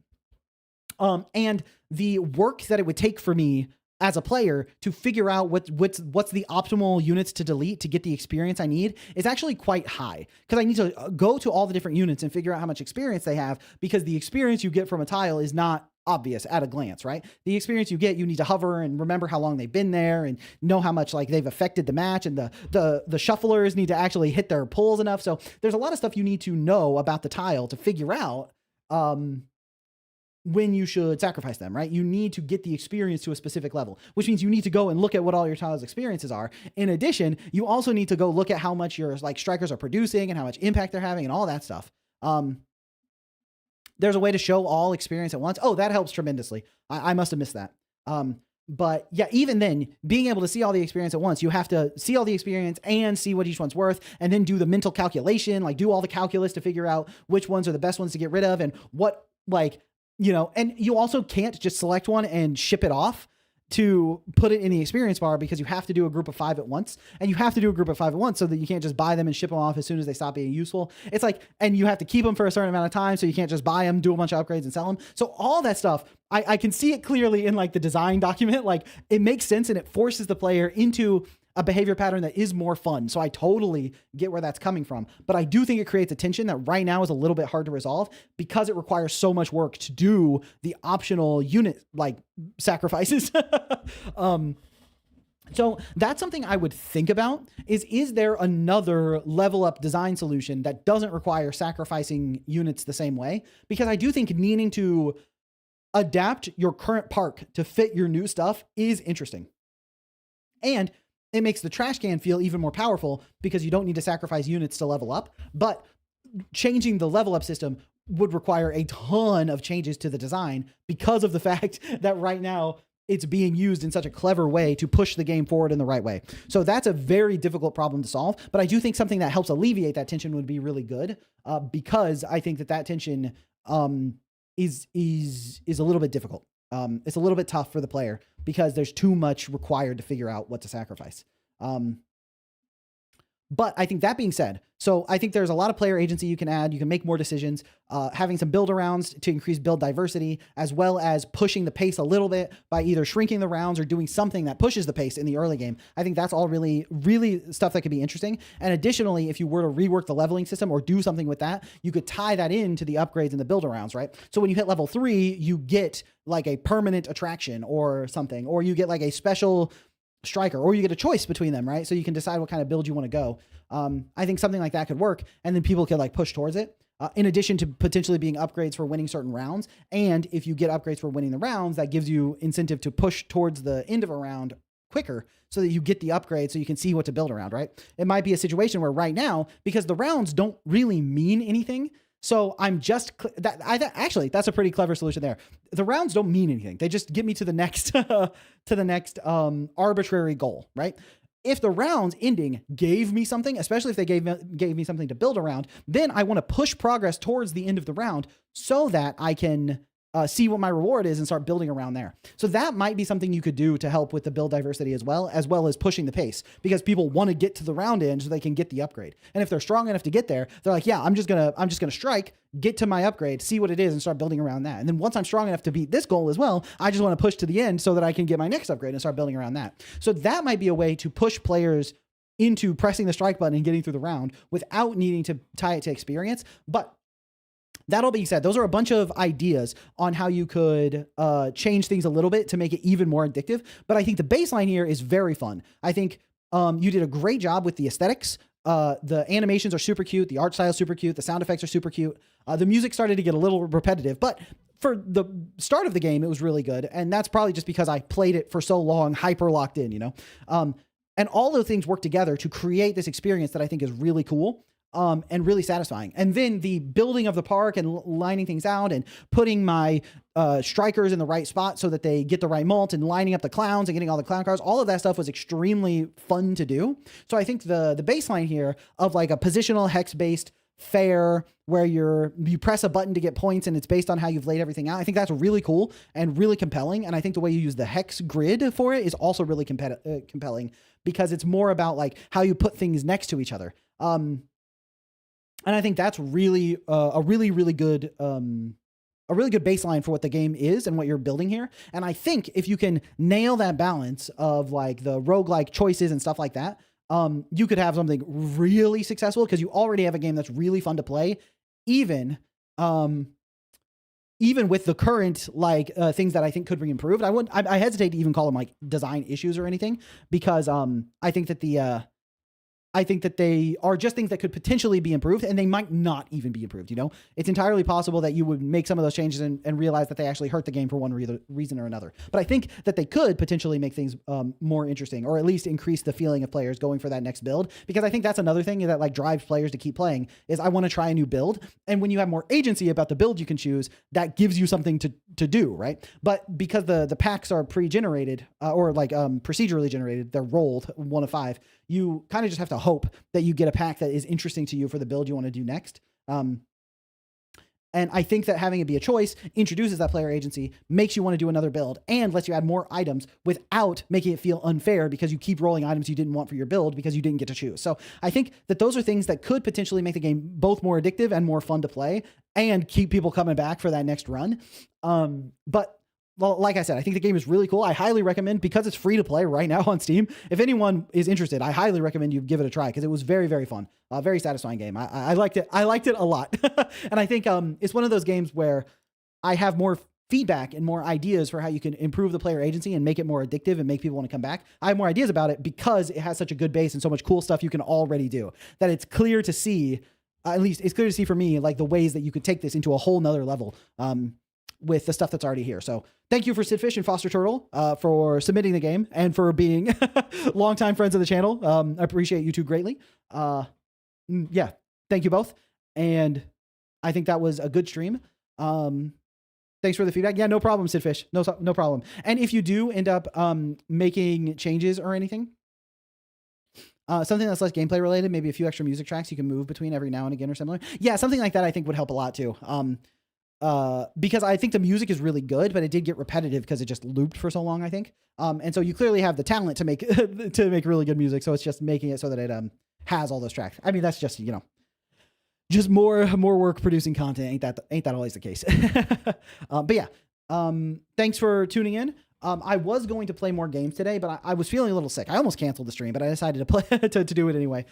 And the work that it would take for me as a player to figure out what's the optimal units to delete to get the experience I need is actually quite high, because I need to go to all the different units and figure out how much experience they have, because the experience you get from a tile is not obvious at a glance, right? The experience you get, you need to hover and remember how long they've been there and know how much like they've affected the match, and the shufflers need to actually hit their pulls enough. So there's a lot of stuff you need to know about the tile to figure out when you should sacrifice them, right? You need to get the experience to a specific level, which means you need to go and look at what all your tiles' experiences are. In addition, you also need to go look at how much your like strikers are producing and how much impact they're having and all that stuff. There's a way to show all experience at once. Oh, that helps tremendously. I must have missed that. But yeah, even then, being able to see all the experience at once, you have to see all the experience and see what each one's worth, and then do the mental calculation, like do all the calculus to figure out which ones are the best ones to get rid of and what, like, and you also can't just select one and ship it off. to put it in the experience bar because you have to do a group of 5 at once, and you have to do a group of 5 at once so that you can't just buy them and ship them off as soon as they stop being useful. It's like, and you have to keep them for a certain amount of time, so you can't just buy them, do a bunch of upgrades and sell them. So all that stuff, I can see it clearly in like the design document. Like it makes sense and it forces the player into a behavior pattern that is more fun. So I totally get where that's coming from. But I do think it creates a tension that right now is a little bit hard to resolve because it requires so much work to do the optional unit like sacrifices. So that's something I would think about is there another level up design solution that doesn't require sacrificing units the same way? Because I do think needing to adapt your current park to fit your new stuff is interesting. And it makes the trash can feel even more powerful because you don't need to sacrifice units to level up. But changing the level up system would require a ton of changes to the design because of the fact that right now it's being used in such a clever way to push the game forward in the right way. So that's a very difficult problem to solve. But I do think something that helps alleviate that tension would be really good because I think that tension is a little bit difficult. It's a little bit tough for the player because there's too much required to figure out what to sacrifice. But I think that being said, so I think there's a lot of player agency you can add. You can make more decisions, having some build arounds to increase build diversity, as well as pushing the pace a little bit by either shrinking the rounds or doing something that pushes the pace in the early game. I think that's all really, really stuff that could be interesting. And additionally, if you were to rework the leveling system or do something with that, you could tie that into the upgrades and the build arounds, right? So when you hit level 3, you get like a permanent attraction or something, or you get like a special striker, or you get a choice between them, right? So you can decide what kind of build you want to go. I think something like that could work, and then people could like push towards it. In addition to potentially being upgrades for winning certain rounds. And if you get upgrades for winning the rounds, that gives you incentive to push towards the end of a round quicker so that you get the upgrade so you can see what to build around, right? It might be a situation where right now, because the rounds don't really mean anything, so I'm just actually that's a pretty clever solution there. The rounds don't mean anything. They just get me to the next arbitrary goal, right? If the rounds ending gave me something, especially if they gave me something to build around, then I want to push progress towards the end of the round so that I can see what my reward is and start building around there. So that might be something you could do to help with the build diversity as well as pushing the pace, because people want to get to the round end so they can get the upgrade. And if they're strong enough to get there, they're like, yeah, I'm just gonna strike, get to my upgrade, see what it is, and start building around that. And then once I'm strong enough to beat this goal as well, I just want to push to the end so that I can get my next upgrade and start building around that. So that might be a way to push players into pressing the strike button and getting through the round without needing to tie it to experience. But that all being said, those are a bunch of ideas on how you could change things a little bit to make it even more addictive. But I think the baseline here is very fun. I think you did a great job with the aesthetics. The animations are super cute. The art style is super cute. The sound effects are super cute. The music started to get a little repetitive, but for the start of the game, it was really good. And that's probably just because I played it for so long, hyper locked in, you know? And all those things work together to create this experience that I think is really cool. And really satisfying. And then the building of the park and lining things out and putting my strikers in the right spot so that they get the right mult and lining up the clowns and getting all the clown cars, all of that stuff was extremely fun to do. So I think the baseline here of like a positional hex-based fair where you press a button to get points and it's based on how you've laid everything out, I think that's really cool and really compelling. And I think the way you use the hex grid for it is also really compelling because it's more about like how you put things next to each other. And I think that's really a really good baseline for what the game is and what you're building here. And I think if you can nail that balance of like the roguelike choices and stuff like that, you could have something really successful because you already have a game that's really fun to play, even with the current like things that I think could be improved. I hesitate to even call them like design issues or anything because I think that they are just things that could potentially be improved, and they might not even be improved. You know, it's entirely possible that you would make some of those changes and realize that they actually hurt the game for one reason or another. But I think that they could potentially make things more interesting, or at least increase the feeling of players going for that next build. Because I think that's another thing that like drives players to keep playing is I want to try a new build. And when you have more agency about the build you can choose, that gives you something to do, right? But because the packs are pre-generated or like procedurally generated, they're rolled 1 of 5. You kind of just have to hope that you get a pack that is interesting to you for the build you want to do next. And I think that having it be a choice introduces that player agency, makes you want to do another build, and lets you add more items without making it feel unfair because you keep rolling items you didn't want for your build because you didn't get to choose. So I think that those are things that could potentially make the game both more addictive and more fun to play and keep people coming back for that next run. But well, like I said, I think the game is really cool. I highly recommend, because it's free to play right now on Steam. If anyone is interested, I highly recommend you give it a try because it was very, very fun. A very satisfying game. I liked it. I liked it a lot. And I think it's one of those games where I have more feedback and more ideas for how you can improve the player agency and make it more addictive and make people want to come back. I have more ideas about it because it has such a good base and so much cool stuff you can already do that it's clear to see, at least it's clear to see for me, like the ways that you could take this into a whole nother level. With the stuff that's already here. So thank you for Sidfish and Foster Turtle for submitting the game and for being longtime friends of the channel. I appreciate you two greatly. Yeah, thank you both. And I think that was a good stream. Thanks for the feedback. Yeah, no problem, Sidfish. No problem. And if you do end up making changes or anything, something that's less gameplay related, maybe a few extra music tracks you can move between every now and again or similar. Yeah, something like that I think would help a lot too. Because I think the music is really good, but it did get repetitive because it just looped for so long, I think. And so you clearly have the talent to make really good music. So it's just making it so that it has all those tracks. I mean, that's just, just more work producing content. Ain't that always the case? But yeah, thanks for tuning in. I was going to play more games today, but I was feeling a little sick. I almost canceled the stream, but I decided to play to do it anyway.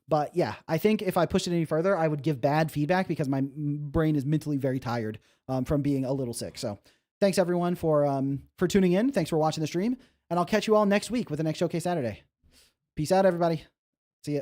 But yeah, I think if I pushed it any further, I would give bad feedback because my brain is mentally very tired from being a little sick. So thanks everyone for tuning in. Thanks for watching the stream, and I'll catch you all next week with the next Showcase Saturday. Peace out, everybody. See ya.